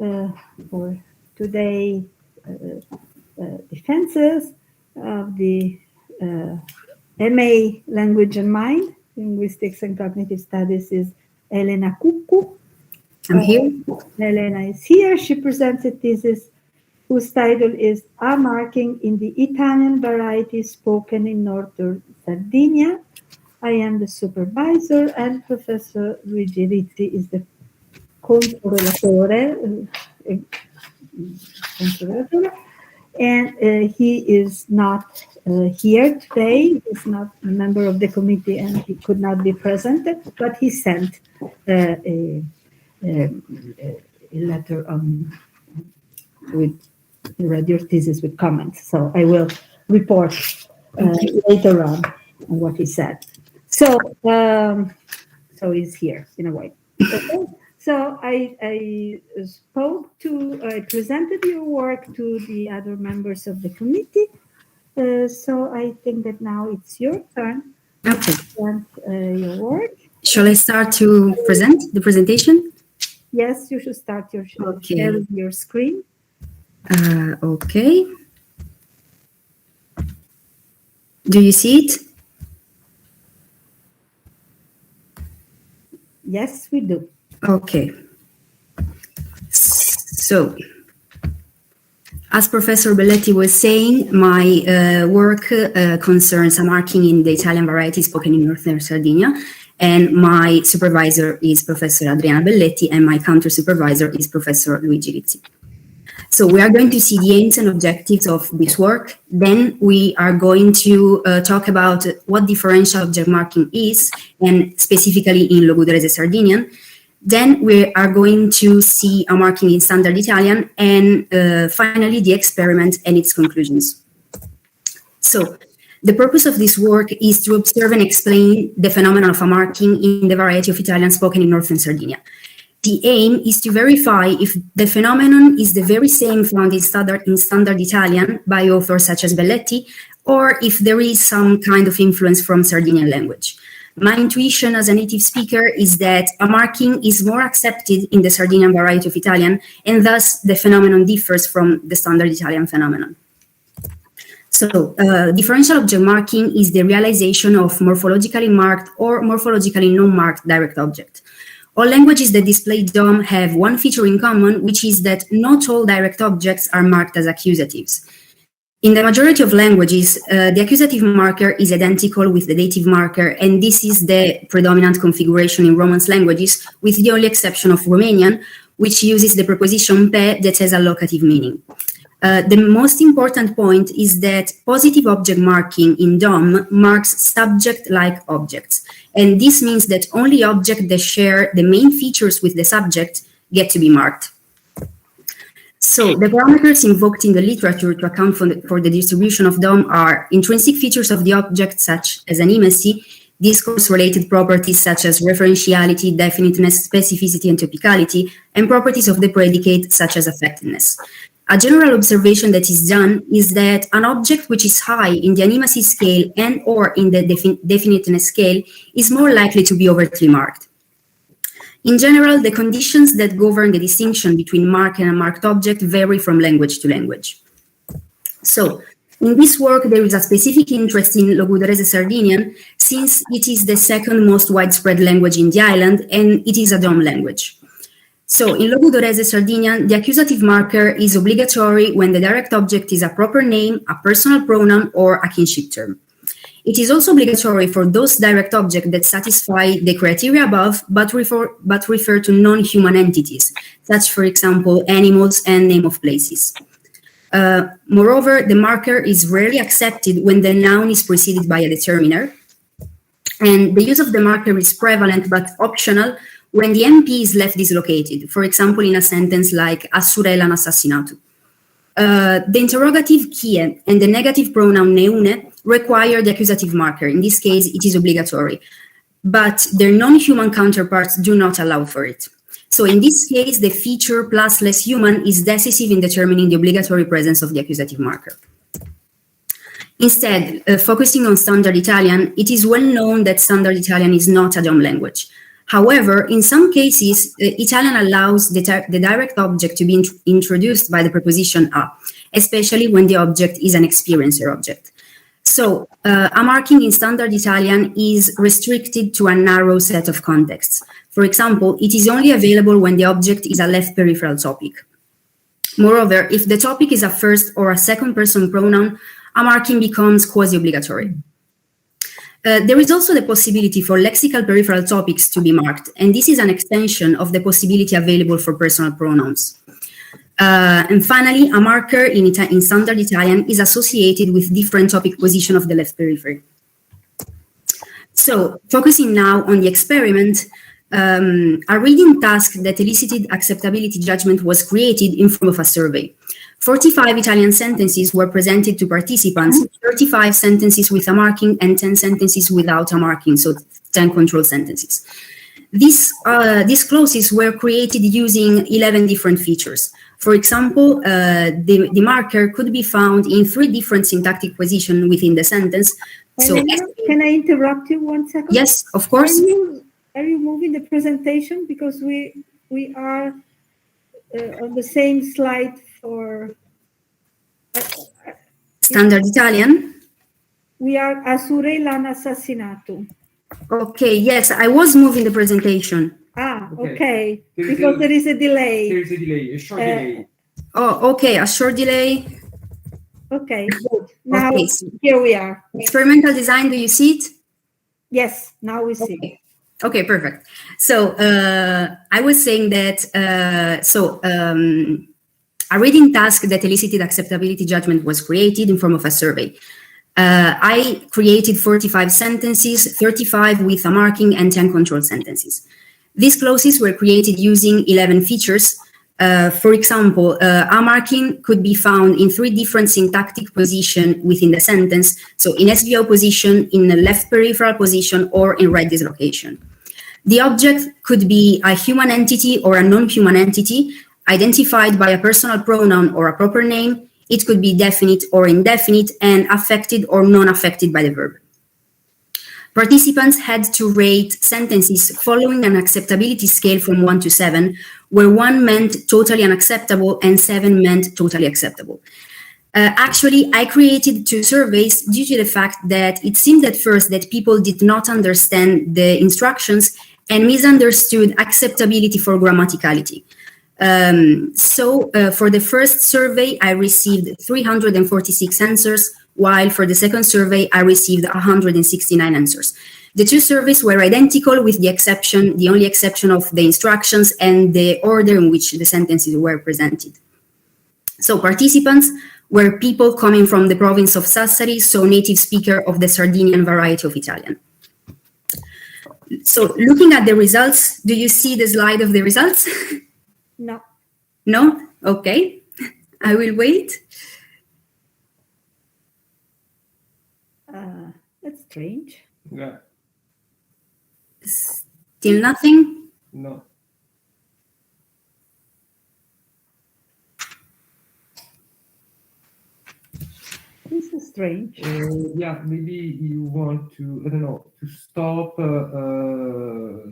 for today defenses of the MA Language and Mind, Linguistics and Cognitive Studies is Elena Cuccu. I'm here. Elena is here. She presents a thesis whose title is A Marking in the Italian Variety Spoken in Northern Sardinia. I am the supervisor, and Professor Luigi Rizzi is the controrelatore, and he is not here today. He's not a member of the committee and he could not be present, but he sent a letter with read your thesis with comments. So I will report later on what he said. So he's here in a way. Okay. So I presented your work to the other members of the committee. So I think that now it's your turn to present your work. Shall I start to present the presentation? Yes, you should start sharing your screen. Okay. Do you see it? Yes, we do. Okay. So, as Professor Belletti was saying, my work concerns a marking in the Italian variety spoken in Northern Sardinia, and my supervisor is Professor Adriana Belletti, and my counter-supervisor is Professor Luigi Rizzi. So we are going to see the aims and objectives of this work. Then we are going to talk about what differential object marking is, and specifically in Logudorese Sardinian. Then we are going to see a marking in Standard Italian, and finally the experiment and its conclusions. So the purpose of this work is to observe and explain the phenomenon of a marking in the variety of Italian spoken in Northern Sardinia. The aim is to verify if the phenomenon is the very same found in standard Italian by authors such as Belletti, or if there is some kind of influence from Sardinian language. My intuition as a native speaker is that a marking is more accepted in the Sardinian variety of Italian, and thus the phenomenon differs from the standard Italian phenomenon. So, differential object marking is the realization of morphologically marked or morphologically non-marked direct object. All languages that display DOM have one feature in common, which is that not all direct objects are marked as accusatives. In the majority of languages, the accusative marker is identical with the dative marker, and this is the predominant configuration in Romance languages, with the only exception of Romanian, which uses the preposition pe that has a locative meaning. The most important point is that positive object marking in DOM marks subject-like objects, and this means that only objects that share the main features with the subject get to be marked. So the parameters invoked in the literature to account for the distribution of DOM are intrinsic features of the object, such as animacy, discourse-related properties such as referentiality, definiteness, specificity, and topicality, and properties of the predicate such as affectedness. A general observation that is done is that an object which is high in the animacy scale and or in the definiteness scale is more likely to be overtly marked. In general, the conditions that govern the distinction between marked and unmarked object vary from language to language. So, in this work, there is a specific interest in Logudorese Sardinian, since it is the second most widespread language in the island, and it is a DOM language. So, in Logudorese Sardinian, the accusative marker is obligatory when the direct object is a proper name, a personal pronoun, or a kinship term. It is also obligatory for those direct objects that satisfy the criteria above, but refer to non-human entities, such, for example, animals and name of places. Moreover, the marker is rarely accepted when the noun is preceded by a determiner, and the use of the marker is prevalent but optional when the MP is left dislocated, for example, in a sentence like "a sorella hanno assassinato." The interrogative chie and the negative pronoun neune require the accusative marker. In this case, it is obligatory, but their non-human counterparts do not allow for it. So in this case, the feature plus less human is decisive in determining the obligatory presence of the accusative marker. Instead, focusing on Standard Italian, it is well known that Standard Italian is not a DOM language. However, in some cases, Italian allows the direct object to be introduced by the preposition a, especially when the object is an experiencer object. So a marking in standard Italian is restricted to a narrow set of contexts. For example, it is only available when the object is a left peripheral topic. Moreover, if the topic is a first or a second person pronoun, a marking becomes quasi-obligatory. There is also the possibility for lexical peripheral topics to be marked, and this is an extension of the possibility available for personal pronouns. And finally, a marker in standard Italian is associated with different topic position of the left periphery. So, focusing now on the experiment, a reading task that elicited acceptability judgment was created in form of a survey. 45 Italian sentences were presented to participants, 35 sentences with a marking and 10 sentences without a marking, so 10 control sentences. These clauses were created using 11 different features. For example, the marker could be found in 3 different syntactic positions within the sentence. Can I interrupt you 1 second? Yes, of course. Are you moving the presentation? Because we are on the same slide for standard Italian. We are a sorella hanno assassinato. Okay, yes, I was moving the presentation. Ah, okay. Because there is a delay. There is a delay, a short delay. Oh, okay, a short delay. Okay, good. Now, okay. Here we are. Experimental design, do you see it? Yes, now we see. Okay, perfect. So I was saying that, a reading task that elicited acceptability judgment was created in form of a survey. I created 45 sentences, 35 with a marking and 10 control sentences. These clauses were created using 11 features. For example, a marking could be found in 3 different syntactic positions within the sentence. So in SVO position, in the left peripheral position, or in right dislocation. The object could be a human entity or a non-human entity identified by a personal pronoun or a proper name. It could be definite or indefinite and affected or non-affected by the verb. Participants had to rate sentences following an acceptability scale from 1 to 7, where 1 meant totally unacceptable and 7 meant totally acceptable. Actually, I created 2 surveys due to the fact that it seemed at first that people did not understand the instructions and misunderstood acceptability for grammaticality. For the first survey, I received 346 answers, while for the second survey, I received 169 answers. The 2 surveys were identical with the only exception of the instructions and the order in which the sentences were presented. So participants were people coming from the province of Sassari, so native speaker of the Sardinian variety of Italian. So looking at the results, do you see the slide of the results? No. No? Okay. I will wait. That's strange. Yeah. Still nothing? No. This is strange. Yeah, maybe you want to, I don't know, to stop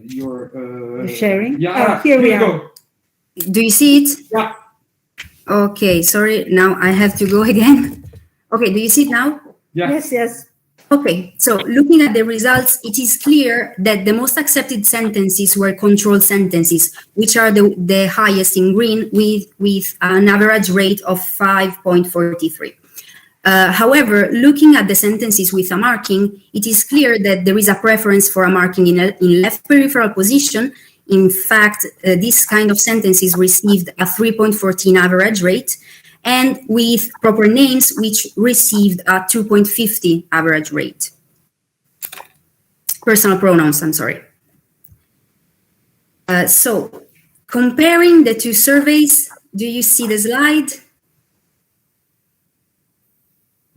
your... The sharing? Yeah, here we go. Do you see it? Yeah. Okay, sorry. Now I have to go again. Okay, do you see it now? Yeah. Yes. Okay, so looking at the results, it is clear that the most accepted sentences were controlled sentences, which are the highest in green with an average rate of 5.43. However, looking at the sentences with a marking, it is clear that there is a preference for a marking in left peripheral position. In fact, this kind of sentences received a 3.14 average rate, and with proper names, which received a 2.50 average rate. Personal pronouns, I'm sorry. So, comparing the 2 surveys, do you see the slide?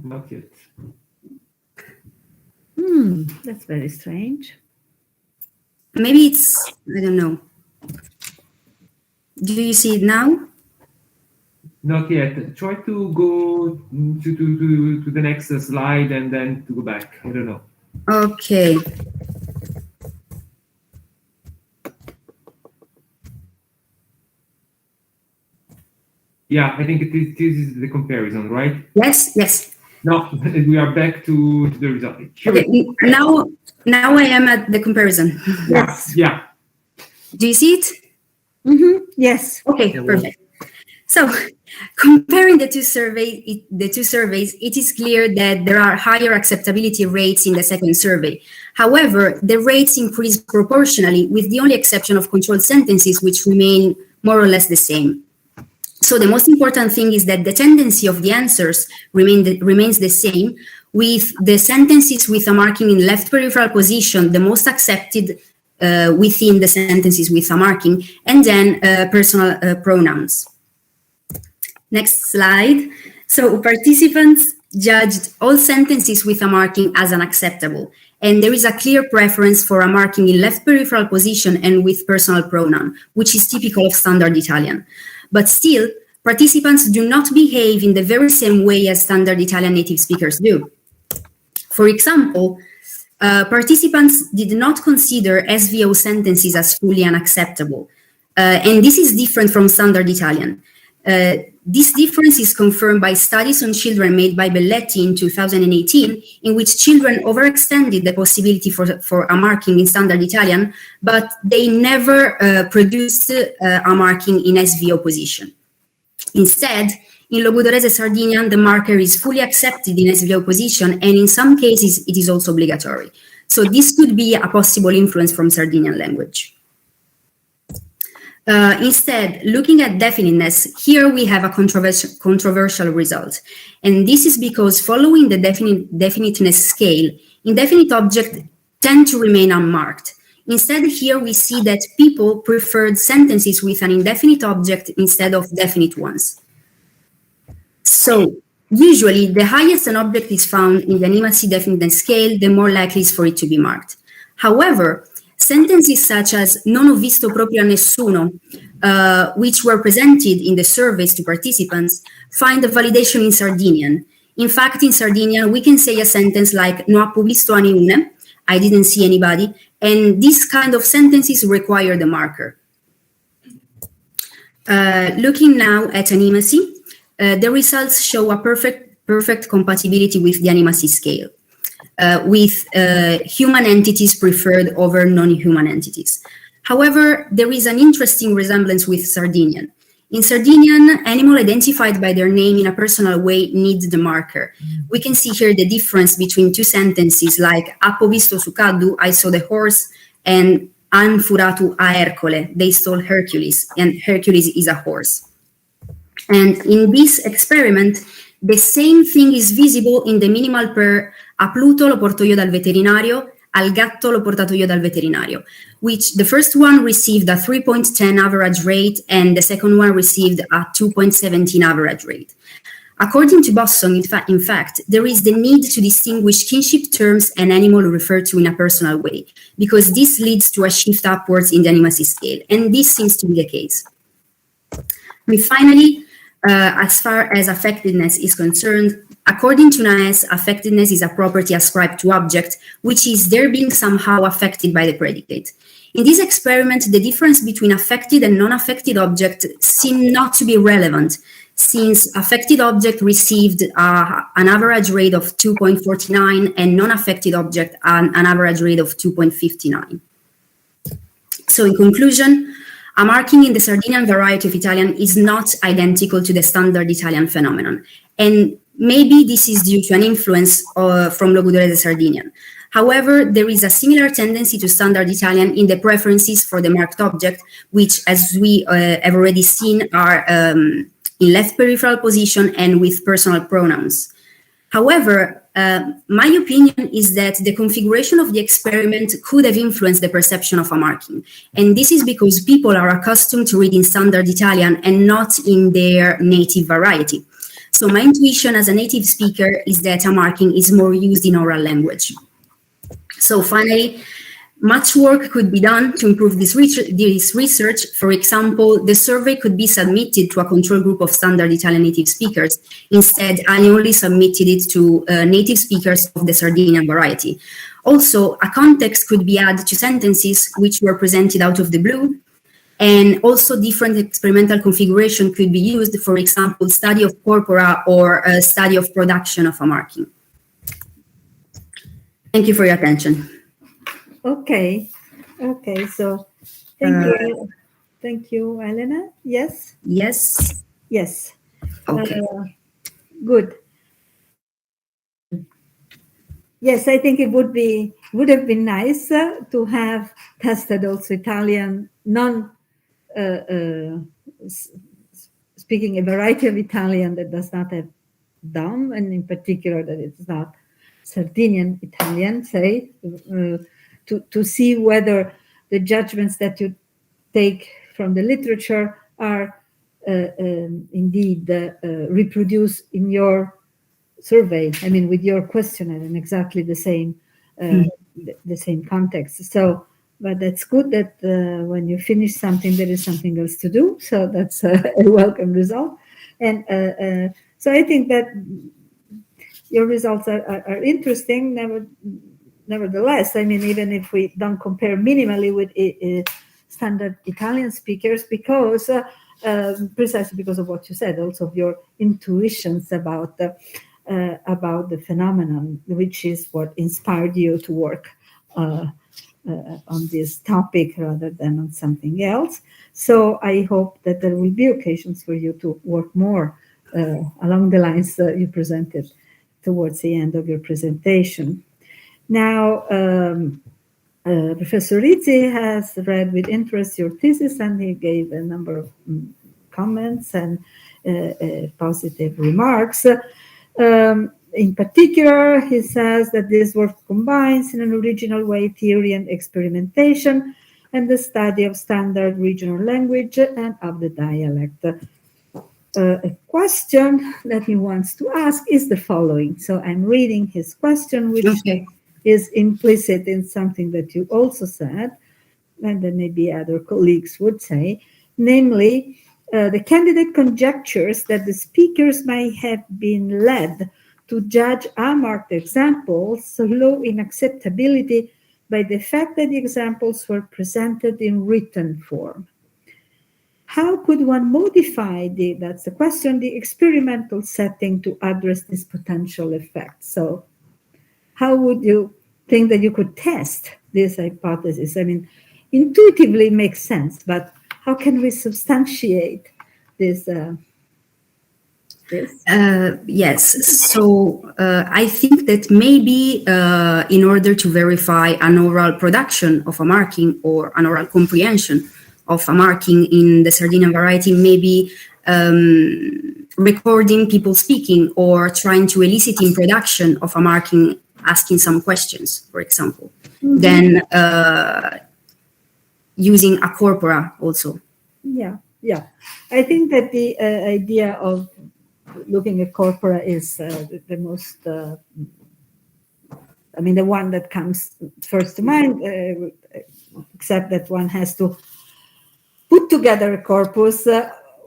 Not yet. That's very strange. Maybe it's, I don't know. Do you see it now? Not yet. Try to go to the next slide and then to go back. I don't know. Okay. Yeah, I think this is the comparison, right? Yes, yes. No, we are back to the result. Okay, now I am at the comparison. Yes. Yeah. Do you see it? Yes. Okay, perfect. So, comparing the two surveys, it is clear that there are higher acceptability rates in the second survey. However, the rates increase proportionally, with the only exception of controlled sentences, which remain more or less the same. So the most important thing is that the tendency of the answers remains the same, with the sentences with a marking in left peripheral position the most accepted within the sentences with a marking, and then personal pronouns. Next slide. So participants judged all sentences with a marking as unacceptable, and there is a clear preference for a marking in left peripheral position and with personal pronoun, which is typical of standard Italian. But still, participants do not behave in the very same way as standard Italian native speakers do. For example, participants did not consider SVO sentences as fully unacceptable, and this is different from standard Italian. This difference is confirmed by studies on children made by Belletti in 2018, in which children overextended the possibility for a marking in standard Italian, but they never produced a marking in SVO position. Instead, in Logudorese Sardinian, the marker is fully accepted in SVO position, and in some cases, it is also obligatory. So this could be a possible influence from Sardinian language. Instead, looking at definiteness, here we have a controversial result. And this is because following the definiteness scale, indefinite objects tend to remain unmarked. Instead, here we see that people preferred sentences with an indefinite object instead of definite ones. So, usually, the highest an object is found in the animacy definiteness scale, the more likely is for it to be marked. However, sentences such as non ho visto proprio a nessuno, which were presented in the surveys to participants, find a validation in Sardinian. In fact, in Sardinian, we can say a sentence like no ho visto a niune, I didn't see anybody, and these kind of sentences require the marker. Looking now at animacy, the results show a perfect compatibility with the animacy scale, with human entities preferred over non-human entities. However, there is an interesting resemblance with Sardinian. In Sardinian, animal identified by their name in a personal way needs the marker. We can see here the difference between two sentences like Appo visto su Caddu, I saw the horse, and Han furatu a Ercole, they stole Hercules, and Hercules is a horse. And in this experiment, the same thing is visible in the minimal pair a Pluto lo porto io dal veterinario, al gatto lo portato io dal veterinario, which the first one received a 3.10 average rate and the second one received a 2.17 average rate. According to Bosson, in fact, there is the need to distinguish kinship terms and animal referred to in a personal way, because this leads to a shift upwards in the animacy scale, and this seems to be the case. And finally, as far as affectedness is concerned, according to Naes, affectedness is a property ascribed to object, which is their being somehow affected by the predicate. In this experiment, the difference between affected and non-affected object seemed not to be relevant, since affected object received an average rate of 2.49 and non-affected object an average rate of 2.59. So in conclusion, a marking in the Sardinian variety of Italian is not identical to the standard Italian phenomenon, and maybe this is due to an influence from Logudorese Sardinian. However, there is a similar tendency to standard Italian in the preferences for the marked object, which, as we have already seen, are in left peripheral position and with personal pronouns. However, my opinion is that the configuration of the experiment could have influenced the perception of a marking. And this is because people are accustomed to reading standard Italian and not in their native variety. So my intuition as a native speaker is that a marking is more used in oral language. So finally, much work could be done to improve this research. For example, the survey could be submitted to a control group of standard Italian native speakers. Instead, I only submitted it to native speakers of the Sardinian variety. Also, a context could be added to sentences which were presented out of the blue. And also different experimental configuration could be used, for example, study of corpora or a study of production of a marking. Thank you for your attention. Okay. So thank you, Elena. Yes. Yes. Yes. Okay. Good. Yes, I think it would have been nice to have tested also Italian speaking a variety of Italian that does not have DOM, and in particular that it's not Sardinian Italian, say, to see whether the judgments that you take from the literature are indeed reproduced in your survey. I mean, with your questionnaire in exactly the same the same context. So, but that's good that when you finish something, there is something else to do. So that's a welcome result. And so I think that your results are interesting. Nevertheless, I mean, even if we don't compare minimally with standard Italian speakers, because precisely because of what you said, also of your intuitions about the phenomenon, which is what inspired you to work on this topic rather than on something else. So I hope that there will be occasions for you to work more along the lines that you presented towards the end of your presentation. Now, Professor Rizzi has read with interest your thesis, and he gave a number of comments and positive remarks. In particular, he says that this work combines in an original way theory and experimentation and the study of standard regional language and of the dialect. A question that he wants to ask is the following. So I'm reading his question, which is implicit in something that you also said, and then maybe other colleagues would say, namely, the candidate conjectures that the speakers may have been led to judge unmarked examples so low in acceptability by the fact that the examples were presented in written form. How could one modify that's the question, the experimental setting to address this potential effect? So how would you think that you could test this hypothesis? I mean, intuitively it makes sense, but how can we substantiate this? Yes. So I think that maybe in order to verify an oral production of a marking or an oral comprehension of a marking in the Sardinian variety, maybe recording people speaking or trying to elicit in production of a marking, asking some questions, for example. Then using a corpora also. Yeah. I think that the idea of looking at corpora is the most, I mean, the one that comes first to mind, except that one has to put together a corpus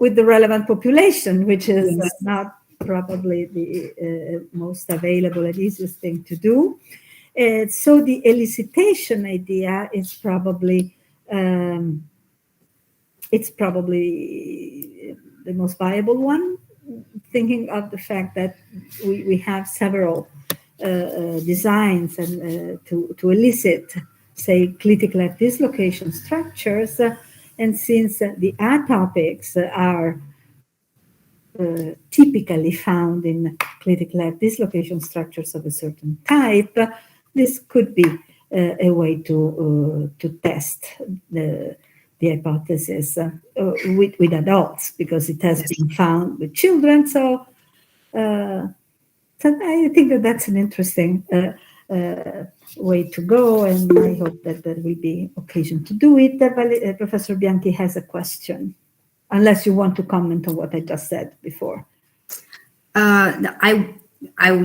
with the relevant population, which is not probably the most available and easiest thing to do. So the elicitation idea is probably the most viable one, thinking of the fact that we have several designs and to elicit, say, clitic-left dislocation structures, and since the atopics are typically found in clitic-left dislocation structures of a certain type, this could be a way to test the hypothesis with adults, because it has been found with children. So I think that that's an interesting way to go, and I hope that there will be occasion to do it. Professor Bianchi has a question, unless you want to comment on what I just said before. I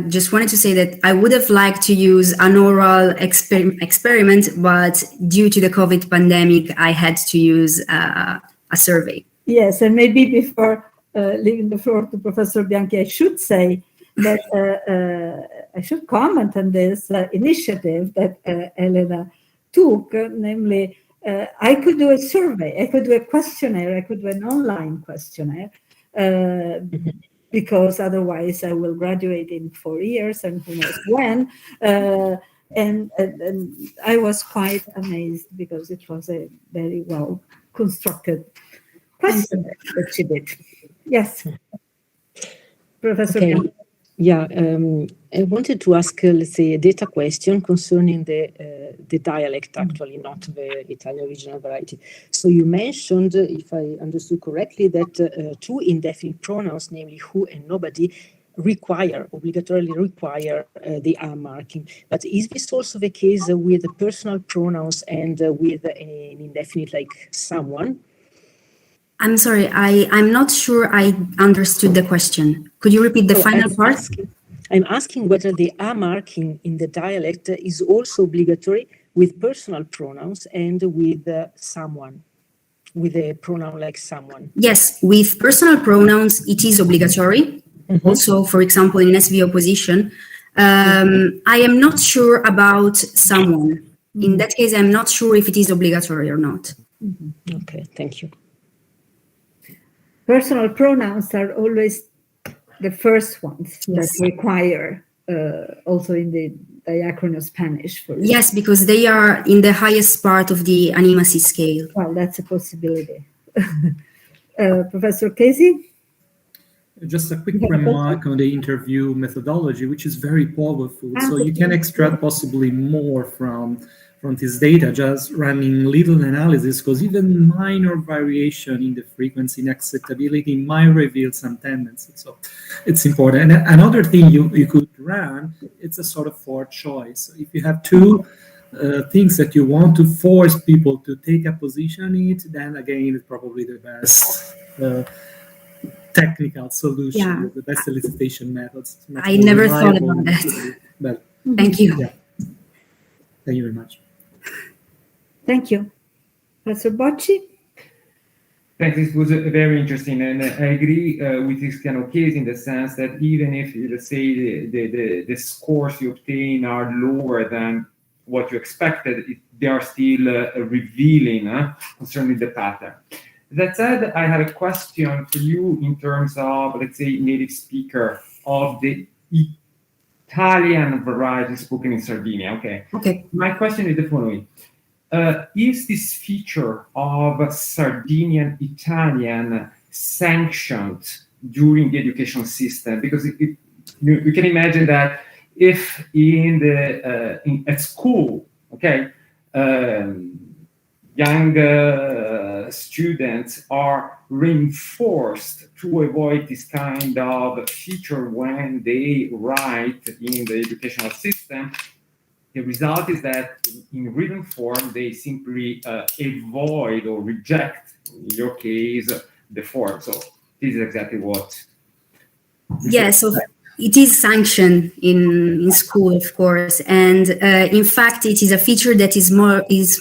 just wanted to say that I would have liked to use an oral experiment, but due to the COVID pandemic, I had to use a survey. Yes, and maybe before leaving the floor to Professor Bianchi, I should say that I should comment on this initiative that Elena took, namely I could do a survey, I could do a questionnaire, I could do an online questionnaire, because otherwise I will graduate in 4 years and who knows when. And I was quite amazed because it was a very well constructed questionnaire that she did. Yes, Professor. Okay. Yeah, I wanted to ask, let's say, a data question concerning the dialect, actually, not the Italian regional variety. So you mentioned, if I understood correctly, that two indefinite pronouns, namely who and nobody, obligatorily require the "a" marking. But is this also the case with the personal pronouns and with an indefinite like someone? I'm sorry, I'm not sure I understood the question. Could you repeat the final part? I'm asking whether the "a" marking in the dialect is also obligatory with personal pronouns and with someone, with a pronoun like someone. Yes, with personal pronouns, it is obligatory. Also, for example, in SVO position. I am not sure about someone. In that case, I'm not sure if it is obligatory or not. Okay, thank you. Personal pronouns are always the first ones that Yes. require, also in the diachronous Spanish. Yes, because they are in the highest part of the animacy scale. Well, that's a possibility. Professor Casey? Just a quick remark on the interview methodology, which is very powerful. So you can extract possibly more from this data, just running little analysis, because even minor variation in the frequency and acceptability might reveal some tendencies. So it's important. And another thing you could run, it's a sort of for choice. So if you have two things that you want to force people to take a position in it, then again, it's probably the best technical solution, the best elicitation methods. I never thought about that. But, thank you. Yeah. Thank you very much. Thank you. Professor Bocci? Thanks. This was very interesting, and I agree with this kind of case in the sense that even if, let's say, the scores you obtain are lower than what you expected, they are still revealing concerning the pattern. That said, I had a question for you in terms of, let's say, native speaker of the Italian variety spoken in Sardinia. Okay. My question is the following. Is this feature of Sardinian Italian sanctioned during the education system? Because you can imagine that if at school, young students are reinforced to avoid this kind of feature when they write in the educational system, the result is that in written form, they simply avoid or reject, in your case, the form. So this is exactly what... Yeah, so it is sanctioned in school, of course. And in fact, it is a feature that is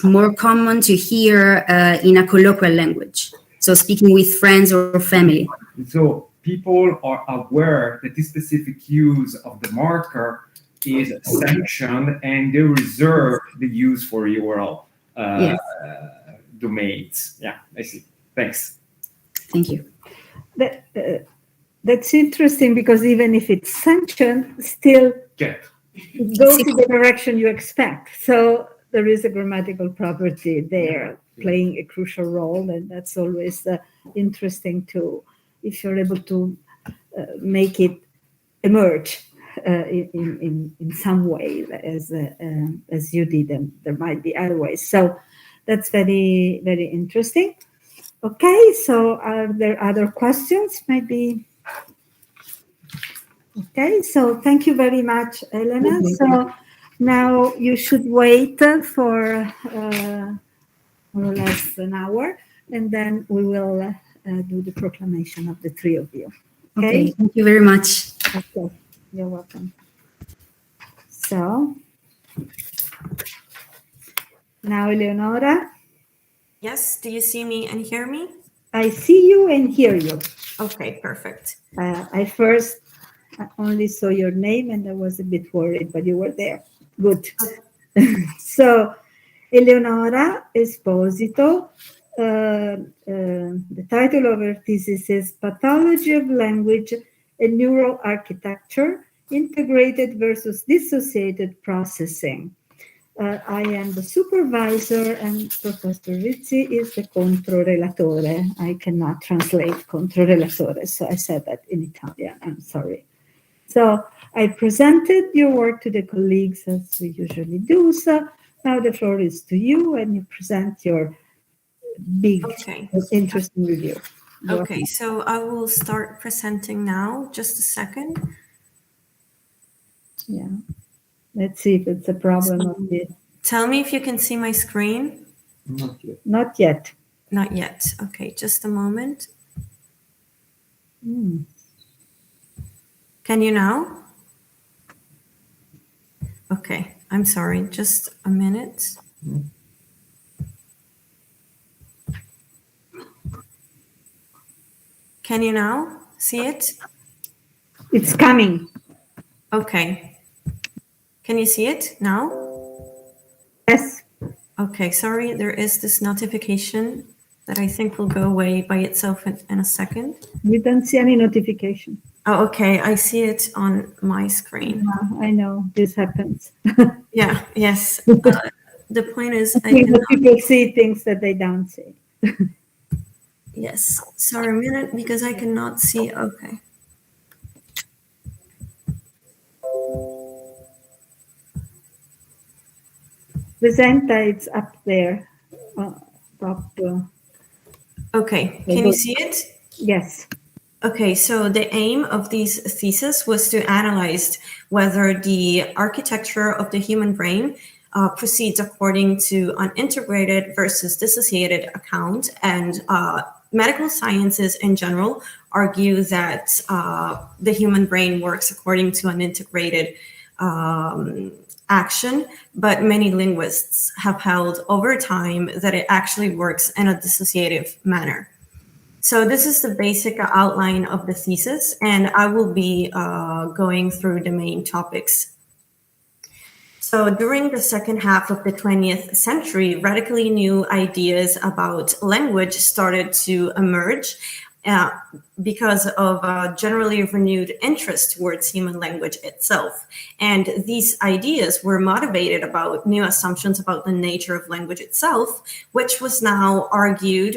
more common to hear in a colloquial language. So speaking with friends or family. So people are aware that this specific use of the marker is sanctioned, and they reserve the use for URL domains. Yeah, I see. Thanks. Thank you. That's interesting, because even if it's sanctioned, still it goes in the direction you expect. So there is a grammatical property there playing a crucial role, and that's always interesting if you're able to make it emerge in some way as you did, and there might be other ways. So that's very, very interesting. Okay, so are there other questions? Maybe. Okay, so thank you very much, Elena. So now you should wait for more or less an hour, and then we will do the proclamation of the three of you. Okay, thank you very much. Okay, you're welcome. So now, Eleonora. Yes, do you see me and hear me? I see you and hear you. Okay, perfect. I first only saw your name and I was a bit worried, but you were there. Good. So Eleonora Esposito. The title of her thesis is Pathology of Language and Neural Architecture, Integrated versus Dissociated Processing. I am the supervisor and Professor Rizzi is the controrelatore. I cannot translate controrelatore, so I said that in Italian. I'm sorry. So I presented your work to the colleagues as we usually do. So now the floor is to you and you present your big, interesting review. Okay, so I will start presenting now. Just a second. Yeah. Let's see if it's a problem of the... Tell me if you can see my screen. Not yet. Not yet. Not yet. Okay, just a moment. Can you now? Okay, I'm sorry. Just a minute. Can you now see it? It's coming. Okay. Can you see it now? Yes. Okay, sorry. There is this notification that I think will go away by itself in a second. We don't see any notification. Oh, okay. I see it on my screen. Yeah, I know this happens. Yeah, yes. The point is, I think cannot... people see things that they don't see. Yes. Sorry, a minute, because I cannot see. Okay. Presenta, it's up there. Top. Okay. Can you see it? Yes. Okay, so the aim of these theses was to analyze whether the architecture of the human brain proceeds according to an integrated versus dissociated account, and medical sciences in general argue that the human brain works according to an integrated action, but many linguists have held over time that it actually works in a dissociative manner. So this is the basic outline of the thesis, and I will be going through the main topics. So during the second half of the 20th century, radically new ideas about language started to emerge because of a generally renewed interest towards human language itself. And these ideas were motivated about new assumptions about the nature of language itself, which was now argued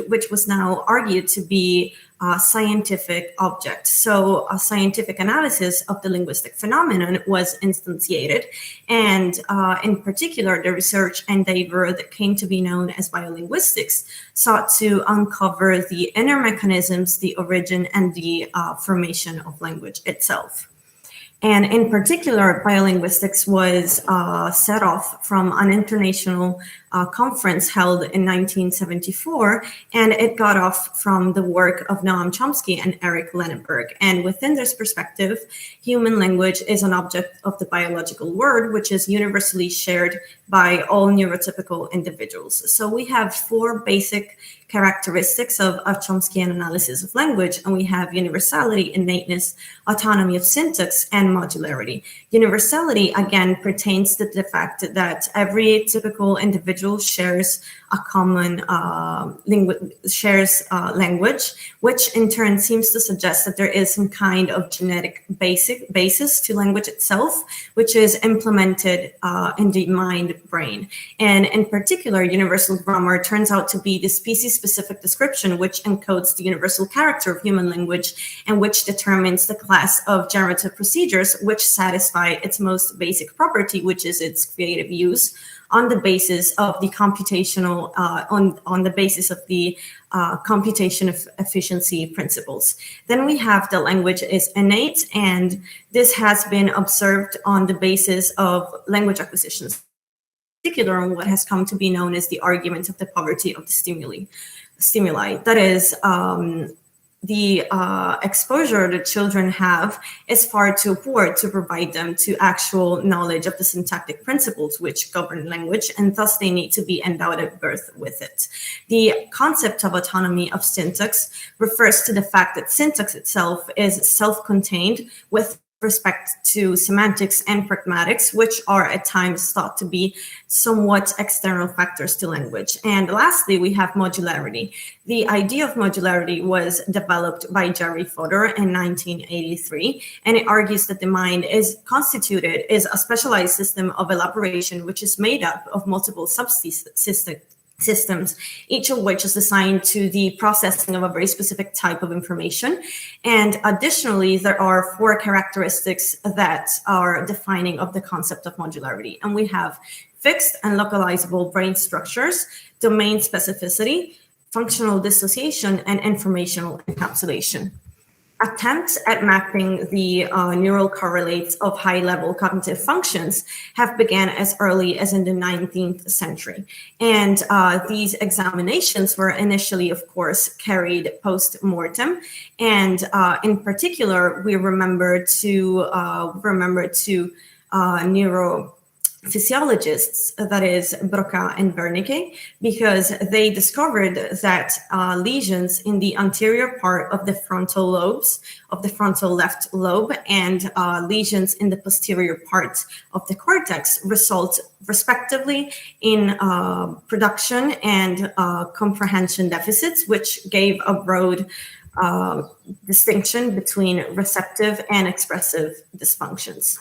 to be a scientific object. So a scientific analysis of the linguistic phenomenon was instantiated. And in particular, the research endeavor that came to be known as biolinguistics sought to uncover the inner mechanisms, the origin, and the formation of language itself. And in particular, biolinguistics was set off from an international conference held in 1974, and it got off from the work of Noam Chomsky and Eric Lenneberg. And within this perspective, human language is an object of the biological world, which is universally shared by all neurotypical individuals. So we have four basic characteristics of Chomskyan analysis of language, and we have universality, innateness, autonomy of syntax, and modularity. Universality, again, pertains to the fact that every typical individual shares a common language, which in turn seems to suggest that there is some kind of genetic basis to language itself, which is implemented in the mind brain. And in particular, universal grammar turns out to be the species-specific description which encodes the universal character of human language and which determines the class of generative procedures which satisfy its most basic property, which is its creative use, on the basis of the computational, on the basis of the computation of efficiency principles. Then we have the language is innate, and this has been observed on the basis of language acquisitions, in particular on what has come to be known as the argument of the poverty of the stimuli. That is, the exposure that children have is far too poor to provide them to actual knowledge of the syntactic principles which govern language, and thus they need to be endowed at birth with it. The concept of autonomy of syntax refers to the fact that syntax itself is self-contained with respect to semantics and pragmatics, which are at times thought to be somewhat external factors to language. And lastly, we have modularity. The idea of modularity was developed by Jerry Fodor in 1983, and it argues that the mind is a specialized system of elaboration, which is made up of multiple systems, each of which is assigned to the processing of a very specific type of information. And additionally, there are 4 characteristics that are defining of the concept of modularity. And we have fixed and localizable brain structures, domain specificity, functional dissociation, and informational encapsulation. Attempts at mapping the neural correlates of high-level cognitive functions have begun as early as in the 19th century. And these examinations were initially, of course, carried post-mortem. And in particular, we remember two neurophysiologists, that is Broca and Wernicke, because they discovered that lesions in the anterior part of the frontal lobes, of the frontal left lobe, and lesions in the posterior part of the cortex result respectively in production and comprehension deficits, which gave a broad distinction between receptive and expressive dysfunctions.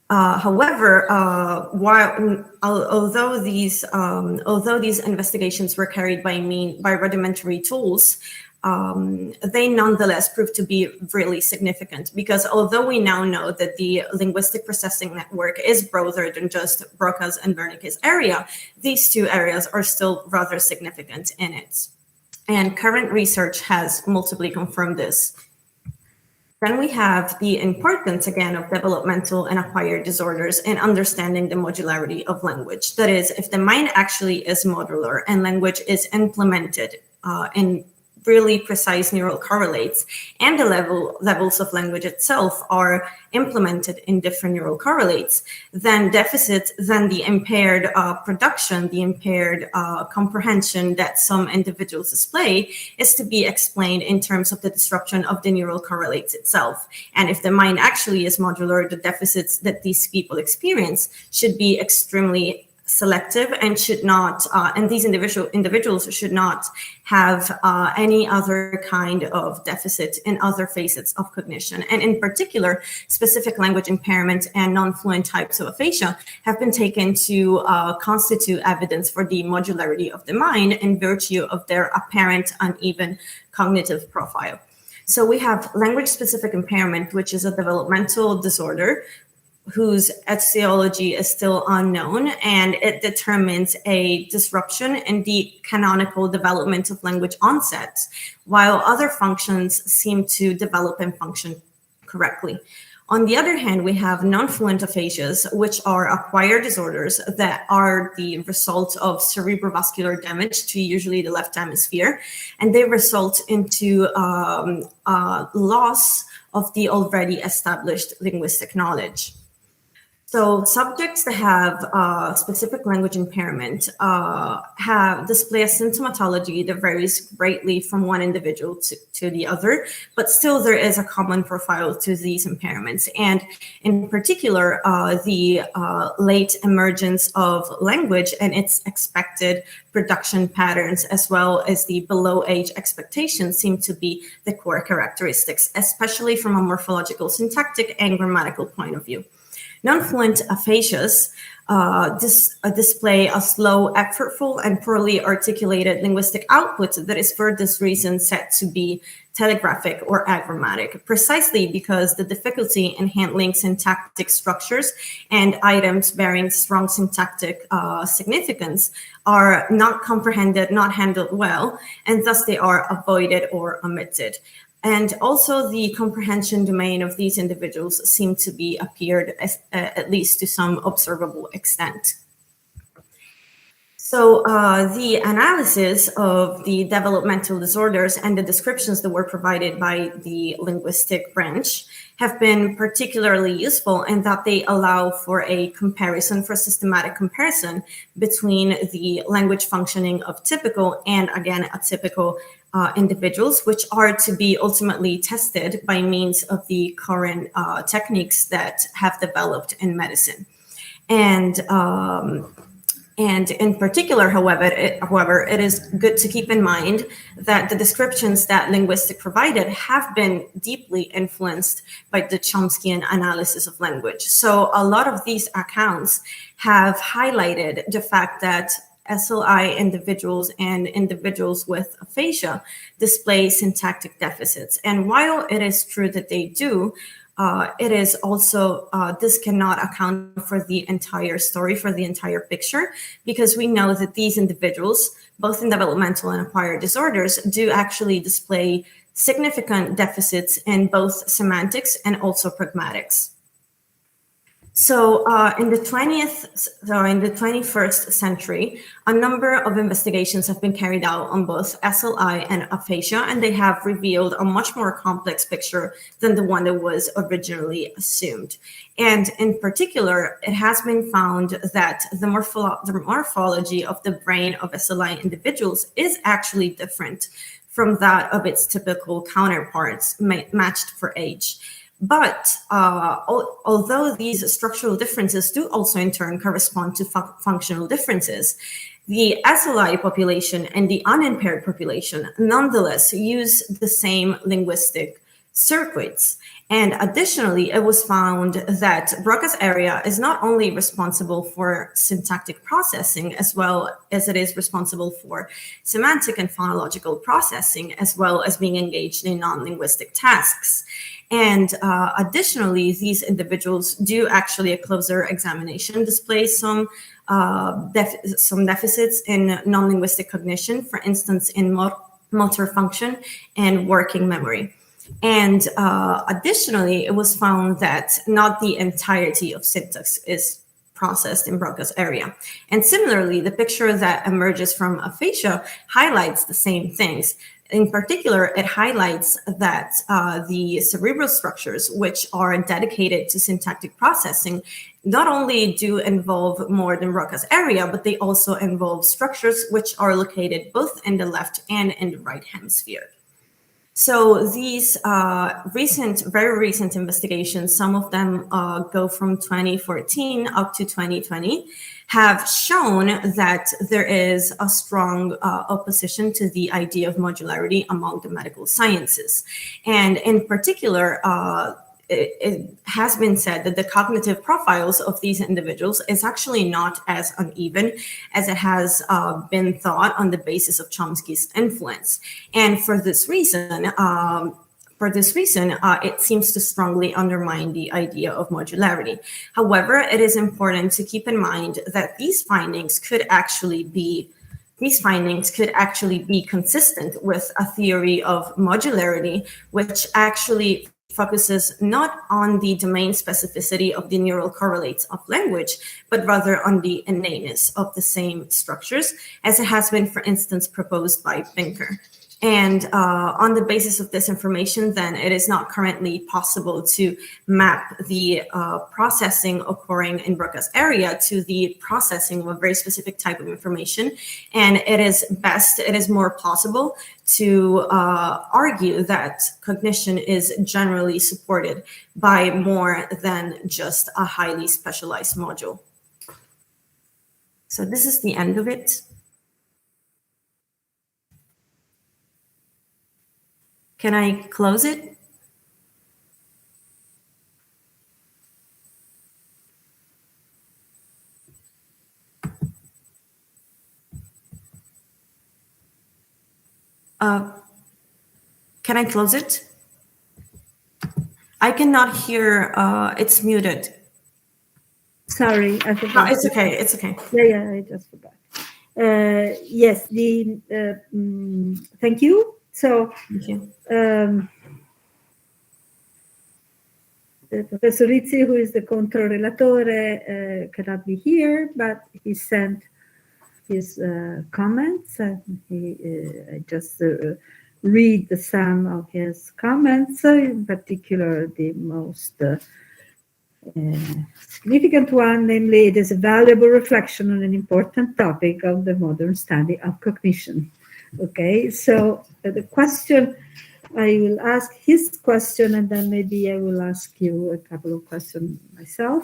However, although these investigations were carried by rudimentary tools, they nonetheless proved to be really significant, because although we now know that the linguistic processing network is broader than just Broca's and Wernicke's area, these 2 areas are still rather significant in it. And current research has multiply confirmed this. Then we have the importance, again, of developmental and acquired disorders in understanding the modularity of language. That is, if the mind actually is modular and language is implemented in really precise neural correlates, and the levels of language itself are implemented in different neural correlates, then deficits, then the impaired production, the impaired comprehension that some individuals display is to be explained in terms of the disruption of the neural correlates itself. And if the mind actually is modular, the deficits that these people experience should be extremely selective and should not, and these individuals should not have any other kind of deficit in other facets of cognition. And in particular, specific language impairment and non-fluent types of aphasia have been taken to constitute evidence for the modularity of the mind in virtue of their apparent uneven cognitive profile. So we have language-specific impairment, which is a developmental disorder whose etiology is still unknown, and it determines a disruption in the canonical development of language onset, while other functions seem to develop and function correctly. On the other hand, we have non-fluent aphasias, which are acquired disorders that are the result of cerebrovascular damage to usually the left hemisphere, and they result into loss of the already established linguistic knowledge. So subjects that have specific language impairment display a symptomatology that varies greatly from one individual to the other, but still there is a common profile to these impairments. And in particular, the late emergence of language and its expected production patterns, as well as the below age expectations, seem to be the core characteristics, especially from a morphological, syntactic, and grammatical point of view. Non-fluent aphasias display a slow, effortful, and poorly articulated linguistic output that is for this reason said to be telegraphic or agrammatic, precisely because the difficulty in handling syntactic structures and items bearing strong syntactic significance are not comprehended, not handled well, and thus they are avoided or omitted. And also the comprehension domain of these individuals seem to be appeared at least to some observable extent. So the analysis of the developmental disorders and the descriptions that were provided by the linguistic branch have been particularly useful in that they allow for a comparison, for systematic comparison between the language functioning of typical and, again, atypical individuals, which are to be ultimately tested by means of the current techniques that have developed in medicine. And in particular, however, it is good to keep in mind that the descriptions that linguistics provided have been deeply influenced by the Chomskyan analysis of language. So a lot of these accounts have highlighted the fact that SLI individuals and individuals with aphasia display syntactic deficits. And while it is true that they do, it is also, this cannot account for the entire story, for the entire picture, because we know that these individuals, both in developmental and acquired disorders, do actually display significant deficits in both semantics and also pragmatics. So in the 21st century, a number of investigations have been carried out on both SLI and aphasia, and they have revealed a much more complex picture than the one that was originally assumed. And in particular, it has been found that the morphology of the brain of SLI individuals is actually different from that of its typical counterparts matched for age. But although these structural differences do also in turn correspond to functional differences, the SLI population and the unimpaired population nonetheless use the same linguistic circuits. And additionally, it was found that Broca's area is not only responsible for syntactic processing, as well as it is responsible for semantic and phonological processing, as well as being engaged in non-linguistic tasks. And additionally, these individuals do actually, a closer examination, display some deficits in non-linguistic cognition, for instance, in motor function and working memory. And additionally, it was found that not the entirety of syntax is processed in Broca's area. And similarly, the picture that emerges from aphasia highlights the same things. In particular, it highlights that the cerebral structures, which are dedicated to syntactic processing, not only do involve more than Broca's area, but they also involve structures which are located both in the left and in the right hemisphere. So these very recent investigations, some of them go from 2014 up to 2020, have shown that there is a strong opposition to the idea of modularity among the medical sciences. And in particular, it has been said that the cognitive profiles of these individuals is actually not as uneven as it has been thought on the basis of Chomsky's influence. And for this reason, it seems to strongly undermine the idea of modularity. However, it is important to keep in mind that these findings could actually be consistent with a theory of modularity, which actually focuses not on the domain specificity of the neural correlates of language, but rather on the innateness of the same structures, as it has been, for instance, proposed by Pinker. And on the basis of this information, then it is not currently possible to map the processing occurring in Broca's area to the processing of a very specific type of information. And it is more plausible to argue that cognition is generally supported by more than just a highly specialized module. So this is the end of it. Can I close it? Can I close it? I cannot hear, it's muted. Sorry, I forgot. No, it's okay, it's okay. Yeah, I just forgot. Yes, thank you. So, Thank you. Professor Rizzi, who is the controrelatore, cannot be here, but he sent his comments, and I just read some of his comments, in particular the most significant one, namely, it is a valuable reflection on an important topic of the modern study of cognition. Okay, so the question, I will ask his question, and then maybe I will ask you a couple of questions myself.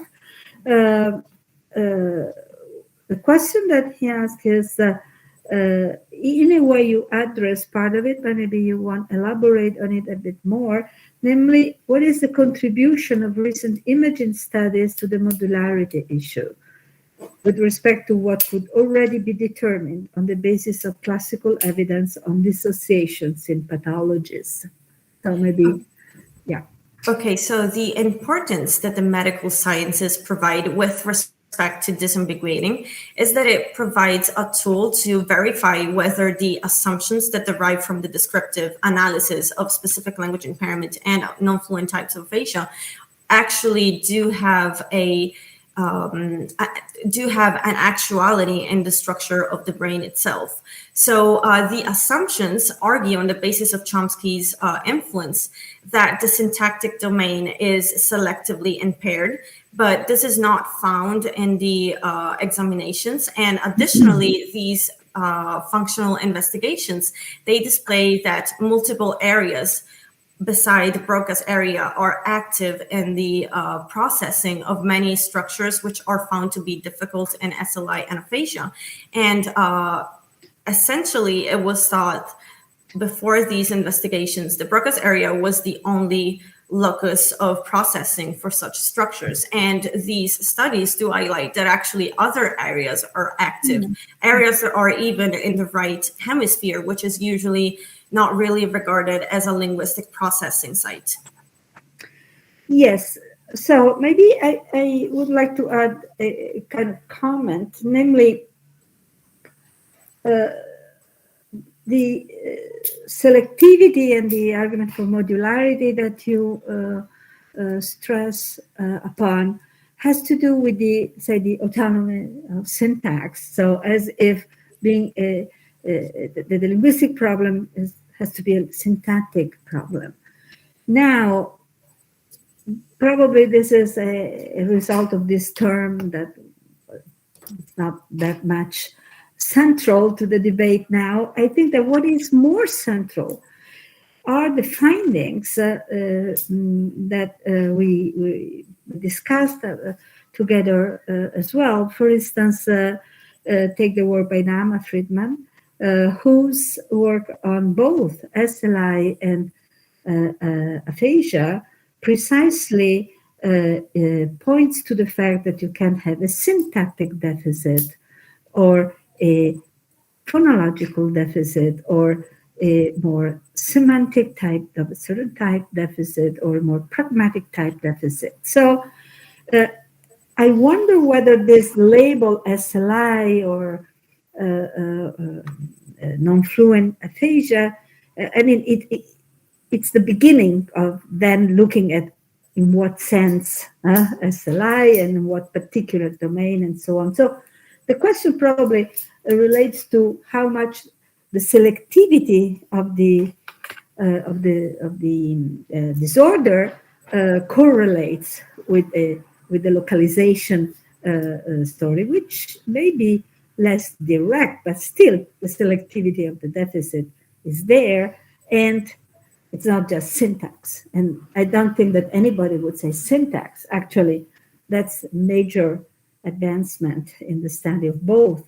The question that he asked is, in a way you address part of it, but maybe you want to elaborate on it a bit more, namely, what is the contribution of recent imaging studies to the modularity issue with respect to what could already be determined on the basis of classical evidence on dissociations in pathologies? So maybe, yeah. Okay, so the importance that the medical sciences provide with respect to disambiguating is that it provides a tool to verify whether the assumptions that derive from the descriptive analysis of specific language impairment and non-fluent types of aphasia actually do have an actuality in the structure of the brain itself. So the assumptions argue on the basis of Chomsky's influence that the syntactic domain is selectively impaired, but this is not found in the examinations. And additionally, these functional investigations, they display that multiple areas beside Broca's area are active in the processing of many structures which are found to be difficult in SLI and aphasia. And essentially, it was thought before these investigations, the Broca's area was the only locus of processing for such structures. And these studies do highlight that actually other areas are active, areas that are even in the right hemisphere, which is usually not really regarded as a linguistic processing site. Yes. So maybe I would like to add a kind of comment, namely the selectivity and the argument for modularity that you stress upon has to do with the autonomy of syntax. So as if being the linguistic problem has to be a syntactic problem. Now, probably this is a result of this term that it's not that much central to the debate now. I think that what is more central are the findings that we discussed together as well. For instance, take the work by Nama Friedman, whose work on both SLI and aphasia precisely points to the fact that you can have a syntactic deficit or a phonological deficit or a more semantic type of a certain type deficit or a more pragmatic type deficit. So I wonder whether this label SLI or non-fluent aphasia, I mean, it's the beginning of then looking at in what sense SLI and in what particular domain and so on. So the question probably relates to how much the selectivity of the disorder correlates with the localization story, which may be less direct, but still the selectivity of the deficit is there, and it's not just syntax. And I don't think that anybody would say syntax. Actually, that's major advancement in the study of both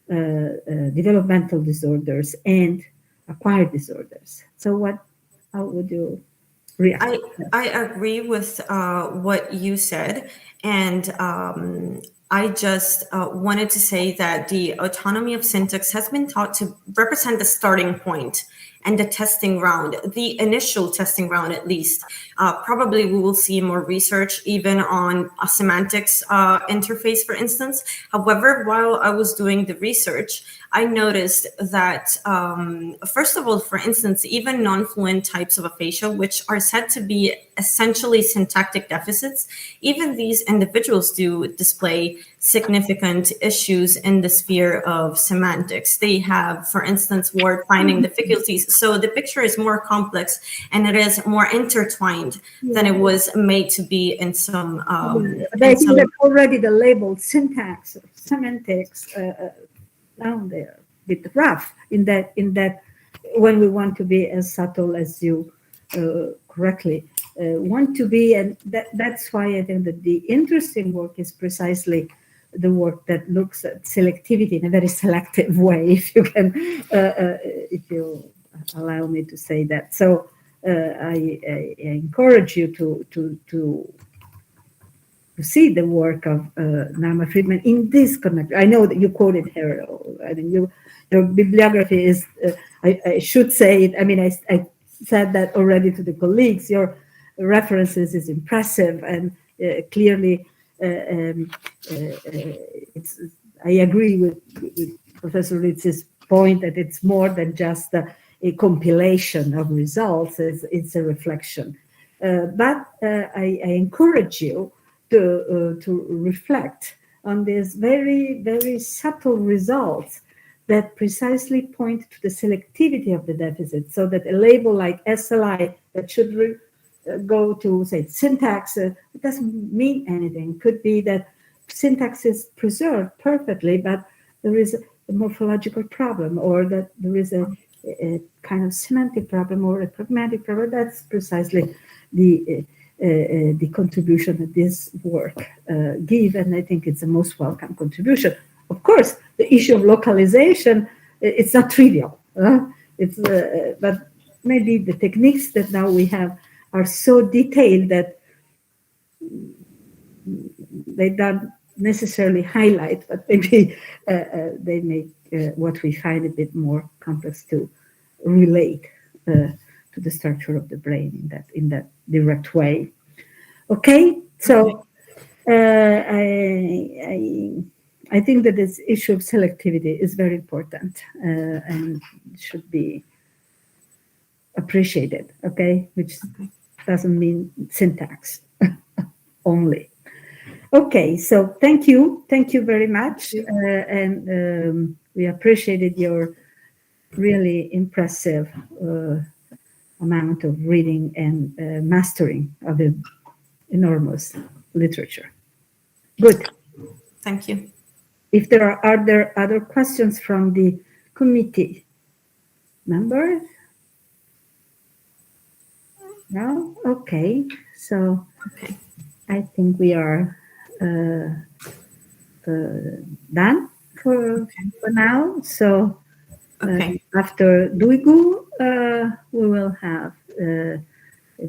developmental disorders and acquired disorders. So how would you react? I agree with what you said. And I just wanted to say that the autonomy of syntax has been thought to represent the starting point and the testing round, the initial testing round at least. Probably we will see more research even on a semantics interface, for instance. However, while I was doing the research, I noticed that, first of all, for instance, even non-fluent types of aphasia, which are said to be essentially syntactic deficits, even these individuals do display significant issues in the sphere of semantics. They have, for instance, word finding difficulties. So the picture is more complex and it is more intertwined than it was made to be in some. But I think that already the label syntax, semantics, down there bit rough in that when we want to be as subtle as you correctly want to be, and that's why I think that the interesting work is precisely the work that looks at selectivity in a very selective way, if you can, if you allow me to say that. So I encourage you to see the work of Norma Friedman in this connection. I know that you quoted her. I mean, your bibliography is. I should say it. I mean, I said that already to the colleagues. Your references is impressive and clearly. I agree with Professor Ritz's point that it's more than just a compilation of results. It's a reflection. But I encourage you to reflect on these very, very subtle results that precisely point to the selectivity of the deficit, so that a label like SLI that should go to, say, syntax, it doesn't mean anything. Could be that syntax is preserved perfectly, but there is a morphological problem, or that there is a kind of semantic problem or a pragmatic problem. That's precisely the contribution that this work give, and I think it's a most welcome contribution. Of course, the issue of localization, it's not trivial. But maybe the techniques that now we have are so detailed that they don't necessarily highlight, but maybe they make what we find a bit more complex to relate to the structure of the brain in that direct way. Okay, so I think that this issue of selectivity is very important and should be appreciated. Okay, which doesn't mean syntax only. Okay, so thank you very much, and we appreciated your really impressive amount of reading and mastering of the enormous literature. Good. Thank you. If there are other questions from the committee members? No? Okay. So I think we are done for now. So after Duigu, we will have a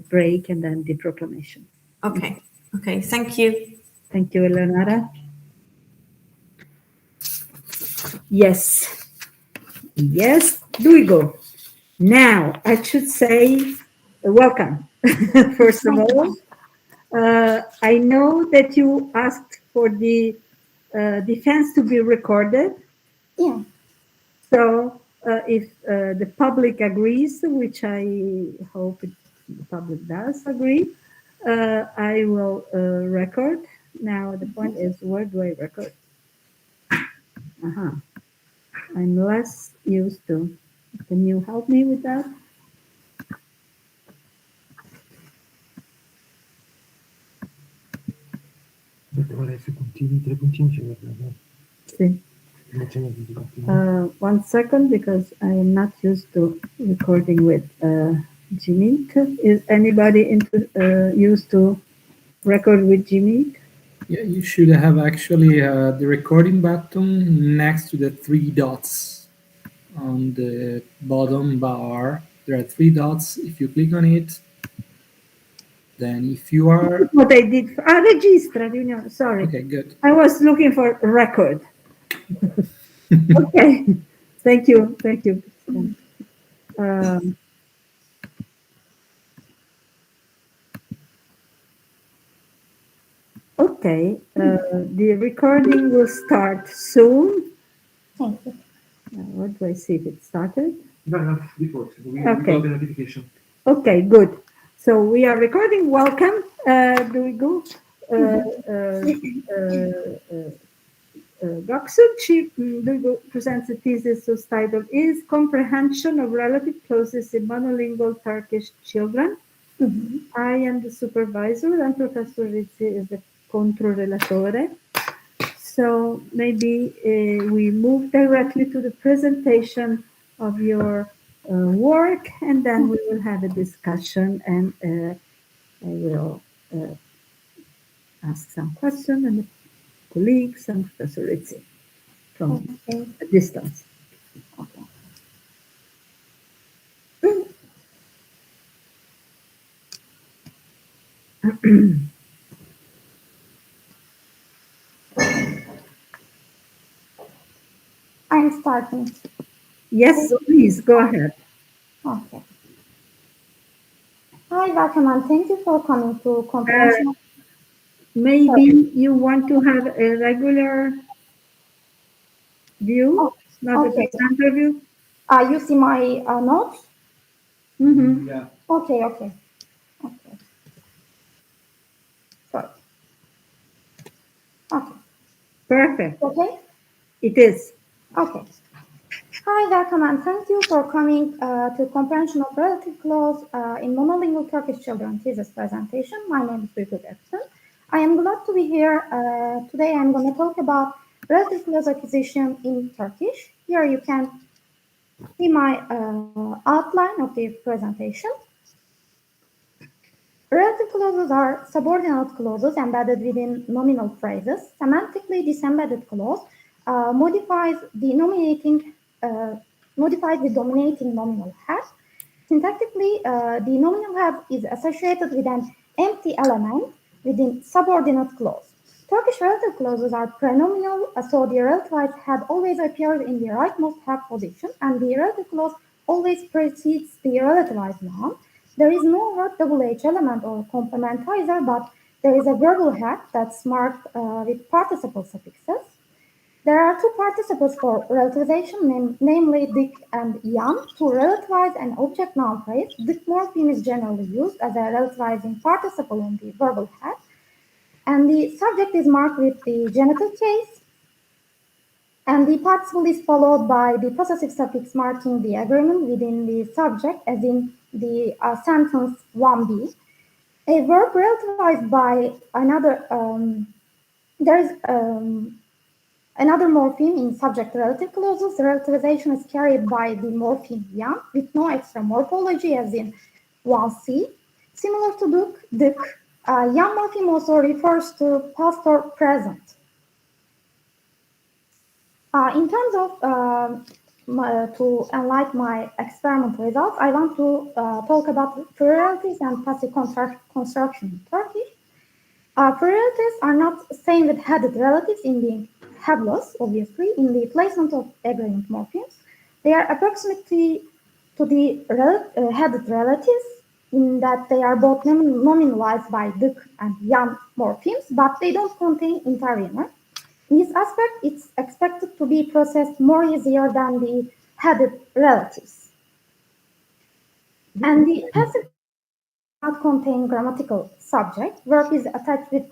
break and then the proclamation. Okay. Thank you. Thank you, Eleonora. Yes, Duigu. Now, I should say welcome, first of all. I know that you asked for the defense to be recorded. Yeah. So if the public agrees, which I hope the public does agree, I will record. Now the point is, where do I record? I'm less used to. Can you help me with that? See. 1 second, because I am not used to recording with Gmeet. Is anybody used to record with Gmeet? Yeah, you should have actually the recording button next to the 3 dots on the bottom bar. There are 3 dots. If you click on it, then if you are... What I did, registra, sorry. Okay, good. I was looking for record. Okay, thank you. Okay, the recording will start soon. What do I see if it started? No, before. We Okay. got the notification. Okay, good. So we are recording. Welcome. Do we go? Goksun, she presents a thesis whose title is Comprehension of Relative Closeness in Monolingual Turkish Children. I am the supervisor and Professor Rizzi is the controrelatore. So maybe we move directly to the presentation of your work, and then we will have a discussion, and I will ask some questions, and the colleagues and Professor Rizzi from a distance. Okay. I'm starting. Yes, please go ahead. Okay. Hi, welcome, and thank you for coming to comprehension. Maybe you want to have a regular view, Oh, not okay. a center view. You see my notes? Mm-hmm. Yeah. Okay. Sorry. Okay. Perfect. Okay. It is. Okay. Hi, welcome, and thank you for coming to Comprehension of Relative Clause in Monolingual Turkish Children thesis presentation. My name is Duygu Gökçen. I am glad to be here. Today I'm going to talk about relative clause acquisition in Turkish. Here you can see my outline of the presentation. Relative clauses are subordinate clauses embedded within nominal phrases. Semantically, this embedded clause modifies the dominating nominal head. Syntactically, the nominal head is associated with an empty element within subordinate clause. Turkish relative clauses are pronominal, so the relativized head always appears in the rightmost head position, and the relative clause always precedes the relativized noun. There is no word WH element or complementizer, but there is a verbal head that's marked with participle suffixes. There are two participles for relativization, namely dik and yan. To relativize an object noun phrase, dik morpheme is generally used as a relativizing participle in the verbal head, and the subject is marked with the genitive case, and the participle is followed by the possessive suffix marking the agreement within the subject, as in the sentence 1b. A verb relativized by another, there is another morpheme in subject relative clauses. The relativization is carried by the morpheme yan with no extra morphology, as in 1c. Similar to dik, yan morpheme also refers to past or present. In terms of to enlighten my experiment results, I want to talk about pluralities and passive construction in Turkish. Pluralities are not same with headed relatives in being headless, obviously, in the placement of agreement morphemes. They are approximately to the headed relatives in that they are both nominalized by dik and yan morphemes, but they don't contain intervener. In this aspect, it's expected to be processed more easier than the headed relatives. And the passive not contain grammatical subject. Verb is attached with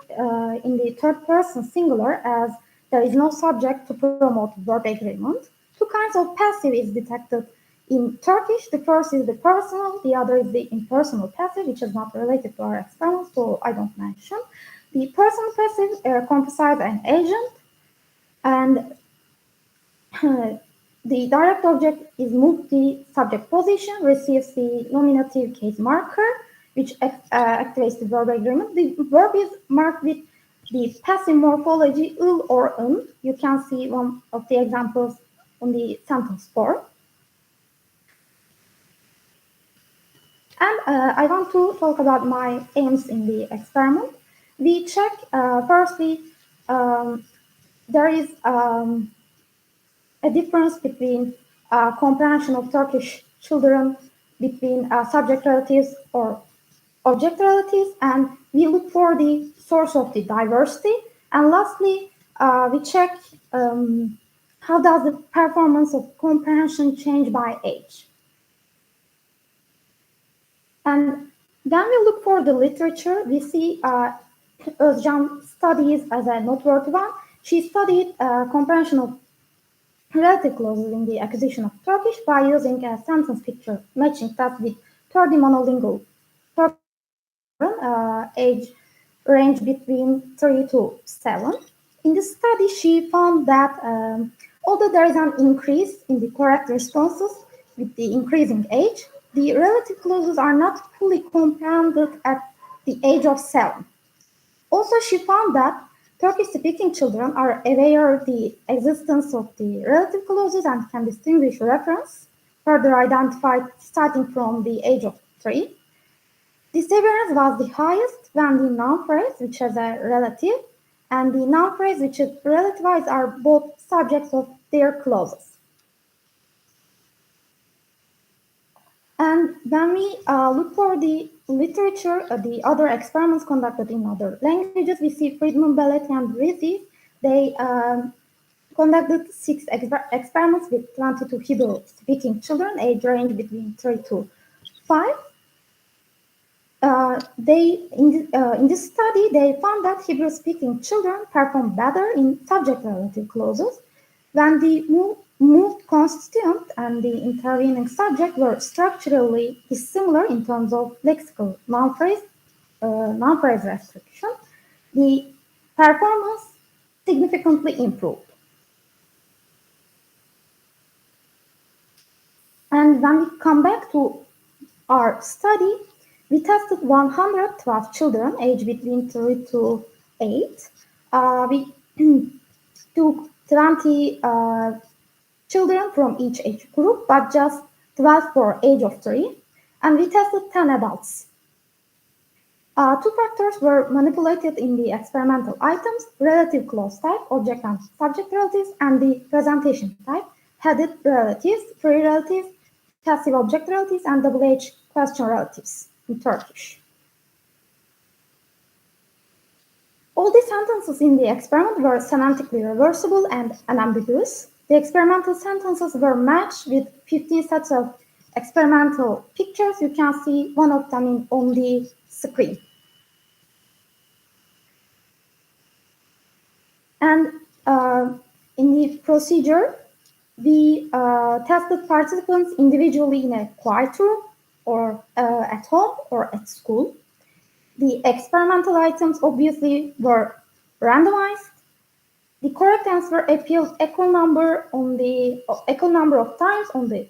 in the third person singular, as there is no subject to promote verb agreement. Two kinds of passive is detected in Turkish. The first is the personal, the other is the impersonal passive, which is not related to our experiment, so I don't mention. The personal passive comprises an agent, and the direct object is moved the subject position, receives the nominative case marker, which activates the verb agreement. The verb is marked with the passive morphology ul or un. You can see one of the examples on the sentence 4. And I want to talk about my aims in the experiment. We check, firstly, there is a difference between comprehension of Turkish children between subject relatives or object relatives, and we look for the source of the diversity. And lastly, we check how does the performance of comprehension change by age. And then we look for the literature. We see Özcan studies as a noteworthy one. She studied comprehension of relative clauses in the acquisition of Turkish by using a sentence picture matching that with 30 monolingual age range between 3 to 7. In this study, she found that although there is an increase in the correct responses with the increasing age, the relative clauses are not fully compounded at the age of 7. Also, she found that Turkish-speaking children are aware of the existence of the relative clauses and can distinguish reference, further identified starting from the age of 3. This awareness was the highest when the noun phrase, which has a relative, and the noun phrase, which is relativized, are both subjects of their clauses. And when we look for the literature, the other experiments conducted in other languages, we see Friedman, Belletti, and Rizzi. They conducted 6 experiments with 22 Hebrew-speaking children, age range between 3 to 5. In this study, they found that Hebrew-speaking children perform better in subject-relative clauses when the moved constituent and the intervening subject were structurally dissimilar in terms of lexical noun phrase restriction. The performance significantly improved. And when we come back to our study, we tested 112 children aged between 3 to 8. We took 20 children from each age group, but just 12 for age of 3. And we tested 10 adults. 2 factors were manipulated in the experimental items: relative clause type, object and subject relatives, and the presentation type, headed relatives, free relatives, passive object relatives, and double H question relatives in Turkish. All the sentences in the experiment were semantically reversible and unambiguous. The experimental sentences were matched with 15 sets of experimental pictures. You can see one of them on the screen. And in the procedure, we tested participants individually in a quiet room, or at home, or at school. The experimental items obviously were randomized. The correct answer appeared equal number of times on the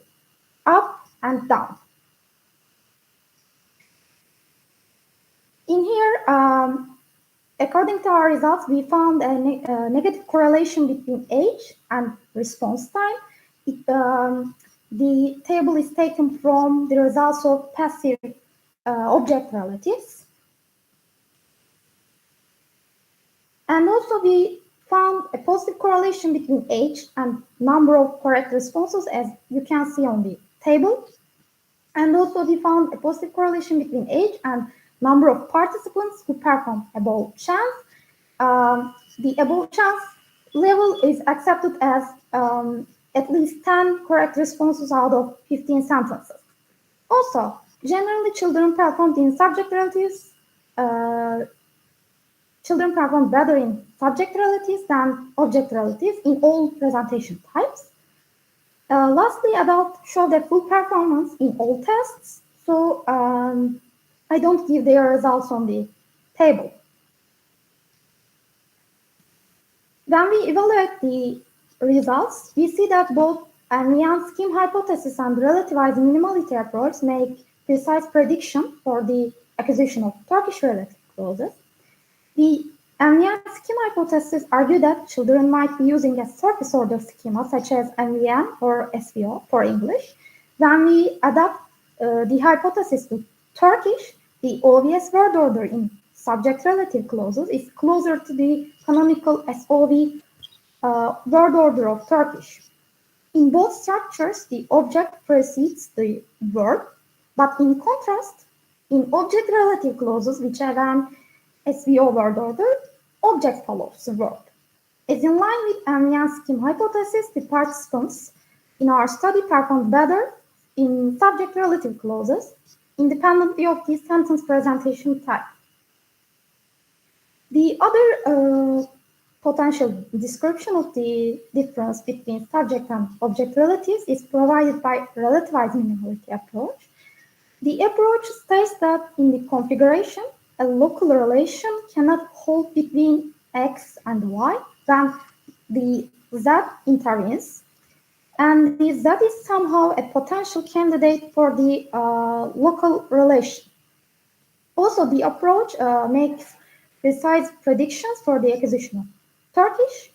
up and down. In here, according to our results, we found a negative correlation between age and response time. The table is taken from the results of passive object relatives. And also we found a positive correlation between age and number of correct responses, as you can see on the table. And also we found a positive correlation between age and number of participants who perform above chance. The above chance level is accepted as at least 10 correct responses out of 15 sentences. Also, generally children performed in subject relatives. Children perform better in subject relatives than object relatives in all presentation types. Lastly, adults showed a full performance in all tests. So I don't give their results on the table. When we evaluate the results, we see that both Armyan scheme hypothesis and relativized minimality approach make precise prediction for the acquisition of Turkish relative clauses. The MVN schema hypothesis argued that children might be using a surface order schema such as MVN or SVO for English. When we adapt the hypothesis to Turkish, the obvious word order in subject-relative clauses is closer to the canonical SOV word order of Turkish. In both structures, the object precedes the verb, but in contrast, in object-relative clauses, which have an SVO word order, object follows the verb. As in line with MVN scheme hypothesis, the participants in our study performed better in subject-relative clauses, independently of the sentence presentation type. The other potential description of the difference between subject and object relatives is provided by relativized minimality approach. The approach states that in the configuration, a local relation cannot hold between X and Y when the Z intervenes, and the Z is somehow a potential candidate for the local relation. Also, the approach makes precise predictions for the acquisition of Turkish.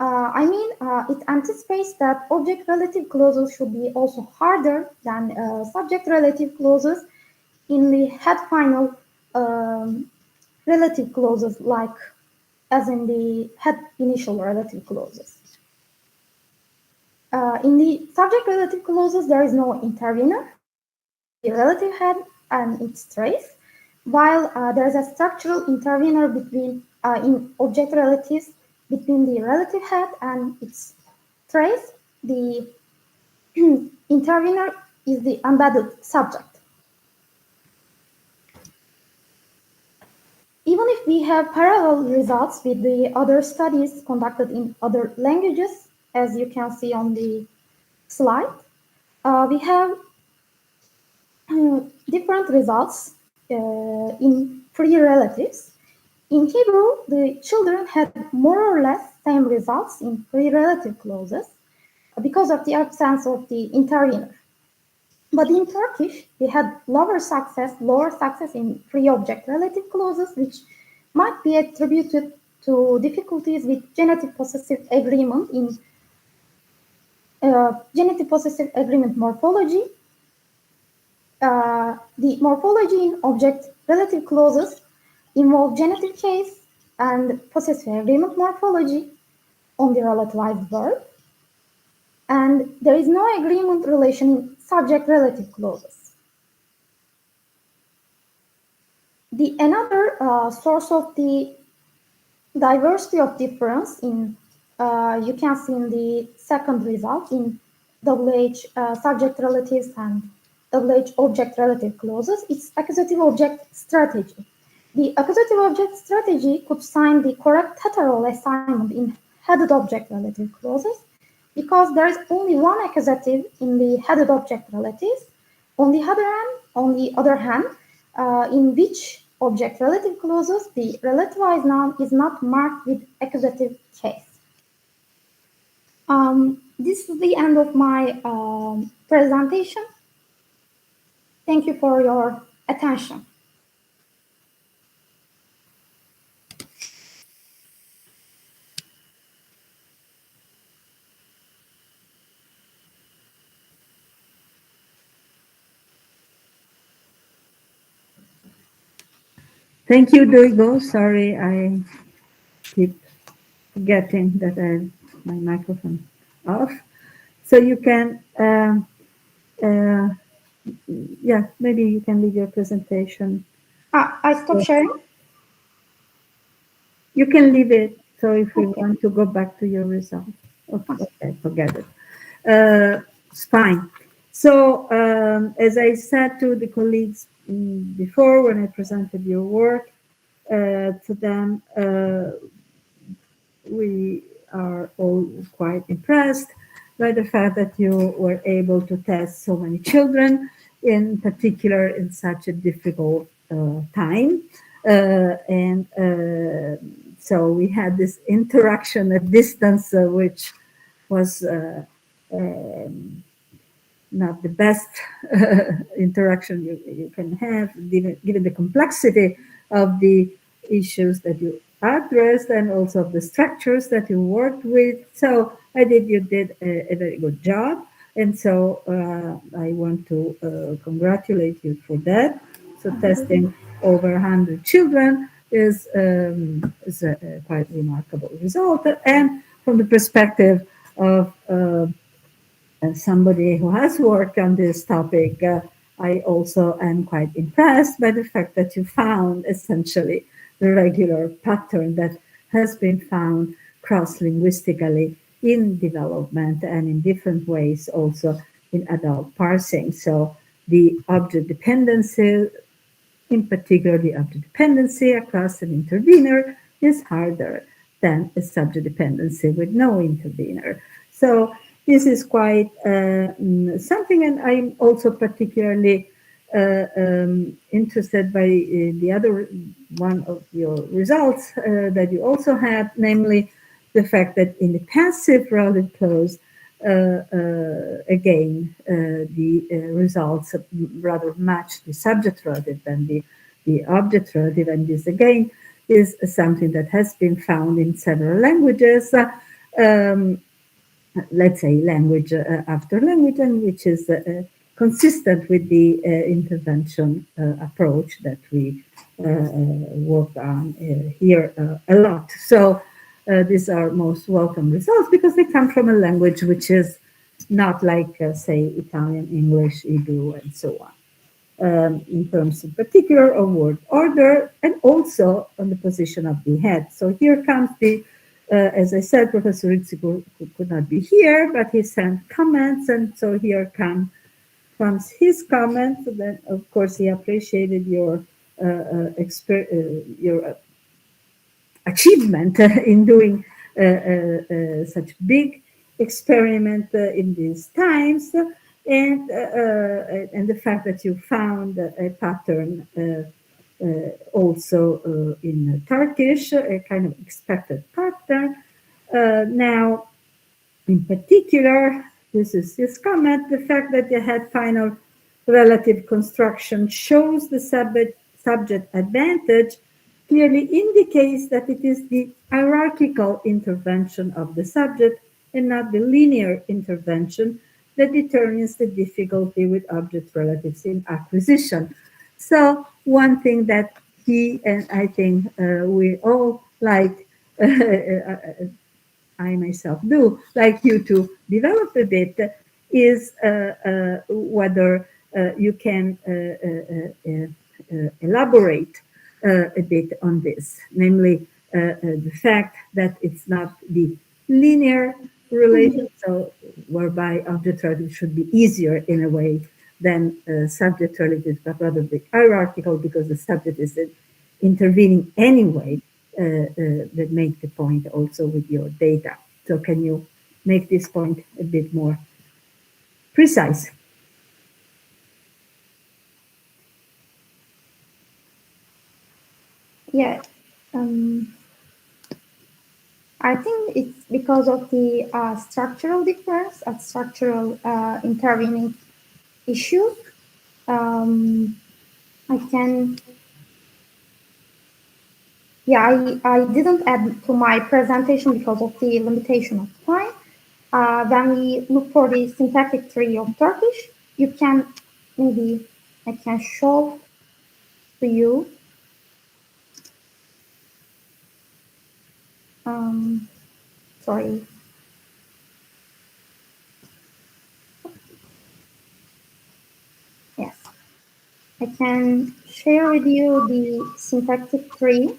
It anticipates that object relative clauses should be also harder than subject relative clauses in the head final relative clauses, like as in the head initial relative clauses. In the subject relative clauses, there is no intervener, the relative head and its trace, while there is a structural intervener between in object relatives between the relative head and its trace. The intervener is the embedded subject. Even if we have parallel results with the other studies conducted in other languages, as you can see on the slide, we have different results in free relatives. In Hebrew, the children had more or less same results in free relative clauses because of the absence of the intervener. But in Turkish, we had lower success in free object relative clauses, which might be attributed to difficulties with genitive possessive agreement in genitive possessive agreement morphology. The morphology in object relative clauses involve genitive case and possessive agreement morphology on the relativized verb. And there is no agreement relation in subject relative clauses. The another source of the diversity of difference in you can see in the second result in WH subject relatives and WH object relative clauses, it's accusative object strategy. The accusative object strategy could sign the correct theta role assignment in headed object relative clauses because there is only one accusative in the headed object relatives. On the other hand, in which object relative clauses the relativized noun is not marked with accusative case. This is the end of my presentation. Thank you for your attention. Thank you, Duygu. Sorry, I keep forgetting that I have my microphone off. So you can, yeah, maybe you can leave your presentation. I stop sharing? You can leave it. So if we want to go back to your result. Okay, forget it. It's fine. So as I said to the colleagues before when I presented your work to them, we are all quite impressed by the fact that you were able to test so many children, in particular in such a difficult time. So we had this interaction at distance, which was not the best interaction you can have, given the complexity of the issues that you addressed and also of the structures that you worked with. So you did a very good job. And so I want to congratulate you for that. So testing over 100 children is a quite remarkable result. And from the perspective of somebody who has worked on this topic, I also am quite impressed by the fact that you found essentially the regular pattern that has been found cross-linguistically in development and in different ways also in adult parsing. So the object dependency, in particular the object dependency across an intervener, is harder than a subject dependency with no intervener. So this is quite something, and I'm also particularly interested by the other one of your results that you also had, namely the fact that in the passive relative clause, again, the results rather match the subject relative than the object relative, and this again is something that has been found in several languages, let's say language after language, and which is consistent with the intervention approach that we worked on here a lot. So these are most welcome results because they come from a language which is not like, say, Italian, English, Hebrew, and so on. In terms in particular of word order and also on the position of the head. So here comes the, as I said, Professor Rizzi could not be here, but he sent comments, and so here comes his comment. Then, of course, he appreciated your achievement in doing such big experiment in these times. And the fact that you found a pattern also in Turkish, a kind of expected pattern. Now, in particular, this is his comment, the fact that the head final relative construction shows the subject advantage clearly indicates that it is the hierarchical intervention of the subject and not the linear intervention that determines the difficulty with object relatives in acquisition. So one thing that he, and I think we all like, I myself do, like you to develop a bit, is whether you can elaborate a bit on this, namely the fact that it's not the linear relation, so whereby object relative should be easier in a way than subject relative, but rather the hierarchical, because the subject is intervening anyway, that make the point also with your data. So can you make this point a bit more precise? Yeah. I think it's because of the structural difference and structural intervening issue. I can, yeah, I didn't add to my presentation because of the limitation of time. When we look for the syntactic tree of Turkish, you can, maybe I can show to you. Sorry. Yes. I can share with you the syntactic tree.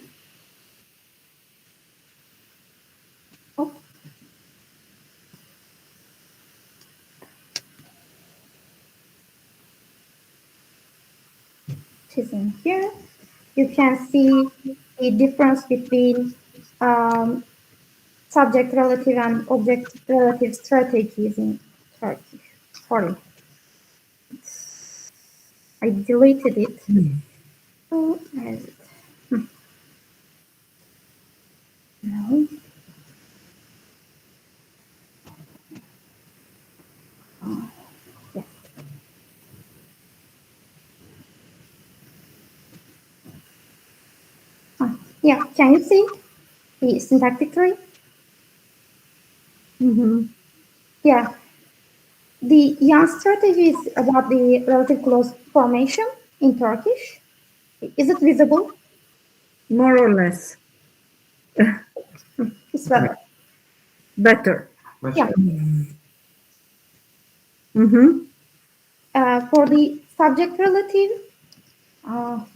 Oh. It is in here. You can see the difference between subject relative and object relative strategies in Turkish. Sorry. I deleted it. Oh, where is it? No. Oh, yes. Yeah, can you see the syntactic tree? Yeah. The Yan strategy is about the relative clause formation in Turkish. Is it visible? More or less. It's better. Better. Yeah. For the subject relative,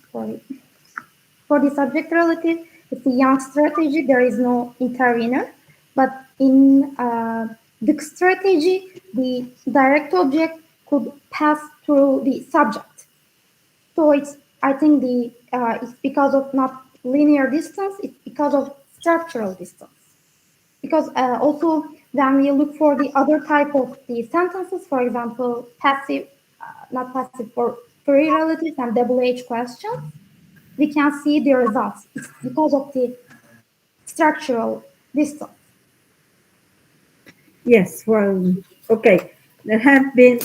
for the subject relative, it's a Yang strategy. There is no intervener, but in the strategy, the direct object could pass through the subject. So it's, I think it's because of not linear distance, it's because of structural distance. Because also when we look for the other type of the sentences, for example, passive, not passive, for free relatives and double H questions, we can see the results. It's because of the structural distance. Yes, well, okay. There have been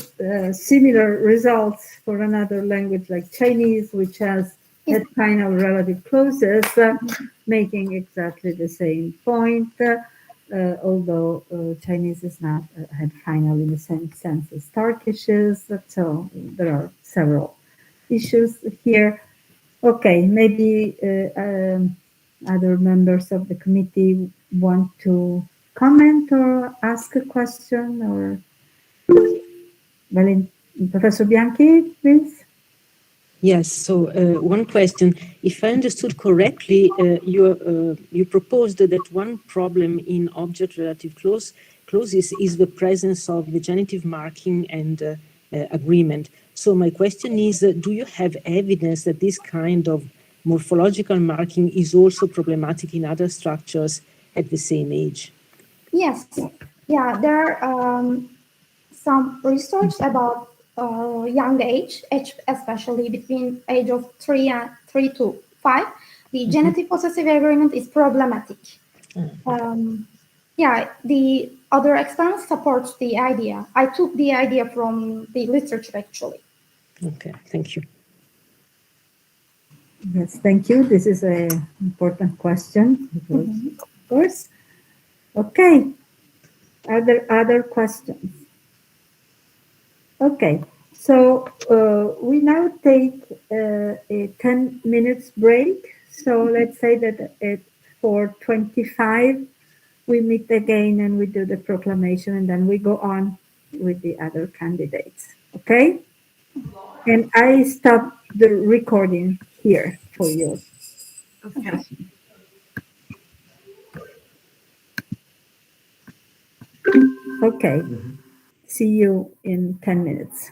similar results for another language like Chinese, which has had final relative clauses, making exactly the same point, although Chinese is not had final in the same sense as Turkish is. So there are several issues here. Okay, maybe other members of the committee want to comment or ask a question, or Professor Bianchi, please. Yes, so one question. If I understood correctly, you proposed that one problem in object relative clauses is the presence of the genitive marking and agreement. So my question is, do you have evidence that this kind of morphological marking is also problematic in other structures at the same age? Yes, yeah, there are some research about young age, especially between age of 3 to 5. The genitive possessive agreement is problematic. Yeah, the other experiments support the idea. I took the idea from the literature actually. Okay, thank you. Yes, thank you. This is an important question, of course. Okay. Are there other questions? Okay. So we now take a 10 minutes break. So let's say that at 4:25 we meet again and we do the proclamation, and then we go on with the other candidates. Okay? And I stop the recording here for you. Okay. Okay. See you in 10 minutes.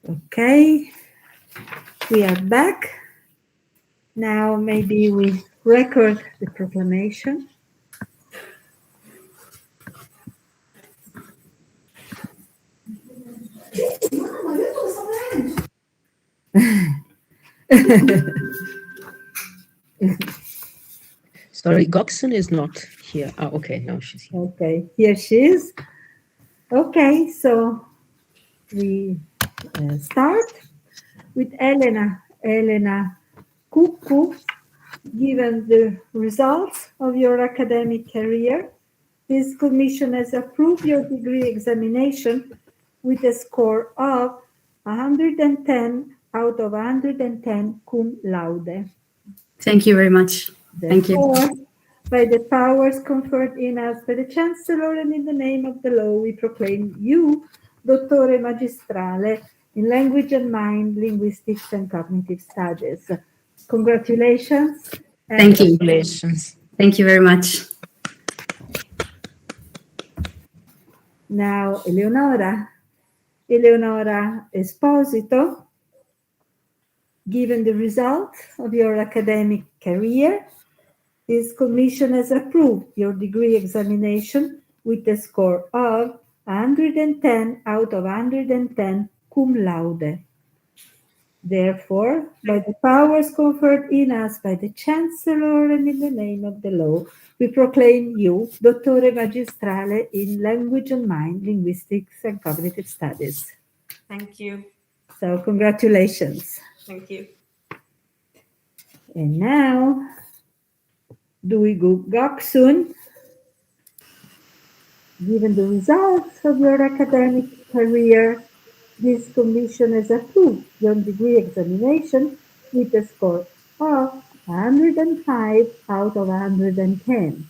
Okay, we are back. Now maybe we record the proclamation. Sorry, Goksun is not here. Oh, okay, now she's here. Okay, here she is. Okay, so we start with Elena. Elena Kuku, given the results of your academic career, this commission has approved your degree examination with a score of 110 out of 110 cum laude. Thank you very much. Thank you. Therefore, by the powers conferred in us by the Chancellor and in the name of the law, we proclaim you, Dottore Magistrale, in Language and Mind, Linguistics and Cognitive Studies. Congratulations. Thank you. Congratulations. Thank you very much. Now, Eleonora Esposito, given the results of your academic career, this commission has approved your degree examination with a score of 110 out of 110 cum laude. Therefore, by the powers conferred in us by the Chancellor and in the name of the law, we proclaim you Dottore Magistrale in Language and Mind, Linguistics and Cognitive Studies. Thank you. So congratulations. Thank you. And now, Duigu Goksun, given the results of your academic career, this commission has approved your degree examination with a score of 105 out of 110.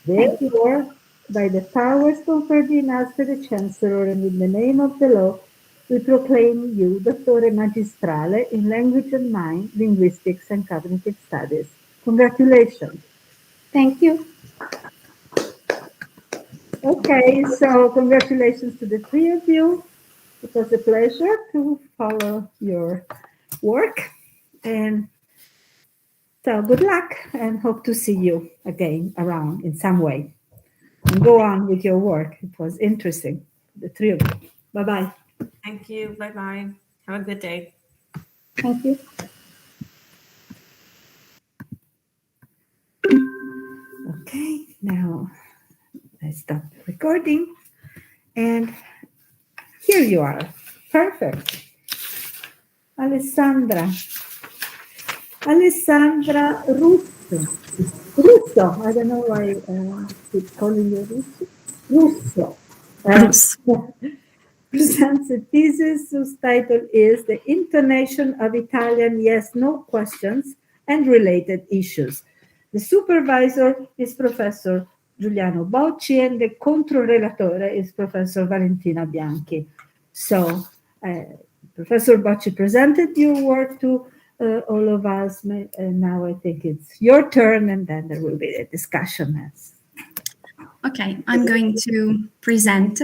Therefore, by the powers conferred in us by the Chancellor and in the name of the law, we proclaim you Dottore Magistrale in Language and Mind, Linguistics and Cognitive Studies. Congratulations. Thank you. Okay, so congratulations to the three of you. It was a pleasure to follow your work. And so good luck and hope to see you again around in some way. And go on with your work. It was interesting, the three of you. Bye-bye. Thank you. Bye-bye. Have a good day. Thank you. Okay, now I stop recording. And here you are. Perfect. Alessandra Russo. I don't know why I keep calling you Russo. Presents a thesis whose title is The Intonation of Italian Yes-No Questions and Related Issues. The supervisor is Professor Giuliano Bocci and the controrelatore is Professor Valentina Bianchi. So, Professor Bocci presented your work to all of us. Now I think it's your turn and then there will be a discussion. Okay, I'm going to present.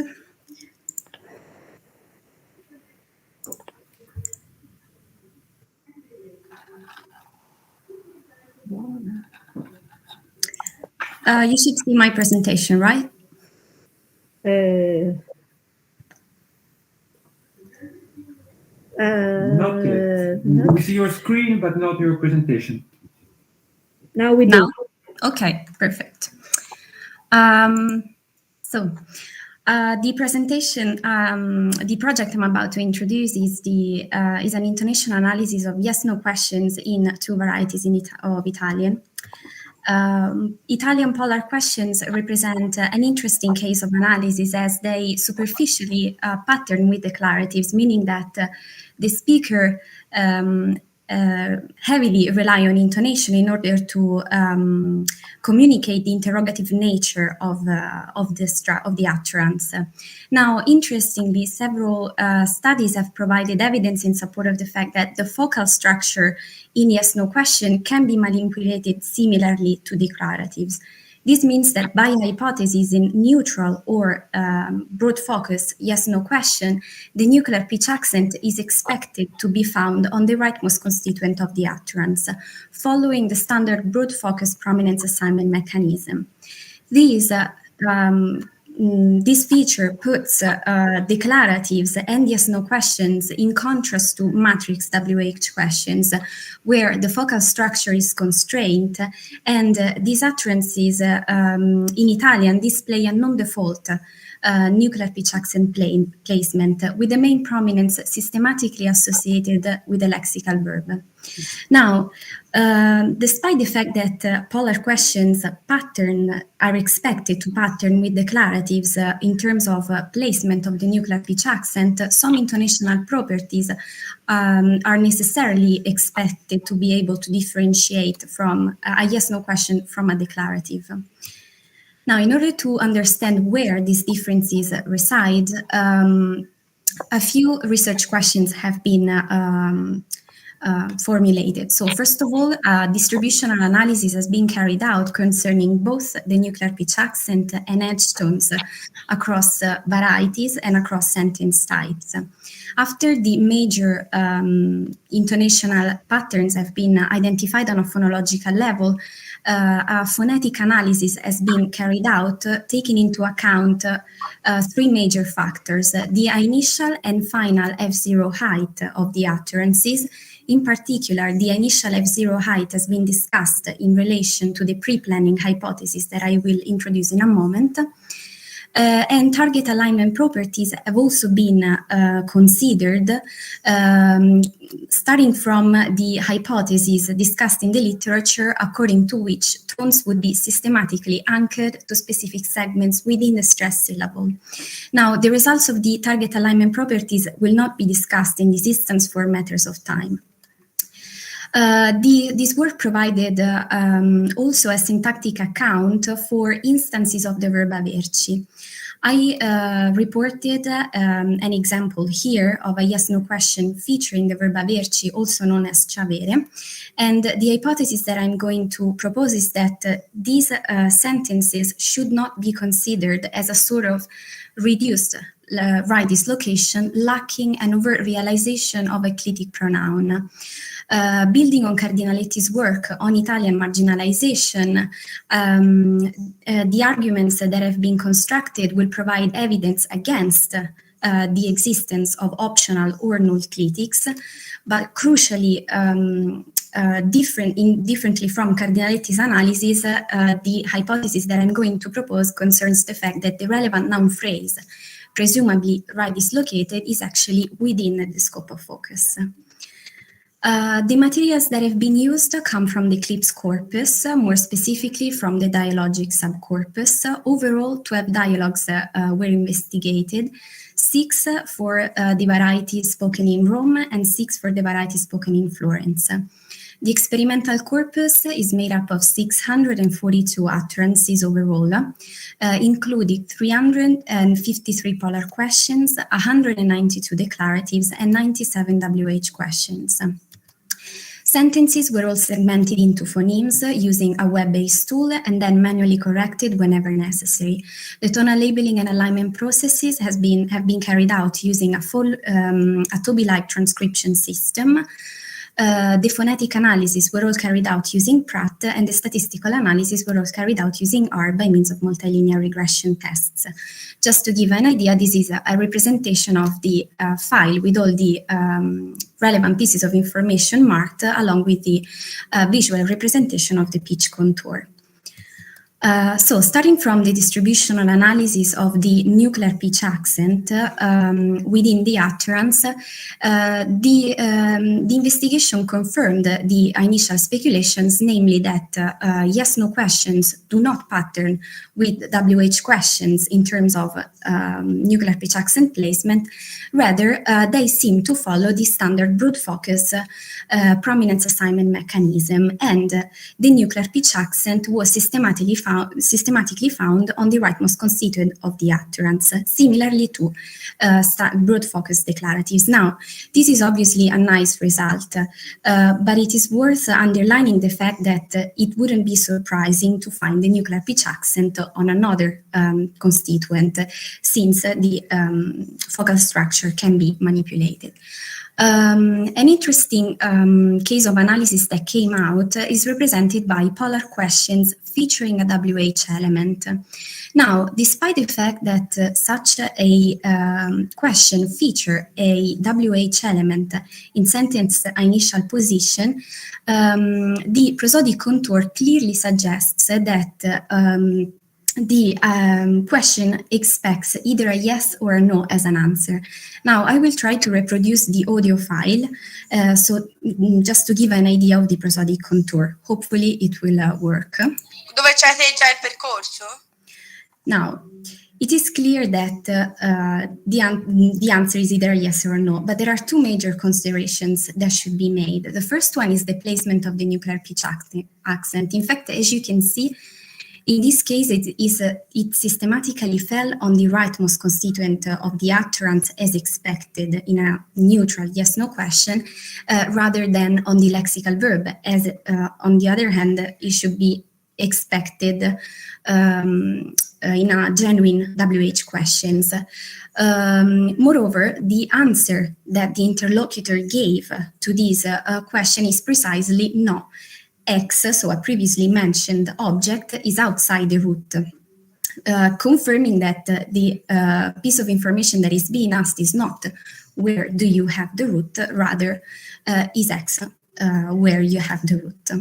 You should see my presentation, right? Not yet. We see your screen, but not your presentation. Now we do. Now? Okay, perfect. The presentation, the project I'm about to introduce is an intonation analysis of yes/no questions in two varieties of Italian. Italian polar questions represent an interesting case of analysis as they superficially pattern with declaratives, meaning that the speaker heavily rely on intonation in order to communicate the interrogative nature of the utterance. Now, interestingly, several studies have provided evidence in support of the fact that the focal structure in yes/no question can be manipulated similarly to declaratives. This means that by hypothesis in neutral or broad focus yes-no question, the nuclear pitch accent is expected to be found on the rightmost constituent of the utterance, following the standard broad focus prominence assignment mechanism. This feature puts declaratives and yes-no questions in contrast to matrix WH questions, where the focal structure is constrained, and these utterances in Italian display a non-default nuclear pitch accent placement, with the main prominence systematically associated with the lexical verb. Now, despite the fact that polar questions are expected to pattern with declaratives in terms of placement of the nuclear pitch accent, some intonational properties are necessarily expected to be able to differentiate from a yes-no question from a declarative. Now, in order to understand where these differences reside, a few research questions have been formulated. So first of all, distributional analysis has been carried out concerning both the nuclear pitch accent and edge tones across varieties and across sentence types. After the major intonational patterns have been identified on a phonological level, a phonetic analysis has been carried out, taking into account three major factors: the initial and final F0 height of the utterances. In particular, the initial F0 height has been discussed in relation to the pre-planning hypothesis that I will introduce in a moment. And target alignment properties have also been considered, starting from the hypotheses discussed in the literature, according to which tones would be systematically anchored to specific segments within the stress syllable. Now, the results of the target alignment properties will not be discussed in this instance for matters of time. This work provided also a syntactic account for instances of the verb averci. I reported an example here of a yes-no question featuring the verb averci, also known as c'avere. And the hypothesis that I'm going to propose is that these sentences should not be considered as a sort of reduced right dislocation, lacking an overt realization of a clitic pronoun. Building on Cardinalitti's work on Italian marginalization, the arguments that have been constructed will provide evidence against the existence of optional or null clitics, but crucially, differently from Cardinalitti's analysis, the hypothesis that I'm going to propose concerns the fact that the relevant noun phrase, presumably right dislocated, is actually within the scope of focus. The materials that have been used come from the CLIPS corpus, more specifically from the dialogic subcorpus. Overall, 12 dialogues were investigated, 6 for the varieties spoken in Rome and 6 for the varieties spoken in Florence. The experimental corpus is made up of 642 utterances overall, including 353 polar questions, 192 declaratives, and 97 WH questions. Sentences were all segmented into phonemes using a web-based tool and then manually corrected whenever necessary. The tonal labeling and alignment processes have been carried out using a Toby-like transcription system. The phonetic analysis were all carried out using Pratt, and the statistical analysis were all carried out using R by means of multilinear regression tests. Just to give an idea, this is a representation of the file with all the relevant pieces of information marked, along with the visual representation of the pitch contour. So starting from the distributional analysis of the nuclear pitch accent within the utterance, the investigation confirmed the initial speculations, namely that yes-no questions do not pattern with WH questions in terms of nuclear pitch accent placement. Rather, they seem to follow the standard broad focus prominence assignment mechanism, and the nuclear pitch accent was systematically found systematically found on the rightmost constituent of the utterance, similarly to broad focus declaratives. Now, this is obviously a nice result, but it is worth underlining the fact that it wouldn't be surprising to find the nuclear pitch accent on another constituent, since the focal structure can be manipulated. An interesting case of analysis that came out is represented by polar questions featuring a WH element. Now, despite the fact that such a question feature a WH element in sentence initial position, the prosodic contour clearly suggests that the question expects either a yes or a no as an answer. Now, I will try to reproduce the audio file, just to give an idea of the prosodic contour. Hopefully it will work. Dove c'è già il percorso? Now, it is clear that the answer is either a yes or a no, but there are two major considerations that should be made. The first one is the placement of the nuclear pitch accent. In fact, as you can see, in this case, it systematically fell on the rightmost constituent of the utterance as expected in a neutral yes-no question, rather than on the lexical verb, as on the other hand, it should be expected in a genuine WH questions. Moreover, the answer that the interlocutor gave to this question is precisely no. X, so a previously mentioned object, is outside the root, confirming that the piece of information that is being asked is not where do you have the root, rather is X, where you have the root.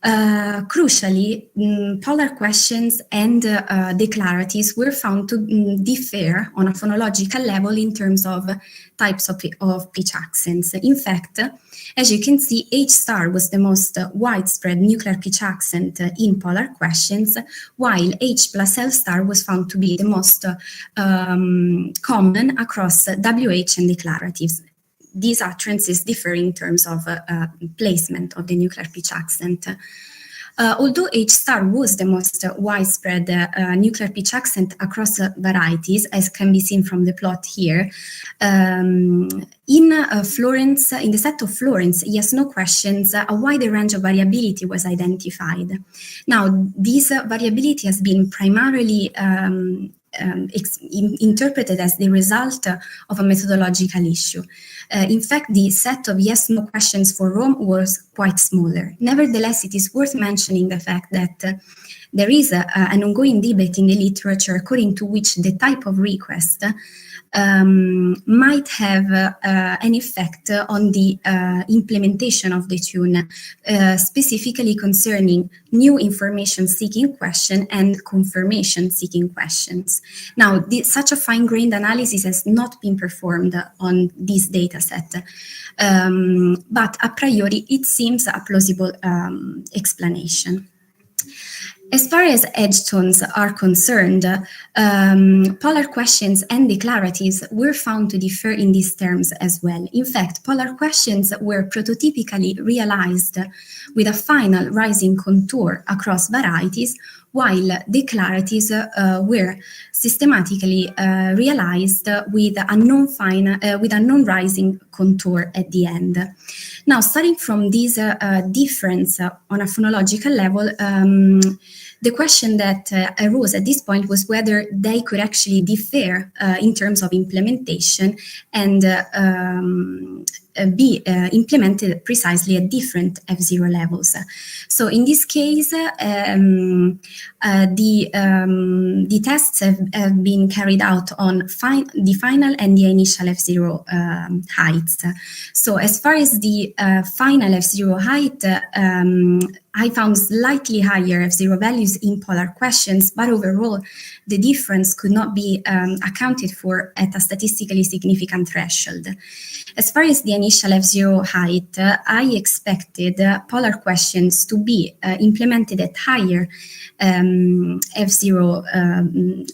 Crucially, polar questions and declaratives were found to differ on a phonological level in terms of types of pitch accents. In fact, as you can see, H star was the most widespread nuclear pitch accent in polar questions, while H plus L star was found to be the most common across WH and declaratives. These utterances differ in terms of placement of the nuclear pitch accent. Although H star was the most widespread nuclear pitch accent across varieties, as can be seen from the plot here, in Florence, in the set of Florence yes-no questions, a wider range of variability was identified. Now, this variability has been primarily interpreted as the result of a methodological issue. In fact, the set of yes-no questions for Rome was quite smaller. Nevertheless, it is worth mentioning the fact that there is an ongoing debate in the literature according to which the type of request might have an effect on the implementation of the tune, specifically concerning new information-seeking question and confirmation-seeking questions. Now, such a fine-grained analysis has not been performed on this data set, but a priori it seems a plausible explanation. As far as edge tones are concerned, polar questions and declaratives were found to differ in these terms as well. In fact, polar questions were prototypically realized with a final rising contour across varieties, while declaratives were systematically realized with a non-rising contour at the end. Now, starting from this difference on a phonological level, the question that arose at this point was whether they could actually differ in terms of implementation and be implemented precisely at different F0 levels. So in this case, the tests have been carried out on the final and the initial F0 heights. So as far as the final F0 height, I found slightly higher F0 values in polar questions, but overall, the difference could not be accounted for at a statistically significant threshold. As far as the initial F0 height, I expected polar questions to be implemented at higher F0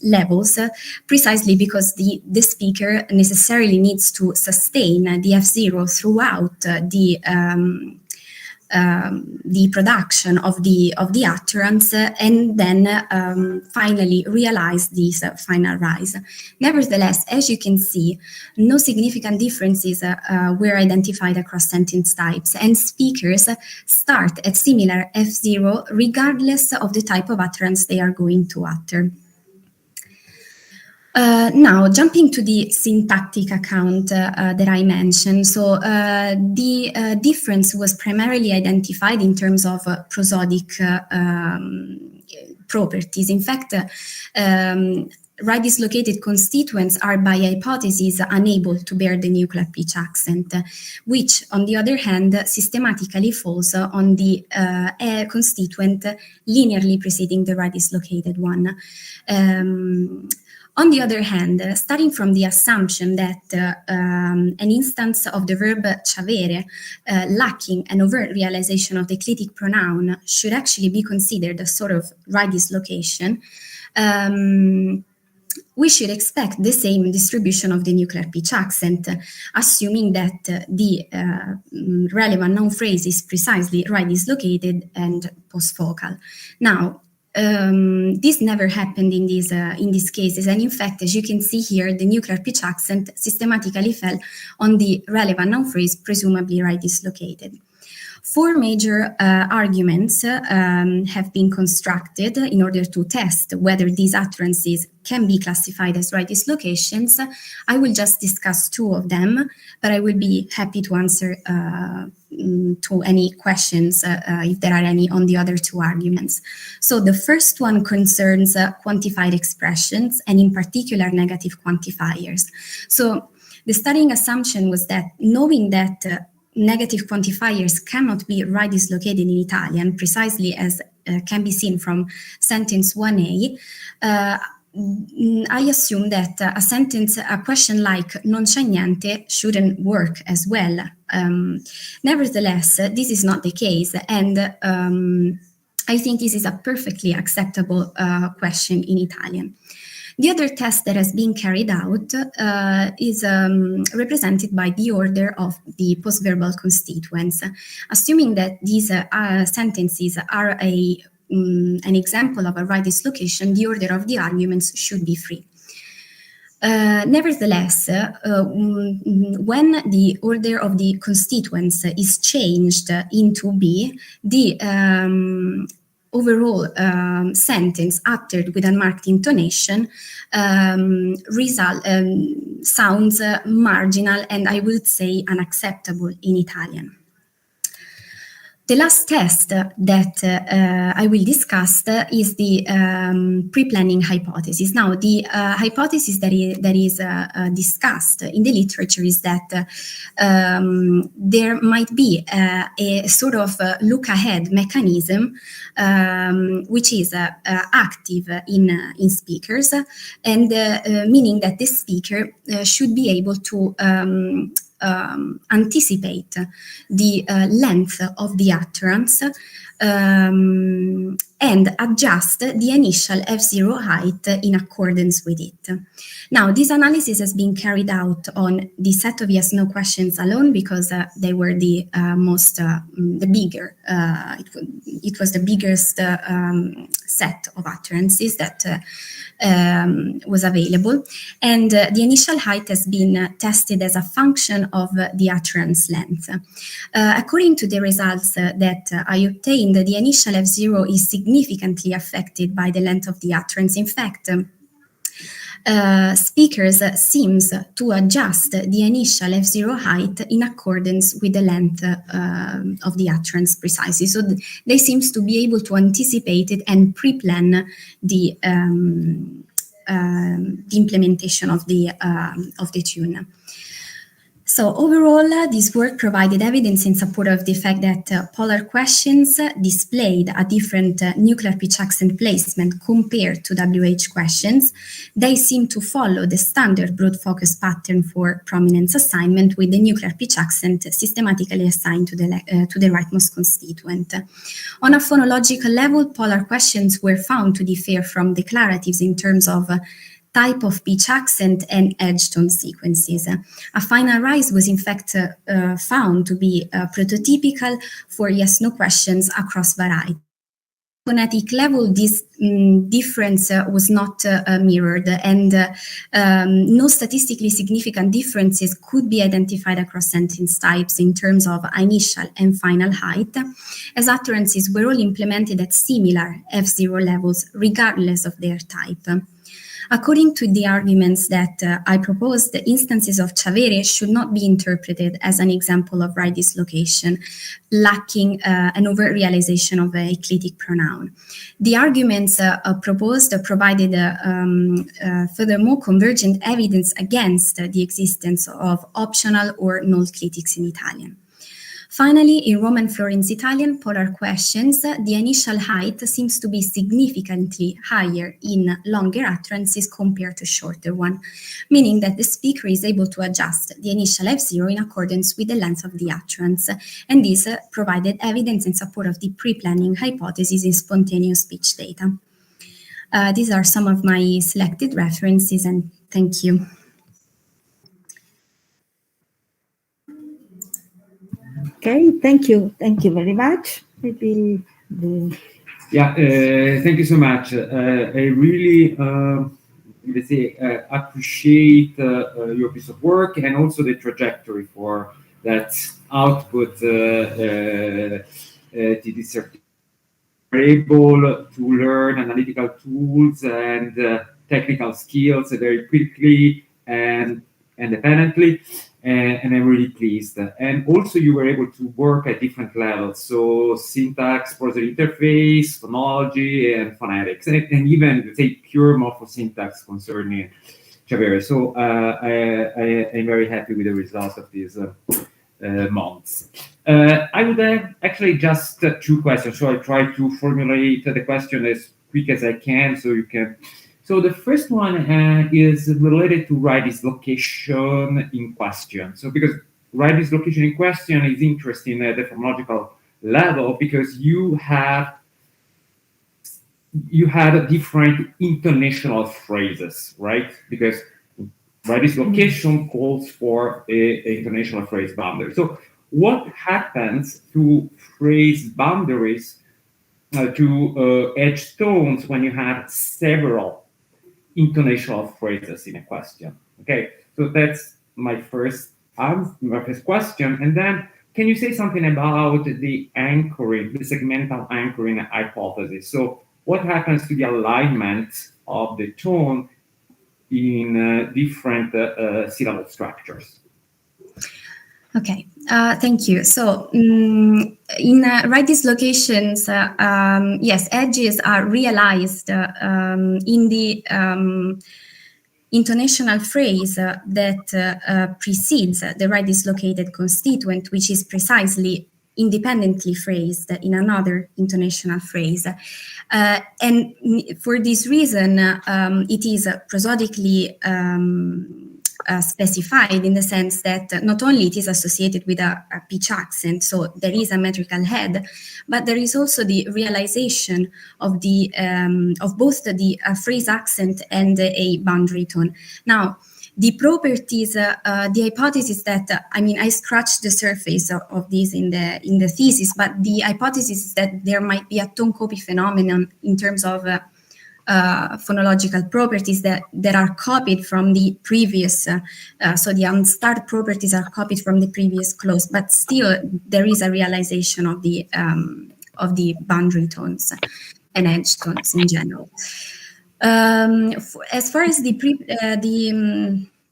levels, precisely because the speaker necessarily needs to sustain the F0 throughout the production of the utterance, and then finally realize this final rise. Nevertheless, as you can see, no significant differences were identified across sentence types, and speakers start at similar F0 regardless of the type of utterance they are going to utter. Now, jumping to the syntactic account that I mentioned. So the difference was primarily identified in terms of prosodic properties. In fact, right dislocated constituents are by hypothesis unable to bear the nuclear pitch accent, which on the other hand systematically falls on the constituent linearly preceding the right dislocated one. On the other hand, starting from the assumption that an instance of the verb c'avere lacking an overt realization of the clitic pronoun should actually be considered a sort of right dislocation, we should expect the same distribution of the nuclear pitch accent, assuming that the relevant noun phrase is precisely right dislocated and postfocal. Now, this never happened in these cases, and in fact, as you can see here, the nuclear pitch accent systematically fell on the relevant noun phrase, presumably right dislocated. Four major arguments have been constructed in order to test whether these utterances can be classified as right dislocations. I will just discuss two of them, but I will be happy to answer to any questions if there are any on the other two arguments. So the first one concerns quantified expressions, and in particular negative quantifiers. So the starting assumption was that knowing that negative quantifiers cannot be right dislocated in Italian, precisely as can be seen from sentence 1a, I assume that a question like non c'è niente shouldn't work as well. Nevertheless, this is not the case, and I think this is a perfectly acceptable question in Italian. The other test that has been carried out is represented by the order of the postverbal constituents. Assuming that these sentences are an example of a right dislocation, the order of the arguments should be free. Nevertheless, when the order of the constituents is changed into B, the overall sentence uttered with unmarked intonation sounds marginal and I would say unacceptable in Italian. The last test that I will discuss is the pre-planning hypothesis. Now, the hypothesis that is discussed in the literature is that there might be a sort of look-ahead mechanism which is active in speakers, and meaning that the speaker should be able to anticipate the length of the utterance and adjust the initial F0 height in accordance with it. Now, this analysis has been carried out on the set of yes/no questions alone because they were the bigger. It was the biggest set of utterances that was available, and the initial height has been tested as a function of the utterance length. According to the results that I obtained, the initial F0 is significantly affected by the length of the utterance. In fact, speakers seems to adjust the initial F0 height in accordance with the length of the utterance precisely. So they seems to be able to anticipate it and pre-plan the implementation of the tune. So overall, this work provided evidence in support of the fact that polar questions displayed a different nuclear pitch accent placement compared to WH questions. They seem to follow the standard broad focus pattern for prominence assignment, with the nuclear pitch accent systematically assigned to the rightmost constituent. On a phonological level, polar questions were found to differ from declaratives in terms of type of pitch accent and edge tone sequences. A final rise was in fact found to be prototypical for yes-no questions across varieties. Phonetic level, this difference was not mirrored, and no statistically significant differences could be identified across sentence types in terms of initial and final height, as utterances were all implemented at similar F0 levels, regardless of their type. According to the arguments that I proposed, the instances of Chavere should not be interpreted as an example of right dislocation, lacking an overt realization of a clitic pronoun. The arguments proposed provided furthermore convergent evidence against the existence of optional or null clitics in Italian. Finally, in Roman Florence Italian polar questions, the initial height seems to be significantly higher in longer utterances compared to shorter one, meaning that the speaker is able to adjust the initial F0 in accordance with the length of the utterance, and this provided evidence in support of the pre-planning hypothesis in spontaneous speech data. These are some of my selected references, and thank you. Okay, thank you very much. Maybe thank you so much. I really appreciate your piece of work and also the trajectory for that output. The dissertation, we're able to learn analytical tools and technical skills very quickly and independently. And I'm really pleased. And also you were able to work at different levels. So syntax, prosody interface, phonology, and phonetics, and even, let's say, pure morphosyntax concerning Chavere. So I'm very happy with the results of these months. I would have actually just two questions. So I try to formulate the question as quick as I can so you can. So the first one is related to right dislocation in question. So because right dislocation in question is interesting at the phonological level because you have different intonational phrases, right? Because right dislocation calls for a intonational phrase boundary. So what happens to phrase boundaries to edge tones when you have several intonational phrases in a question? Okay, so that's my first question. And then can you say something about the anchoring, the segmental anchoring hypothesis? So what happens to the alignment of the tone in different syllable structures? Okay, thank you. So in right dislocations, yes, edges are realized in the intonational phrase that precedes the right dislocated constituent, which is precisely independently phrased in another intonational phrase. And for this reason, it is prosodically specified in the sense that not only it is associated with a pitch accent, so there is a metrical head, but there is also the realization of the of both the phrase accent and a boundary tone. Now, the properties, the hypothesis that I scratched the surface of this in the thesis, but the hypothesis is that there might be a tone copy phenomenon in terms of phonological properties that are copied from the previous, so the unstart properties are copied from the previous clause, but still there is a realization of the boundary tones and edge tones in general. As far as the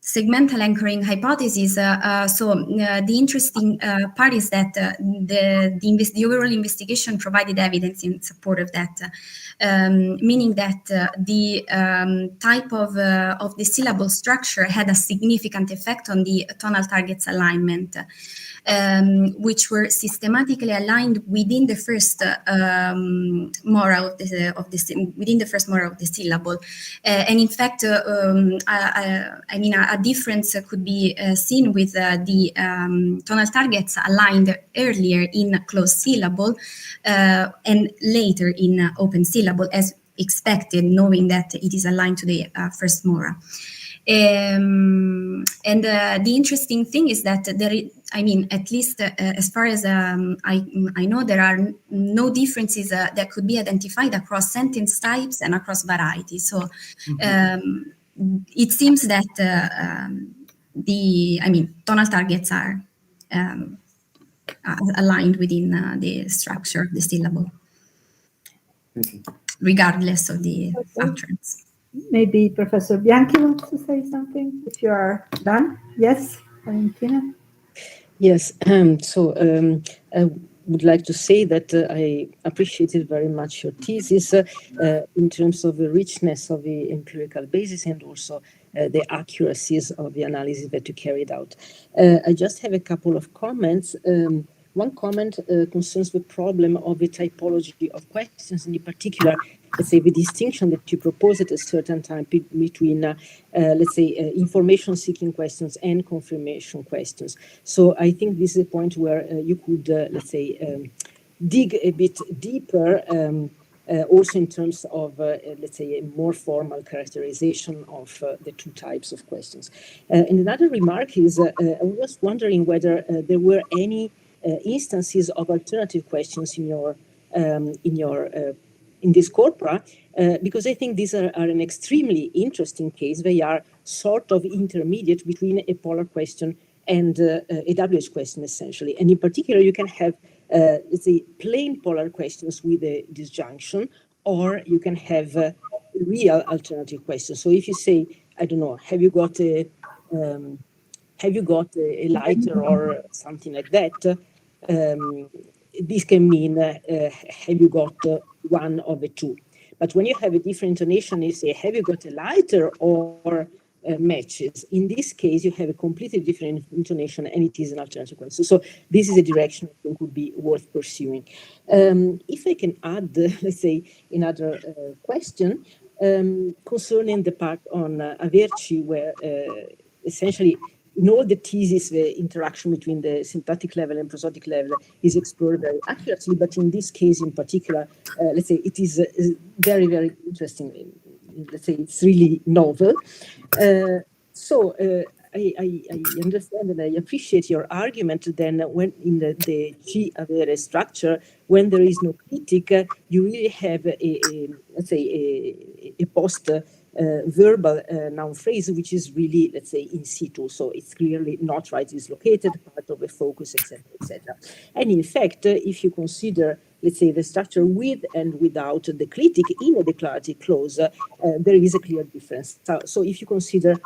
segmental anchoring hypothesis, the interesting part is that the overall investigation provided evidence in support of that, meaning that the type of the syllable structure had a significant effect on the tonal targets alignment, which were systematically aligned within the first mora of the syllable, and in fact, a difference could be seen with the tonal targets aligned earlier in closed syllable and later in open syllable, as expected, knowing that it is aligned to the first mora. And the interesting thing is that at least as far as I know, there are no differences that could be identified across sentence types and across varieties. So it seems that tonal targets are aligned within the structure of the syllable, regardless of the utterance. Maybe Professor Bianchi wants to say something, if you are done. Yes, Valentina? Yes, I would like to say that I appreciated very much your thesis in terms of the richness of the empirical basis and also the accuracies of the analysis that you carried out. I just have a couple of comments. One comment concerns the problem of the typology of questions, and in particular, let's say, the distinction that you propose at a certain time between, information-seeking questions and confirmation questions. So I think this is a point where you could, dig a bit deeper, also in terms of, a more formal characterization of the two types of questions. And another remark is, I was wondering whether there were any instances of alternative questions in this corpora, because I think these are an extremely interesting case. They are sort of intermediate between a polar question and a WH question, essentially. And in particular, you can have, plain polar questions with a disjunction, or you can have real alternative questions. So if you say, I don't know, have you got a lighter or something like that? This can mean, have you got one of the two? But when you have a different intonation, you say, have you got a lighter or matches? In this case, you have a completely different intonation, and it is an alternative question. So this is a direction I think would be worth pursuing. If I can add, another question concerning the part on Averci, where essentially in all the theses, the interaction between the syntactic level and prosodic level is explored very accurately, but in this case in particular, it is very, very interesting. It's really novel. I understand and I appreciate your argument then when in the G avere structure, when there is no critic, you really have a post verbal noun phrase, which is really, in situ. So it's clearly not right dislocated, part of a focus, etc., etc. And in fact, if you consider, the structure with and without the critic in a declarative clause, there is a clear difference. So if you consider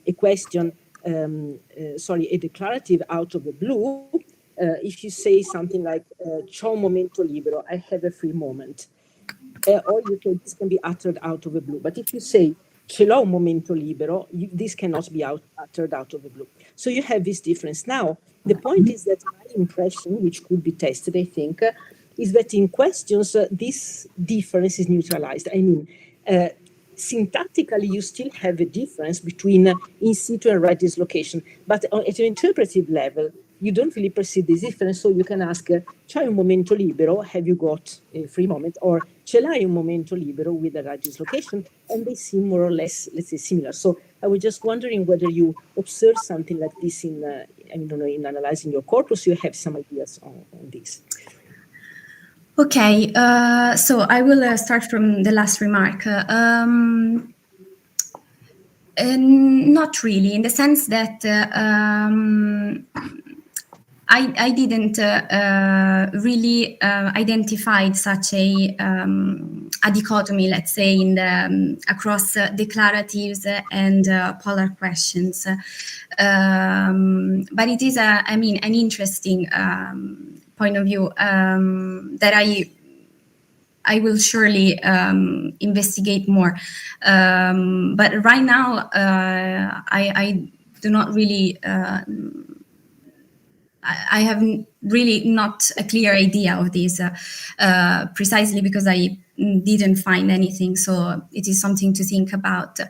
a question, a declarative out of the blue, if you say something like, c'ho un momento libero, I have a free moment. Or you say this can be uttered out of the blue. But if you say ce l'ho un momento libero, this cannot be uttered out of the blue. So you have this difference. Now, the point is that my impression, which could be tested, I think, is that in questions, this difference is neutralized. I mean, syntactically, you still have a difference between in situ and right dislocation. But at an interpretive level, you don't really perceive this difference, so you can ask, c'hai un momento libero, have you got a free moment, or ce l'hai un momento libero with a right dislocation, and they seem more or less, similar. So I was just wondering whether you observe something like this in analyzing your corpus. You have some ideas on this. Okay, so I will start from the last remark. Not really, in the sense that I didn't really identify such a dichotomy, let's say, in the across declaratives and polar questions. But it is, an interesting point of view that I will surely investigate more. But right now, I do not really. I have really not a clear idea of this, precisely because I didn't find anything, so it is something to think about.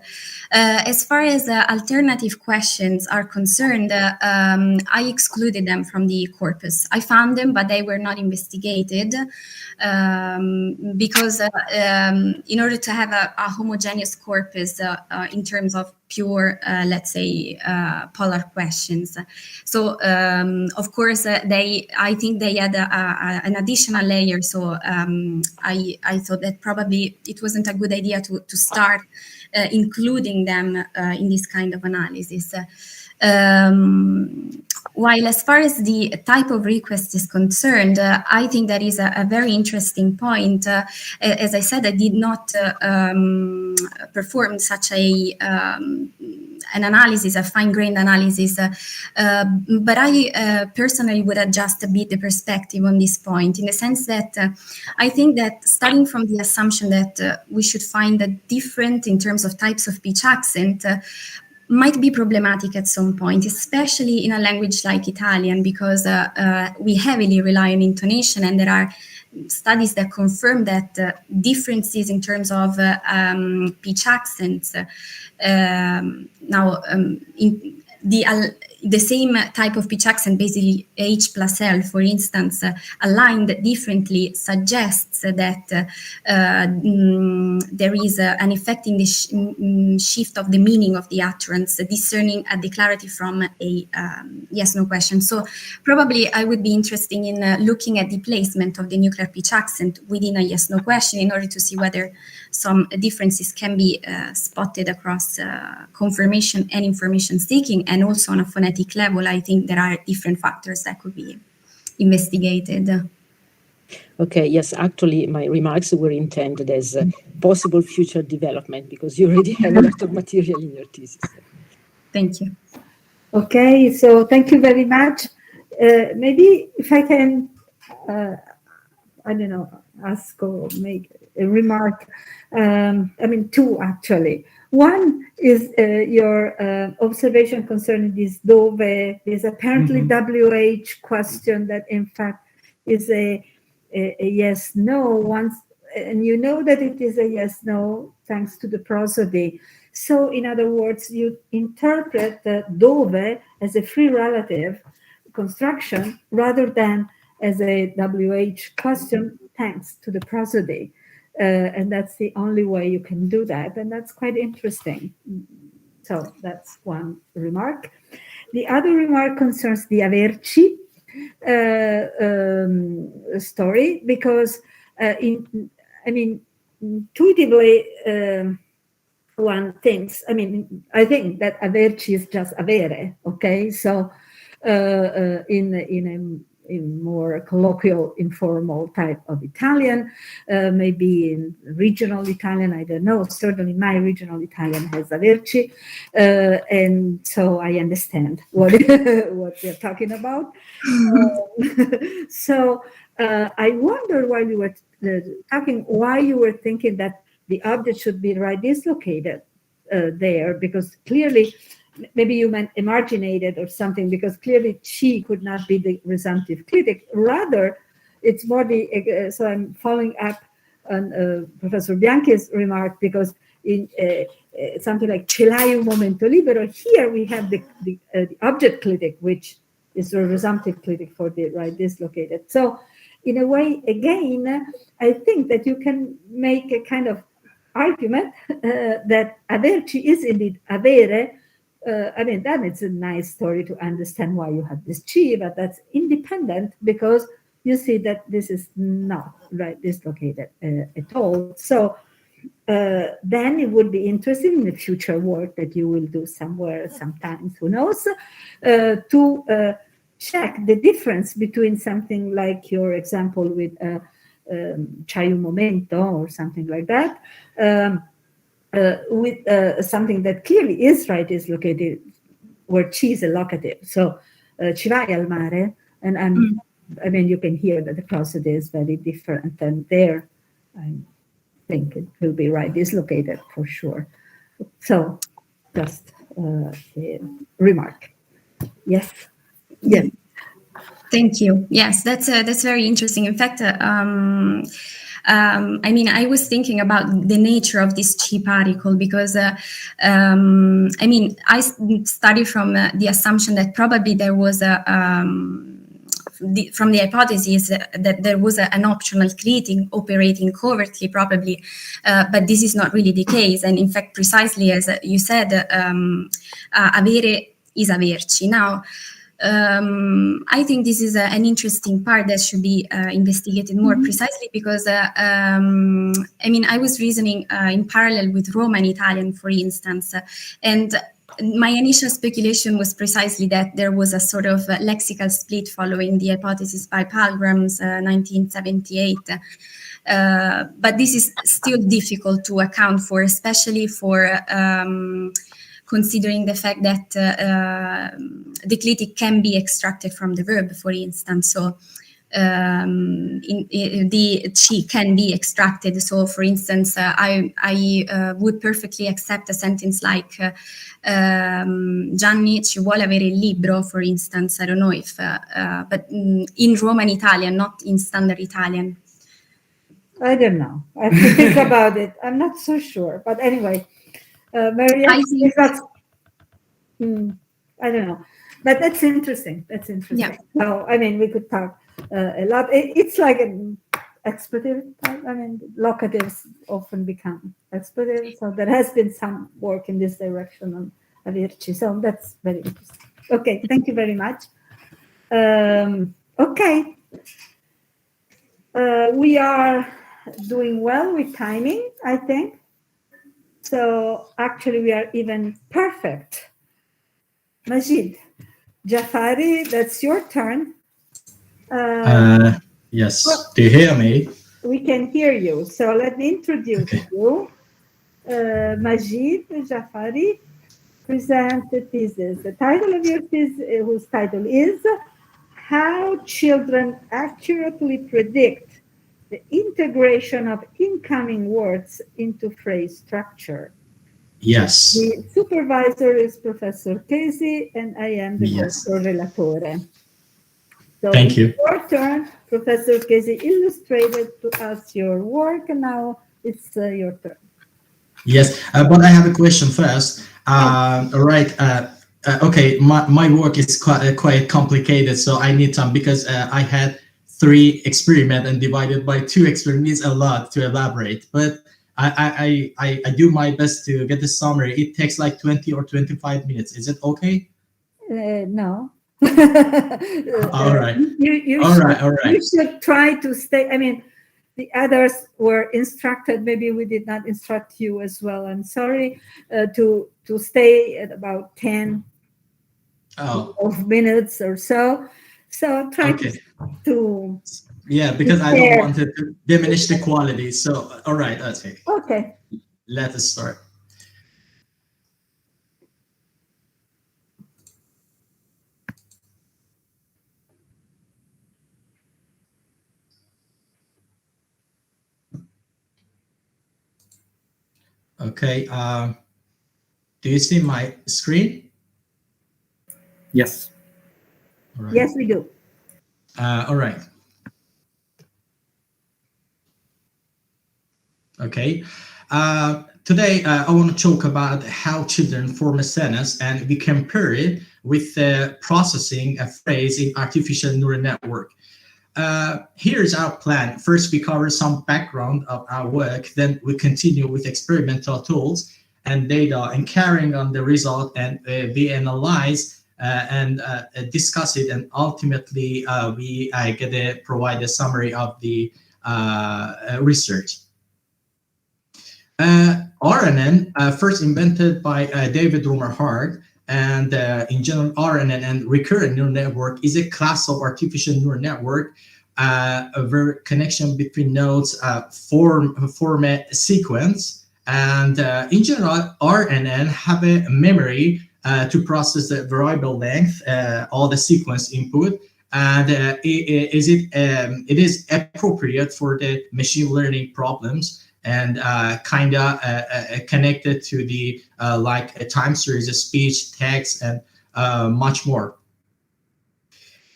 As far as alternative questions are concerned, I excluded them from the corpus. I found them, but they were not investigated because in order to have a homogeneous corpus in terms of pure, let's say, polar questions. So, of course, I think they had an additional layer. So I thought that probably it wasn't a good idea to start including them in this kind of analysis. While as far as the type of request is concerned, I think that is a very interesting point. As I said, I did not perform such an analysis, a fine-grained analysis, but I personally would adjust a bit the perspective on this point, in the sense that I think that starting from the assumption that we should find a different in terms of types of pitch accent might be problematic at some point, especially in a language like Italian, because we heavily rely on intonation, and there are studies that confirm that differences in terms of pitch accents in the same type of pitch accent, basically H plus L, for instance, aligned differently, suggests that there is an effect in the shift of the meaning of the utterance, discerning a declarative from a yes-no question. So probably I would be interested in looking at the placement of the nuclear pitch accent within a yes-no question in order to see whether some differences can be spotted across confirmation and information seeking, and also on a phonetic level. I think there are different factors that could be investigated. Okay, yes, actually my remarks were intended as a possible future development, because you already have a lot of material in your thesis. Thank you. Okay, so thank you very much. Maybe if I can, I don't know, ask or make a remark. Two actually. One is your observation concerning this dove, this apparently WH question that in fact is a yes-no once, and you know that it is a yes-no thanks to the prosody. So in other words, you interpret the dove as a free relative construction rather than as a WH question thanks to the prosody. And that's the only way you can do that. And that's quite interesting. So that's one remark. The other remark concerns the averci story, because intuitively one thinks, I think that averci is just avere, okay? So in more colloquial, informal type of Italian, maybe in regional Italian, I don't know. Certainly my regional Italian has averci, and so I understand what they're talking about. So I wonder, while you were talking, why you were thinking that the object should be right dislocated there, because clearly, maybe you meant emarginated or something, because clearly chi could not be the resumptive clitic. Rather, it's more the, so I'm following up on Professor Bianchi's remark, because in something like ce l'hai un momento libero, here we have the object clitic, which is the resumptive clitic for the right dislocated. So in a way, again, I think that you can make a kind of argument that averci is indeed avere. Then it's a nice story to understand why you have this chi, but that's independent, because you see that this is not right dislocated at all. So then it would be interesting in the future work that you will do somewhere, sometimes, who knows, to check the difference between something like your example with c'hai un momento or something like that, with something that clearly is right dislocated, where chi is a locative. So ci vai al mare, and you can hear that the prosody is very different, and there I think it will be right dislocated for sure. So just a remark. Yes. Thank you. Yes, that's very interesting. In fact, I mean, I was thinking about the nature of this chi particle because, I mean, I studied from the assumption that probably there was from the hypothesis that there was an optional clitic operating covertly, probably, but this is not really the case. And in fact, precisely as you said, avere is averci. Now, I think this is an interesting part that should be investigated more precisely because, I mean, I was reasoning in parallel with Roman Italian, for instance, and my initial speculation was precisely that there was a sort of lexical split following the hypothesis by Palgram's 1978. But this is still difficult to account for, especially for considering the fact that the clitic can be extracted from the verb, for instance. So the chi can be extracted. So, for instance, I would perfectly accept a sentence like Gianni ci vuole avere il libro, for instance. I don't know if, but in Roman Italian, not in Standard Italian. I don't know. I have to think about it. I'm not so sure. But anyway, Maria, I don't know. But that's interesting. That's interesting. Yeah. So, I mean, we could talk a lot. It's like an expletive. I mean, locatives often become expletives. So there has been some work in this direction on averci. So that's very interesting. Okay, thank you very much. Okay. We are doing well with timing, I think. So actually, we are even perfect. Majid, Jafari, that's your turn. Yes. Do you hear me? We can hear you. So let me introduce you. Majid Jafari, present the thesis. The title of your thesis, whose title is How Children Accurately Predict the Integration of Incoming Words into Phrase Structure. Yes. The supervisor is Professor Casey, and I am the co-relatore. So thank you. Your turn, Professor Casey illustrated to us your work, and now it's your turn. Yes, but I have a question first. All right. Okay, my work is quite complicated, so I need time because I had 3 experiments and divided by 2 experiments a lot to elaborate. But I do my best to get the summary. It takes like 20 or 25 minutes. Is it okay? No. All right. You should try to stay. I mean, the others were instructed. Maybe we did not instruct you as well. I'm sorry. To stay at about 10 minutes or so. So try to. Yeah, because I don't want to diminish the quality. So, all right. Okay. Okay. Let us start. Okay. Do you see my screen? Yes. All right. Yes, we do. All right. Okay. Today, I want to talk about how children form a sentence, and we compare it with processing a phrase in artificial neural network. Here's our plan. First, we cover some background of our work. Then we continue with experimental tools and data and carrying on the result, and we analyze and discuss it. And ultimately, we provide a summary of the research. RNN, first invented by David Romer Hart, and in general, RNN and recurrent neural network is a class of artificial neural network where connection between nodes form a sequence. And in general, RNN have a memory to process the variable length, all the sequence input, and it is appropriate for the machine learning problems, and connected to the like a time series of speech, text, and much more.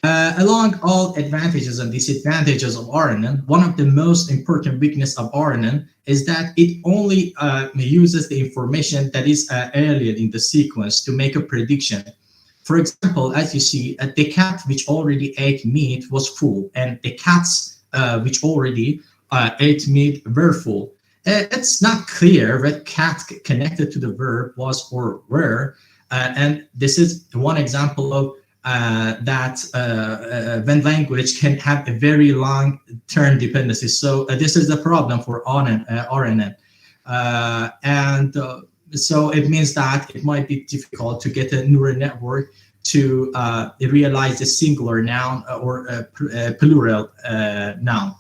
Along all advantages and disadvantages of RNN, one of the most important weakness of RNN is that it only uses the information that is earlier in the sequence to make a prediction. For example, as you see, the cat which already ate meat was full, and the cats which already ate meat were full. It's not clear what cat connected to the verb was or were, and this is one example of when language can have a very long-term dependency. So this is the problem for RNN. So it means that it might be difficult to get a neural network to realize a singular noun or a plural noun.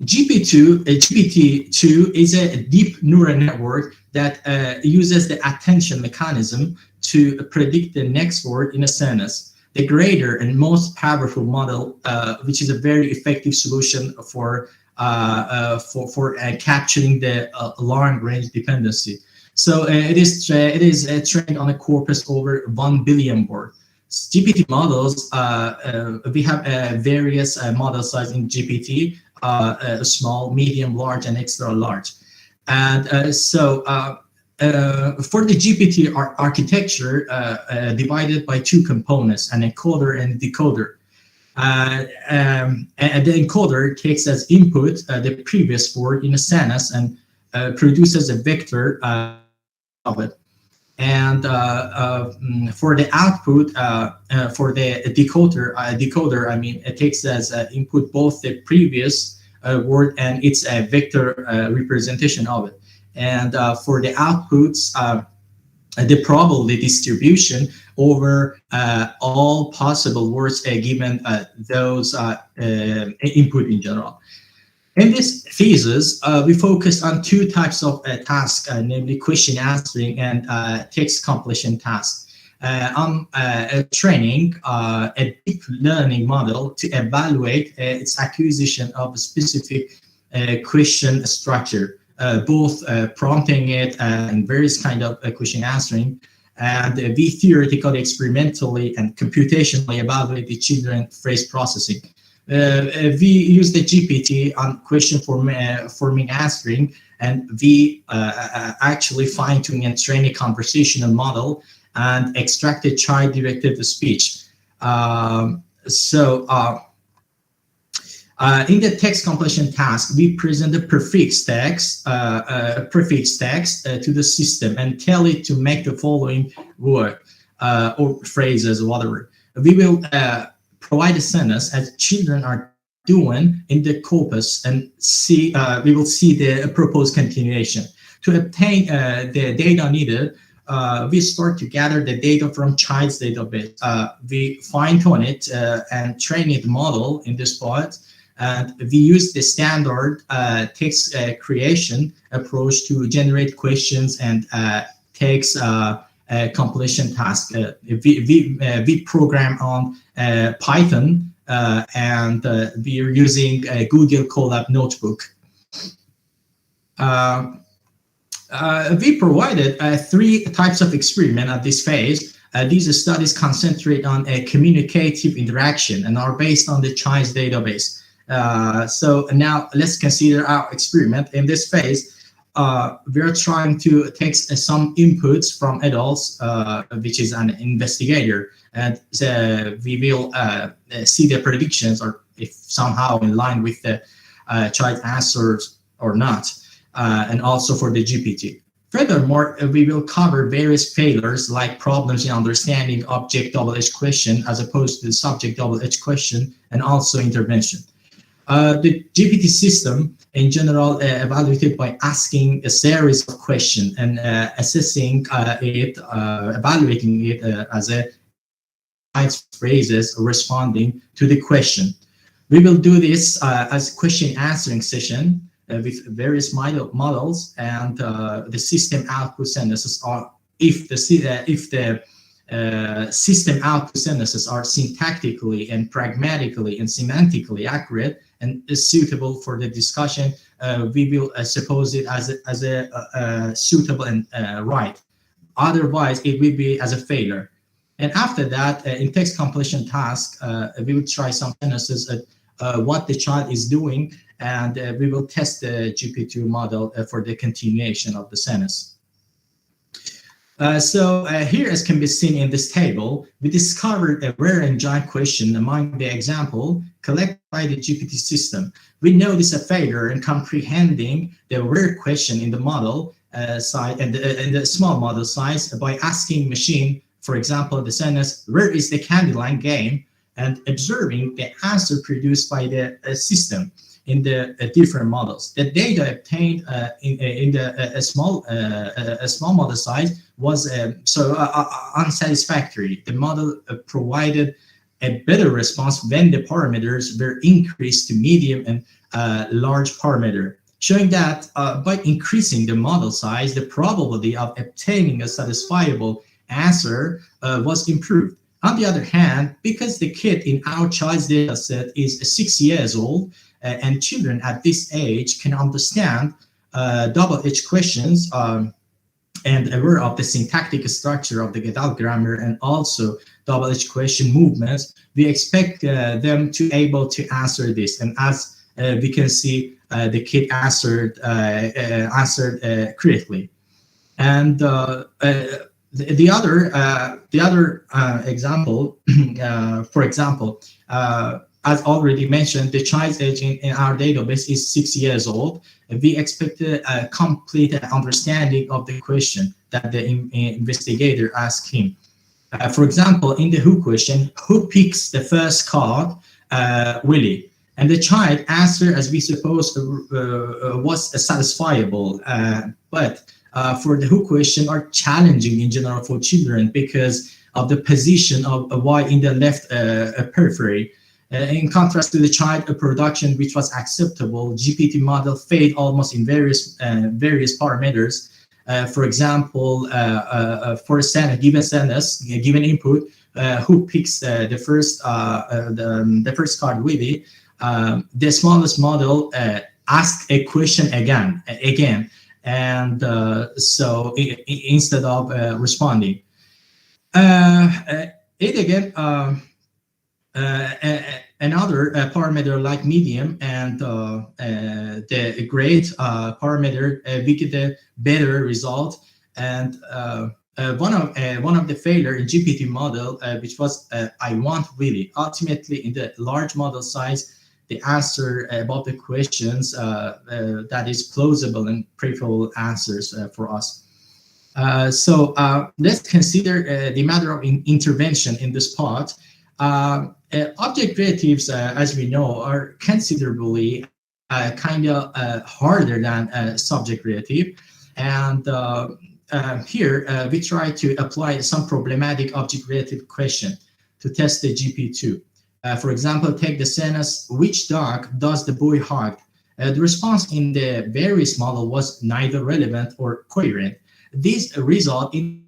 GPT-2 is a deep neural network that uses the attention mechanism to predict the next word in a sentence. The greater and most powerful model, which is a very effective solution for capturing the long-range dependency. So it is trained on a corpus over 1 billion words. GPT models, we have various model size in GPT, small, medium, large, and extra large. And for the GPT architecture, divided by two components, an encoder and decoder. And the encoder takes as input the previous word in a sentence and produces a vector of it. And for the output, for the decoder, I mean, it takes as input both the previous word and its vector representation of it. And for the outputs, the probability distribution over all possible words given those input in general. In this thesis, we focused on two types of tasks, namely question answering and text completion tasks. On training a deep learning model to evaluate its acquisition of a specific question structure, both prompting it and various kind of question answering. And we theoretically, experimentally, and computationally evaluate the children phrase processing. We use the GPT on question forming answering, and we actually fine-tune and train a conversational model and extracted child-directed speech. In the text completion task, we present the prefix text to the system and tell it to make the following word or phrases, whatever. We will provide a sentence as children are doing in the corpus and see. We will see the proposed continuation. To obtain the data needed, we start to gather the data from child's database. We fine-tune it and train it model in this part. And we use the standard text creation approach to generate questions and text completion task. We program on Python and we are using a Google Colab notebook. We provided 3 types of experiment at this phase. These studies concentrate on a communicative interaction and are based on the child's database. So now let's consider our experiment. In this phase, we are trying to take some inputs from adults, which is an investigator, and we will see the predictions or if somehow in line with the child answers or not, and also for the GPT. Furthermore, we will cover various failures like problems in understanding object double-edged question as opposed to the subject double-edged question, and also intervention. The GPT system in general evaluated by asking a series of questions and assessing it, evaluating it as a phrases responding to the question. We will do this as a question answering session with various models, and the system output sentences are if the system output sentences are syntactically and pragmatically and semantically accurate and is suitable for the discussion, we will suppose it as a suitable and right. Otherwise, it will be as a failure. And after that, in text completion task, we will try some analysis at what the child is doing, and we will test the GPT model for the continuation of the sentence. So here, as can be seen in this table, we discovered a rare and giant question among the example collected by the GPT system. We notice a failure in comprehending the rare question in the model size and the small model size by asking machine, for example, the sentence, "Where is the Candyland game?" and observing the answer produced by the system in the different models. The data obtained in a small model size was unsatisfactory. The model provided a better response when the parameters were increased to medium and large parameter, showing that by increasing the model size, the probability of obtaining a satisfiable answer was improved. On the other hand, because the kid in our child's data set is 6 years old, and children at this age can understand double-edged questions and aware of the syntactic structure of the Gödel grammar and also double-edged question movements, we expect them to able to answer this. And as we can see, the kid answered correctly. And the other example, for example, as already mentioned, the child's age in our database is 6 years old. We expect a complete understanding of the question that the investigator asked him. For example, in the who question, who picks the first card? Willie. And the child answer, as we suppose, was satisfiable. But for the who question are challenging in general for children because of the position of Y in the left periphery. In contrast to the child production, which was acceptable, GPT model failed almost in various parameters. For example, for a given sentence, given input, who picks the first card with it, the smallest model asked a question again, and so instead of responding, another parameter like medium and the grade parameter, we get a better result. And one of the failure in GPT model, which was I want really. Ultimately, in the large model size, the answer about the questions that is plausible and preferable answers for us. So let's consider the matter of intervention in this part. Object creatives, as we know, are considerably kind of harder than subject creative. And here we try to apply some problematic object creative question to test the GP2. For example, take the sentence, which dog does the boy hug? The response in the various model was neither relevant or coherent. This result in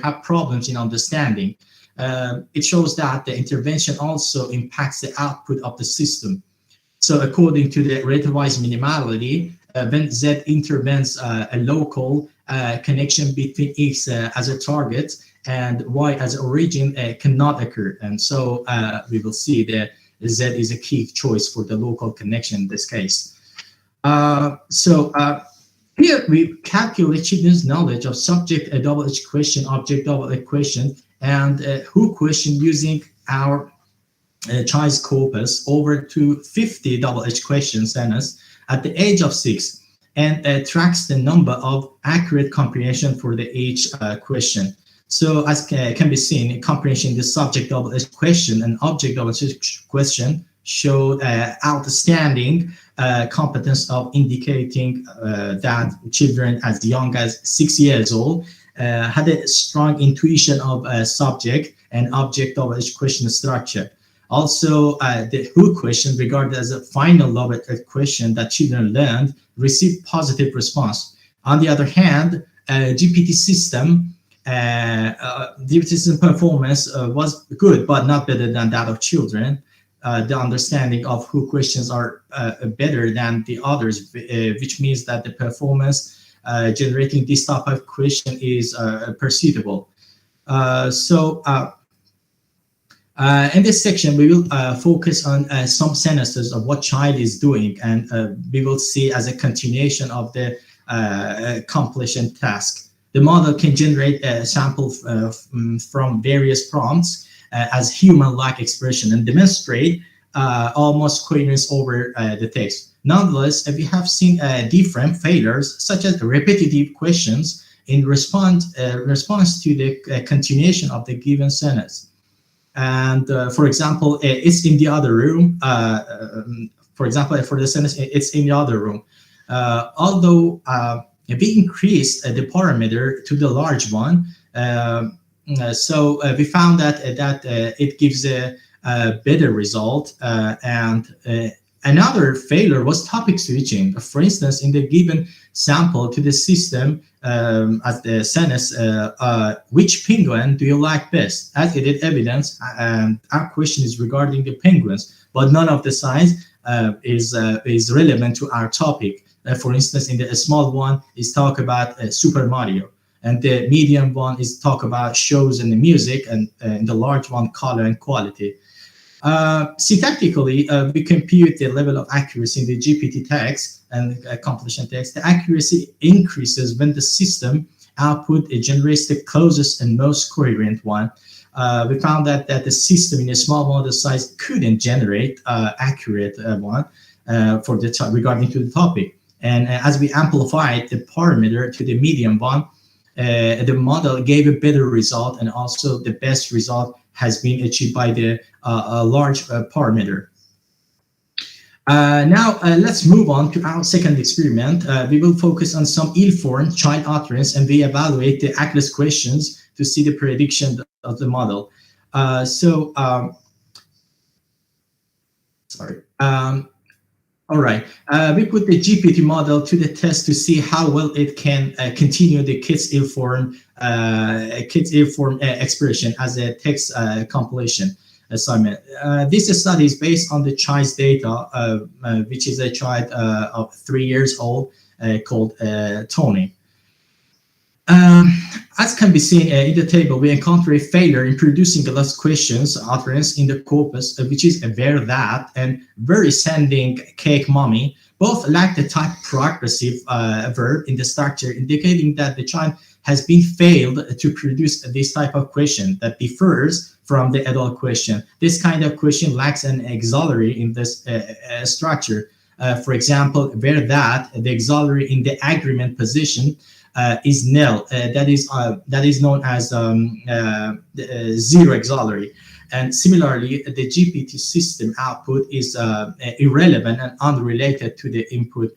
have problems in understanding. It shows that the intervention also impacts the output of the system. So according to the relativized minimality, when Z intervenes a local connection between X as a target and Y as origin cannot occur. And so we will see that Z is a key choice for the local connection in this case. Here we calculate children's knowledge of subject double-edged question, object double-edged question, and who question using our child's corpus over to 50 double-edged question sentence at the age of 6, and tracks the number of accurate comprehension for the each question. So as can be seen, comprehension the subject double-edged question and object double-edged question showed outstanding competence of indicating that children as young as 6 years old had a strong intuition of subject and object double-edged question structure. Also, the who question, regarded as a final double-edged question that children learned, received positive response. On the other hand, GPT system performance was good, but not better than that of children. The understanding of who questions are better than the others, which means that the performance generating this type of question is perceivable. In this section, we will focus on some sentences of what child is doing, and we will see as a continuation of the completion task. The model can generate a sample from various prompts as human-like expression and demonstrate almost coherence over the text. Nonetheless, we have seen different failures, such as repetitive questions in response to the continuation of the given sentence. And for example, it's in the other room. For example, for the sentence, it's in the other room. Although we increased the parameter to the large one, so we found that it gives a better result. And another failure was topic switching. For instance, in the given sample to the system, as the sentence, which penguin do you like best? As it is evidence, our question is regarding the penguins, but none of the signs is relevant to our topic. For instance, in the small one is talk about Super Mario, and the medium one is talk about shows and the music, and in the large one, color and quality. Syntactically, we compute the level of accuracy in the GPT text and completion text. The accuracy increases when the system output generates the closest and most coherent one. We found that the system in a small model size couldn't generate accurate one for the regarding to the topic. And as we amplified the parameter to the medium one, the model gave a better result, and also the best result has been achieved by the large parameter. Now let's move on to our second experiment. We will focus on some ill-formed child utterance, and we evaluate the ACLES questions to see the prediction of the model. All right, we put the GPT model to the test to see how well it can continue the kids ill-formed expression as a text compilation assignment. This study is based on the child's data, which is a child of 3 years old called Tony. As can be seen in the table, we encounter a failure in producing the last questions utterance in the corpus, which is where that and very sending cake mommy both lack the type progressive verb in the structure, indicating that the child has been failed to produce this type of question that differs from the adult question. This kind of question lacks an auxiliary in this structure. For example, where that the auxiliary in the agreement position is nil. That is known as zero auxiliary. And similarly, the GPT system output is irrelevant and unrelated to the input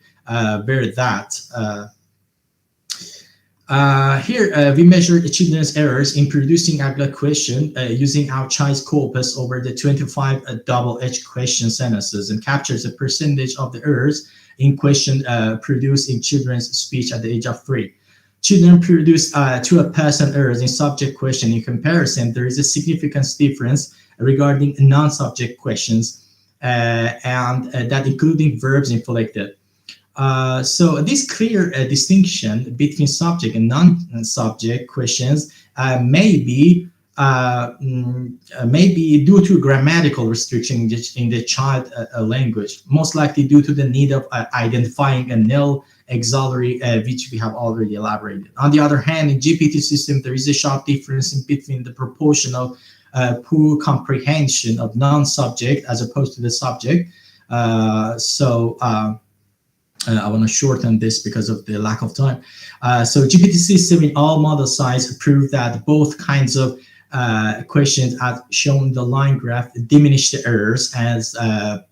where that. Here we measure the children's errors in producing AGLA question using our child's corpus over the 25 double-edged question sentences, and captures the percentage of the errors in question produced in children's speech at the age of 3. Children produce 2% errors in subject question. In comparison, there is a significant difference regarding non-subject questions, and that including verbs inflected. So this clear distinction between subject and non-subject questions may be due to grammatical restriction in the child language, most likely due to the need of identifying a nil auxiliary, which we have already elaborated. On the other hand, in GPT system, there is a sharp difference in between the proportion of poor comprehension of non-subject as opposed to the subject. I want to shorten this because of the lack of time. So GPT system in all model size proved that both kinds of questions as shown in the line graph diminish the errors as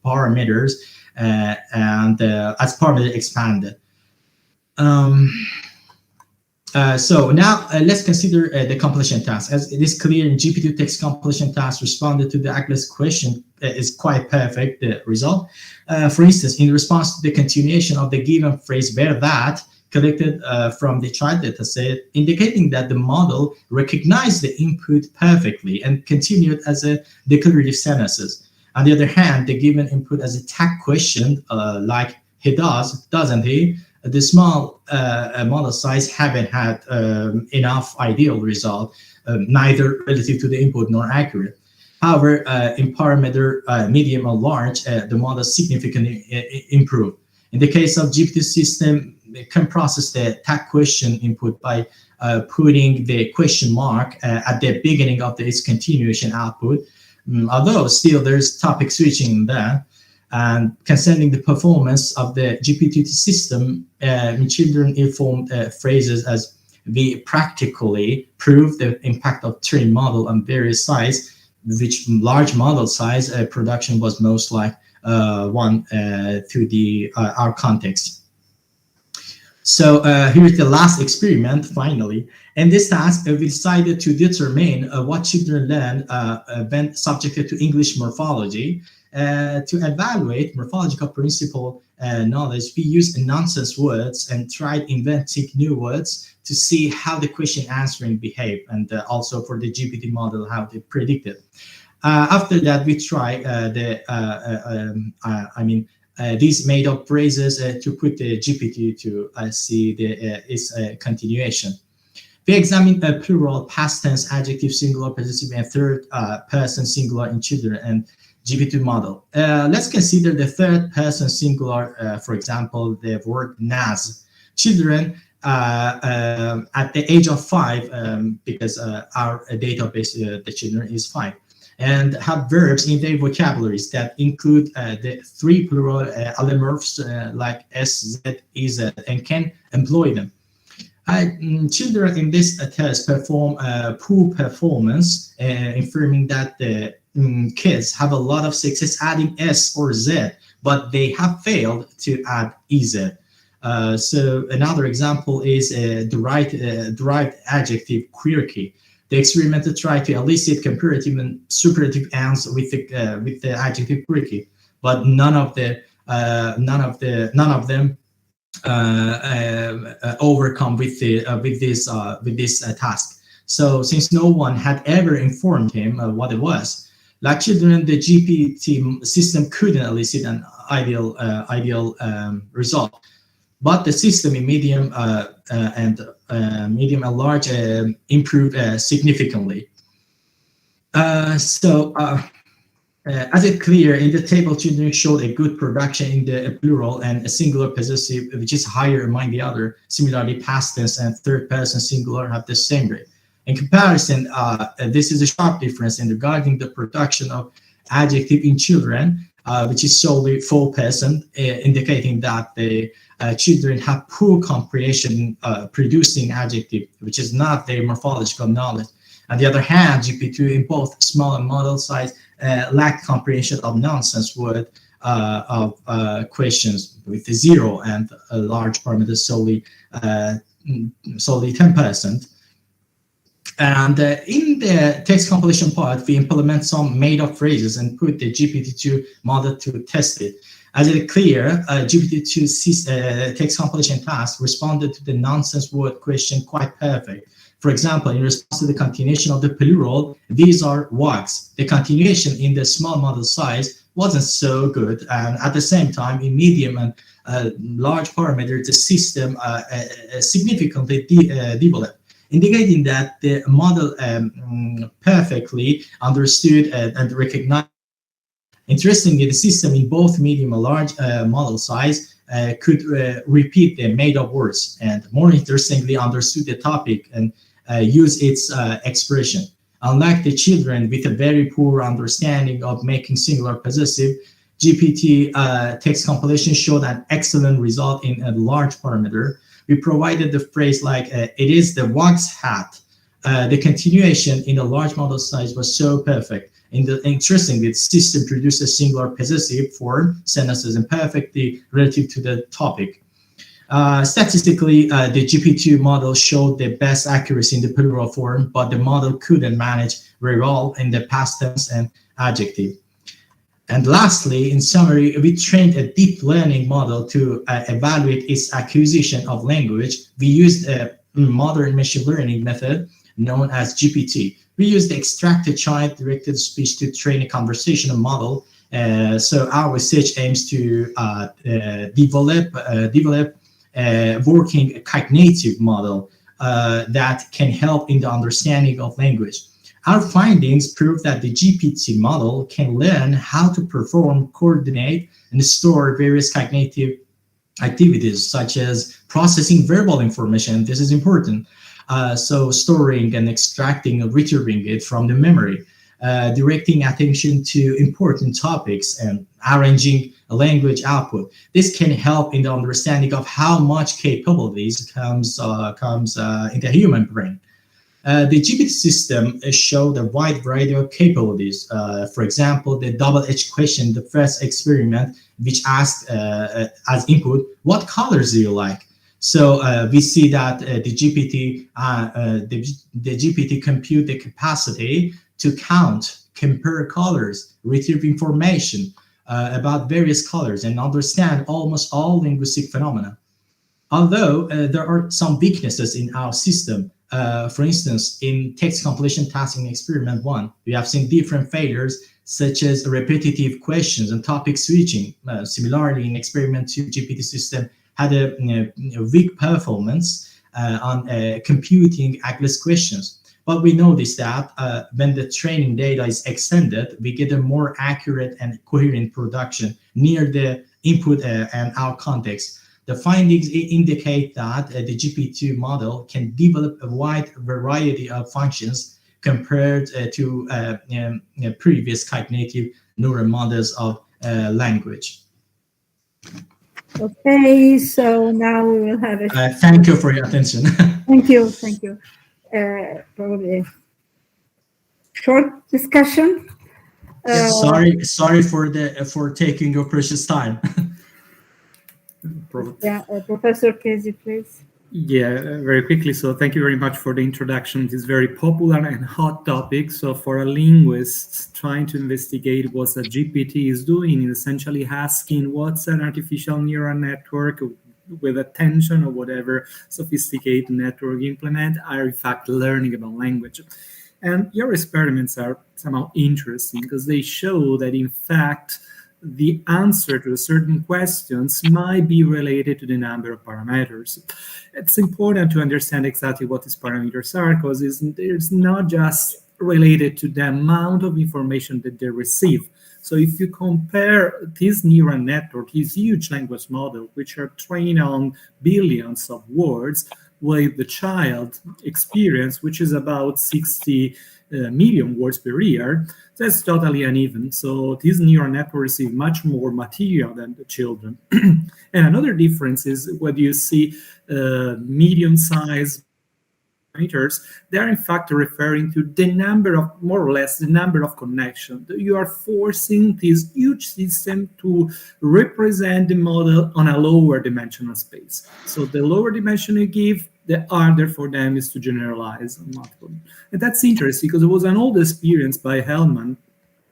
parameters and as parameter expanded. So now let's consider the completion task. As it is clear in GPT text completion task responded to the ACLES question is quite perfect, the result. For instance, in response to the continuation of the given phrase where that collected from the child dataset, indicating that the model recognized the input perfectly and continued as a declarative sentences. On the other hand, the given input as a tag question, like he does, doesn't he, the small model size haven't had enough ideal result, neither relative to the input nor accurate. However, in parameter medium or large, the model significantly improved. In the case of GPT system, it can process the tag question input by putting the question mark at the beginning of its continuation output. Although still there's topic switching there. And concerning the performance of the GPT system, children-informed phrases as we practically prove the impact of trained model on various size, which large model size production was most like one to the our context. So here's the last experiment, finally. In this task, we decided to determine what children learn when subjected to English morphology. To evaluate morphological principle knowledge, we used nonsense words and tried inventing new words to see how the question answering behaved, and also for the GPT model, how they predicted. After that, we tried these made-up phrases to put the GPT to see its continuation. We examined plural, past tense, adjective, singular, possessive, and third person singular in children and GPT model. Let's consider the third person singular, for example, the word nas. Children at the age of 5, because our database, the children is 5, and have verbs in their vocabularies that include the 3 plural allomorphs like s, z, ez, and can employ them. Children in this test perform poor performance, affirming that the kids have a lot of success adding s or z, but they have failed to add ez. So another example is derived adjective quirky. The experimenter tried to elicit comparative and superlative ends with the adjective quirky, but none of them overcome with this task. So since no one had ever informed him what it was, like children, the GPT system couldn't elicit an ideal result. But the system in medium and large improved significantly. As it clear in the table, children showed a good production in the plural and a singular possessive, which is higher among the other. Similarly, past tense and third person singular have the same rate. In comparison, this is a sharp difference in regarding the production of adjective in children, which is solely full person, indicating that the children have poor comprehension producing adjective, which is not their morphological knowledge. On the other hand, GPT in both small and model size lacked comprehension of nonsense word of questions with 0 and a large parameter solely 10%. And in the text compilation part, we implement some made-up phrases and put the GPT-2 model to test it. As it is clear, GPT-2 text compilation task responded to the nonsense word question quite perfect. For example, in response to the continuation of the plural, these are wags. The continuation in the small model size wasn't so good, and at the same time, in medium and large parameters, the system significantly developed, indicating that the model perfectly understood and recognized. Interestingly, the system in both medium and large model size could repeat the made-up words, and more interestingly, understood the topic and use its expression. Unlike the children with a very poor understanding of making singular possessive, GPT text compilation showed an excellent result in a large parameter. We provided the phrase like, it is the wag's hat. The continuation in the large model size was so perfect. Interestingly, the system produced a singular possessive form sentences and perfectly relative to the topic. Statistically, the GPT model showed the best accuracy in the plural form, but the model couldn't manage very well in the past tense and adjective. And lastly, in summary, we trained a deep learning model to evaluate its acquisition of language. We used a modern machine learning method known as GPT. We used the extracted child-directed speech to train a conversational model. So our research aims to develop working cognitive model that can help in the understanding of language. Our findings prove that the GPT model can learn how to perform, coordinate, and store various cognitive activities, such as processing verbal information. This is important. So storing and extracting and retrieving it from the memory, directing attention to important topics, and arranging a language output. This can help in the understanding of how much capabilities comes in the human brain. The GPT system showed a wide variety of capabilities. For example, the double-edged question, the first experiment, which asked as input, what colors do you like? So we see that the GPT compute the capacity to count, compare colors, retrieve information about various colors, and understand almost all linguistic phenomena. Although there are some weaknesses in our system, for instance, in text completion tasking experiment 1, we have seen different failures such as repetitive questions and topic switching. Similarly, in experiment 2, GPT system had a weak performance on computing AGLIS questions. But we noticed that when the training data is extended, we get a more accurate and coherent production near the input and out context. The findings indicate that the GPT model can develop a wide variety of functions compared to previous cognitive neural models of language. Okay, so now we will have a... Thank you for your attention. Thank you. Probably a short discussion. Sorry for taking your precious time. Professor Casey, please. Yeah, very quickly. So thank you very much for the introduction. This very popular and hot topic. So for a linguist trying to investigate what a GPT is doing, is essentially asking what's an artificial neural network with attention or whatever sophisticated network implement are in fact learning about language. And your experiments are somehow interesting because they show that in fact the answer to certain questions might be related to the number of parameters. It's important to understand exactly what these parameters are, because it's not just related to the amount of information that they receive. So if you compare this neural network, this huge language model, which are trained on billions of words, with the child experience, which is about 60 million words per year, that's totally uneven. So this neural network receives much more material than the children. And another difference is when you see medium-sized parameters, they're in fact referring to the number of, more or less, the number of connections. You are forcing this huge system to represent the model on a lower dimensional space. So the lower dimension you give, the harder for them is to generalize on multiple. And that's interesting because it was an old experience by Hellman,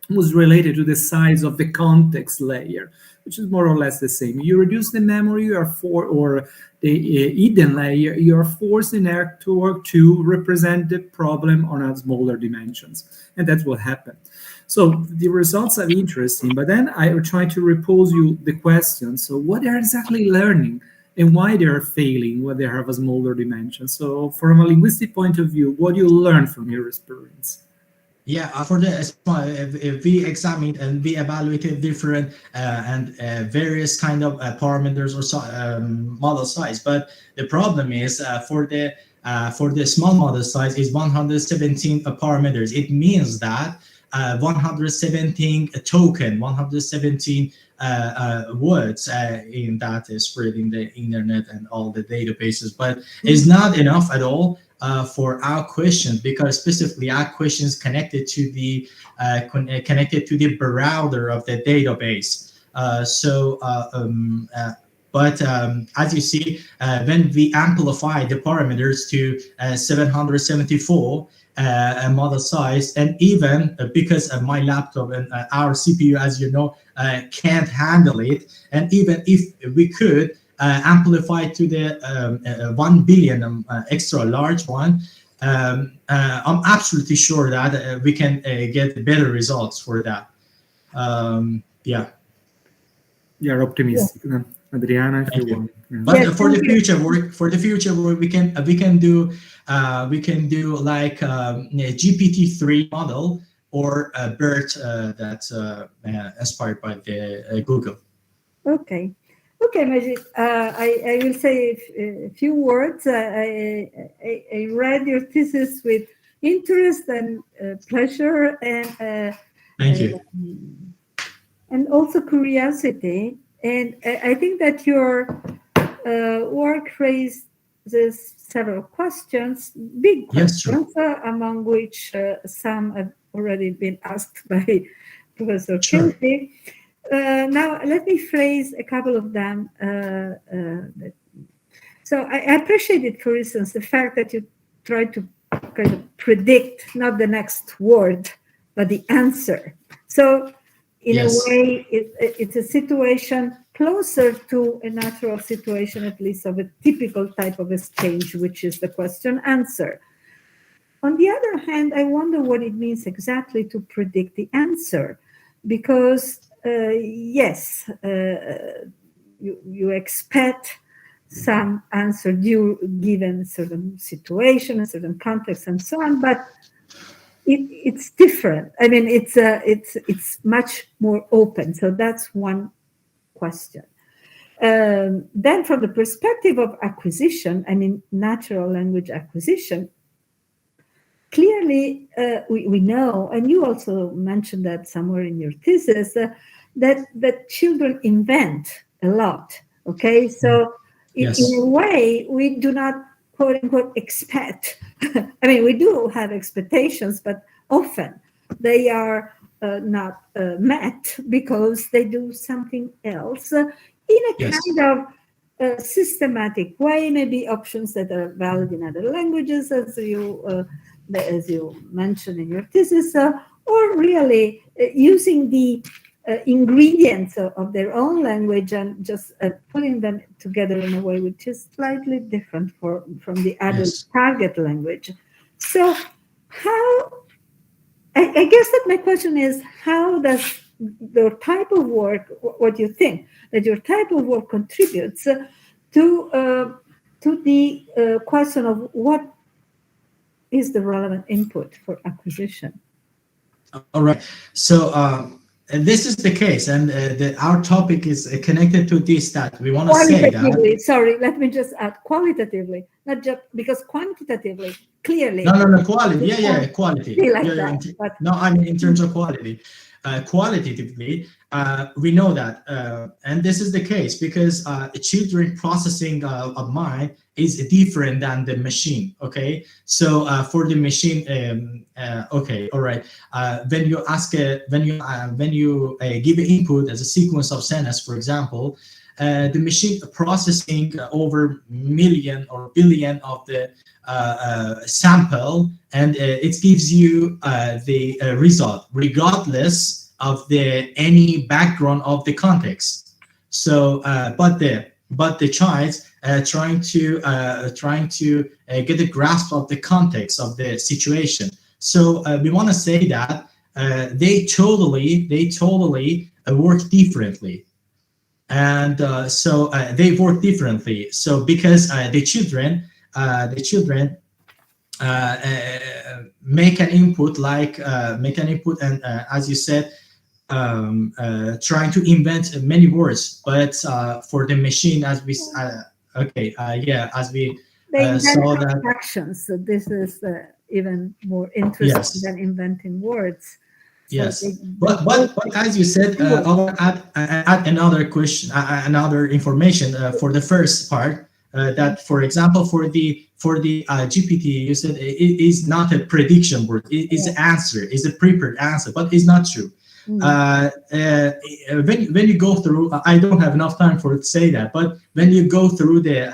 was related to the size of the context layer, which is more or less the same. You reduce the memory, or the hidden layer, you are forcing network to represent the problem on a smaller dimensions. And that's what happened. So the results are interesting, but then I will try to repose you the question. So what they're exactly learning and why they are failing when they have a smaller dimension. So from a linguistic point of view, what do you learn from your experience? Yeah, for the we examined and we evaluated different and various kind of parameters or model size. But the problem is for the small model size is 117 parameters. It means that 117 token, 117 words in that is spread in the internet and all the databases, but it's not enough at all for our questions, because specifically our questions connected to the browser of the database. But as you see, when we amplify the parameters to 774 model size, and even because of my laptop and our CPU, as you know, can't handle it, and even if we could amplify to the 1 billion extra large one, I'm absolutely sure that we can get better results for that. Yeah. You're optimistic, then, Adriana, if you want. Yeah. But Yes, for the thank you. future work, we can do like a GPT-3 model or a BERT that's inspired by the Google. Okay. Okay, Majid. I will say a few words. I read your thesis with interest and pleasure Thank you. and also curiosity. And I think that your work raises several questions, big Yes, sure. questions, among which some have already been asked by Professor Sure. Kilty. Now, let me phrase a couple of them. So I appreciated, for instance, the fact that you try to kind of predict not the next word, but the answer. So in Yes. a way, it's a situation closer to a natural situation, at least of a typical type of exchange, which is the question answer. On the other hand, I wonder what it means exactly to predict the answer, because yes, you expect some answer given a certain situation, a certain context, and so on, but it's different. I mean, it's much more open. So that's one question. Then, from the perspective of acquisition, I mean, natural language acquisition. Clearly, we know, and you also mentioned that somewhere in your thesis, that children invent a lot. Okay, so Yes. in a way, we do not quote unquote expect. I mean, we do have expectations, but often they are not met because they do something else in a Yes. kind of systematic way, maybe options that are valid in other languages, as you mentioned in your thesis, or really using the ingredients of their own language and just putting them together in a way which is slightly different from the adult Yes. target language. So I guess that my question is, how does your type of work, what you think, that your type of work contributes to the question of what is the relevant input for acquisition? All right. So and this is the case, and our topic is connected to this. That we want to say that. Sorry, let me just add qualitatively, not just because quantitatively, clearly. No, quality. Yeah, quality. Like yeah, that, but no, I mean in terms of quality. Qualitatively, we know that, and this is the case because children processing of mind is different than the machine. Okay, so for the machine, okay, all right. When you ask, when you give an input as a sequence of sentence, for example, the machine processing over million or billion of the sample, and it gives you the result regardless of any background of the context. So but the child trying to get a grasp of the context of the situation. So we want to say that they totally work differently. And so they work differently. So because the children make an input and as you said, trying to invent many words, but for the machine, as we as we they saw invent that actions. So this is even more interesting than inventing words. So yes, but as you said, I will add another question, another information for the first part. That, for example, for the GPT, you said it is not a prediction word. It is an answer. It's a prepared answer, but it's not true. When you go through, I don't have enough time to say that, but when you go through the,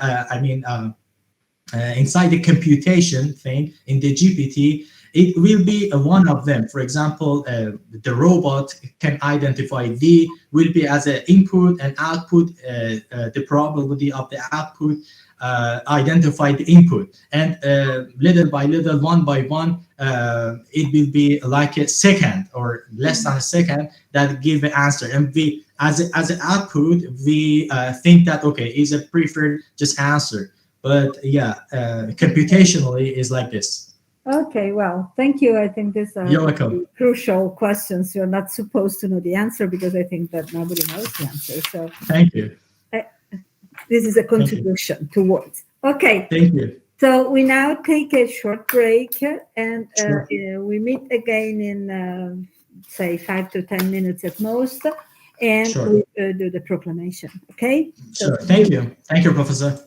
inside the computation thing in the GPT, it will be one of them. For example, the robot can identify will be as an input and output, the probability of the output identify the input, and little by little, one by one, it will be like a second or less than a second that give an answer. And we, as an output, we think that okay, is a preferred just answer. But yeah, computationally is like this. Okay, well, thank you. I think these are You're welcome. crucial questions. You're not supposed to know the answer because I think that nobody knows the answer. So Thank you. this is a contribution towards. Okay, Thank you. so we now take a short break and Sure. we meet again in say 5 to 10 minutes at most, and Sure. we do the proclamation. Okay. Sure. Thank you. Thank you, Professor.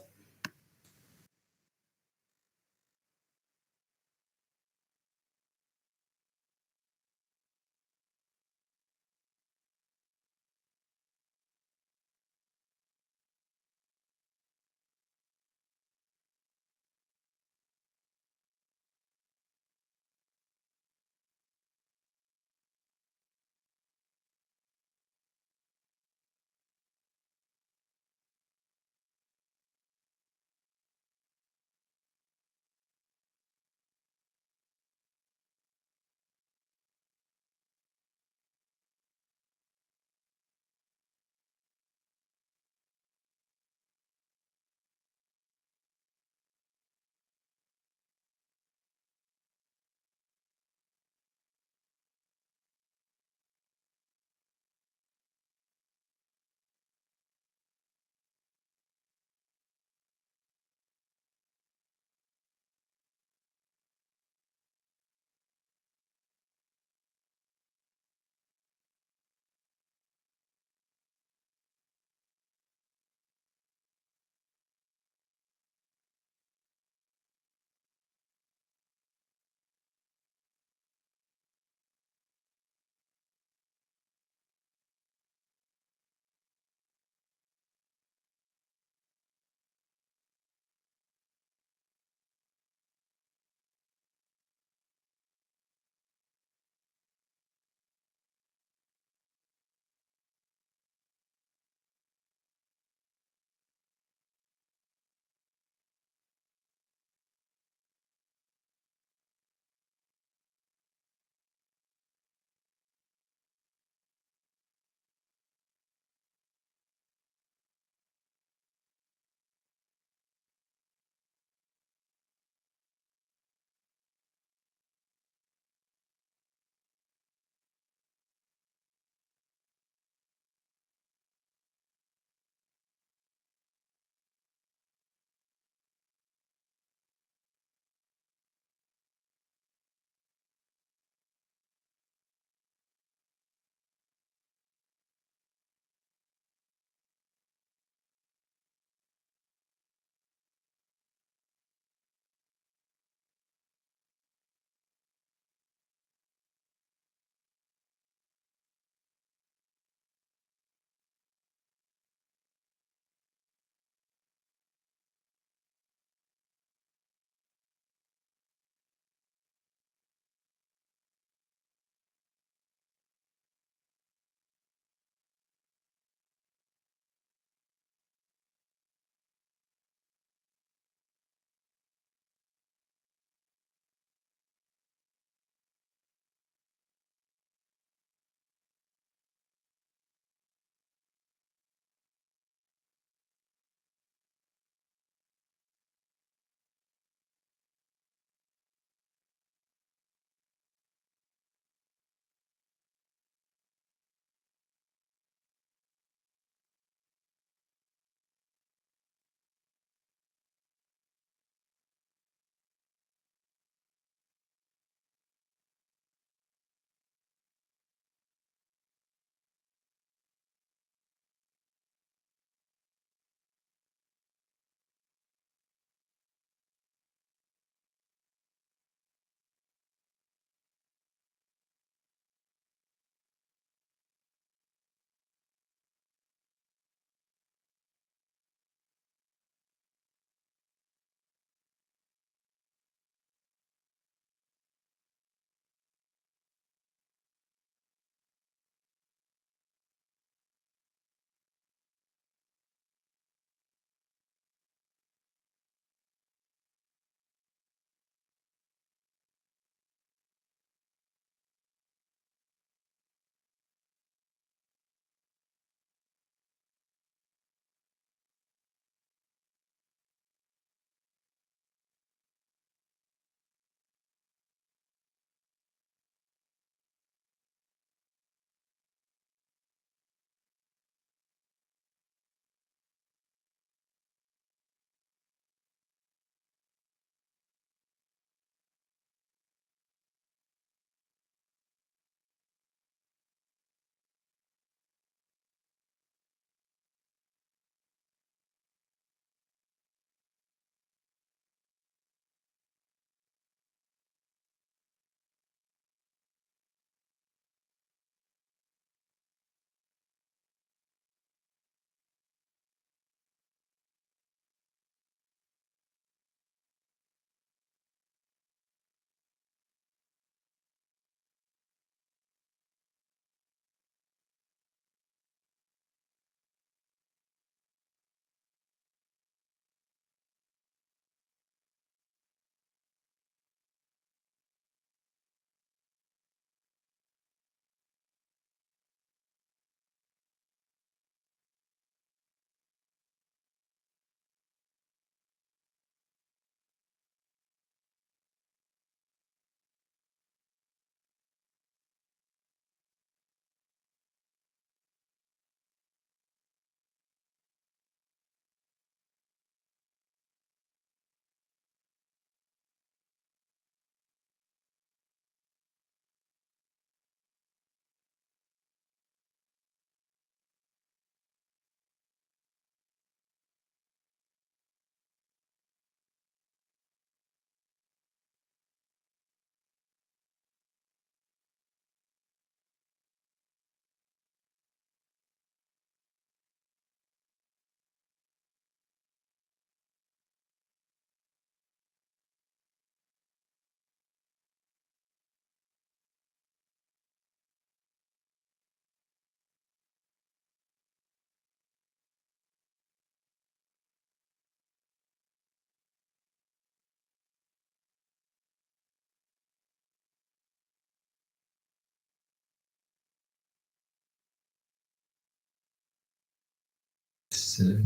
Okay,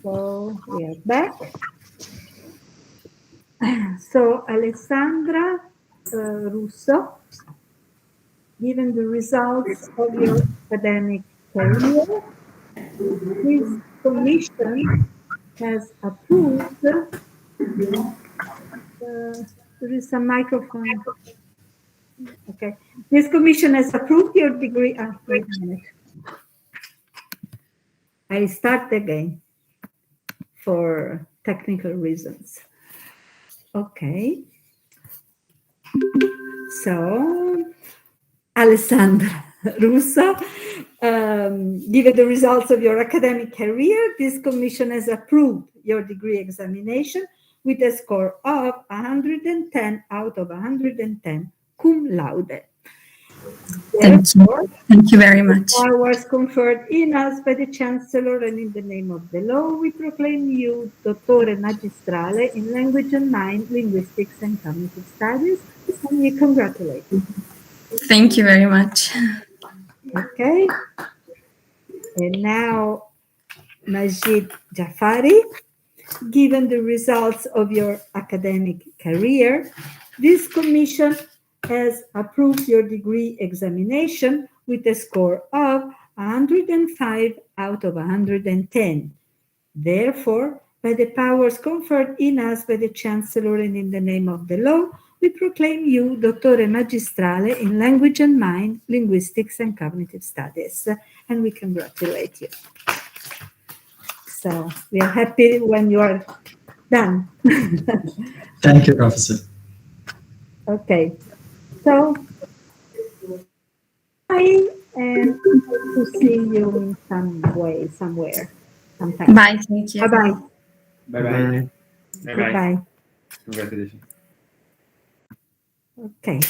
so we are back. So Alessandra Russo, given the results of your academic career, this commission has approved, there is a microphone. Okay, this commission has approved your degree. Wait a minute. I start again for technical reasons. Okay. So, Alessandra Russo, given the results of your academic career, this commission has approved your degree examination with a score of 110 out of 110, cum laude. Therefore, Thank you very much. powers conferred in us by the Chancellor and in the name of the law, we proclaim you Dottore Magistrale in Language and Mind, Linguistics and Cognitive Studies, and we congratulate you. Thank you very much. Okay. And now, Majid Jafari, given the results of your academic career, this commission has approved your degree examination with a score of 105 out of 110. Therefore, by the powers conferred in us by the Chancellor and in the name of the law, we proclaim you Dottore Magistrale in Language and Mind, Linguistics and Cognitive Studies, and we congratulate you. So we are happy when you are done. Thank you, Professor. Okay, so bye, and hope to see you in some way, somewhere, sometime. Bye. Thank you. Bye-bye. Bye-bye. Goodbye. Congratulations. Okay.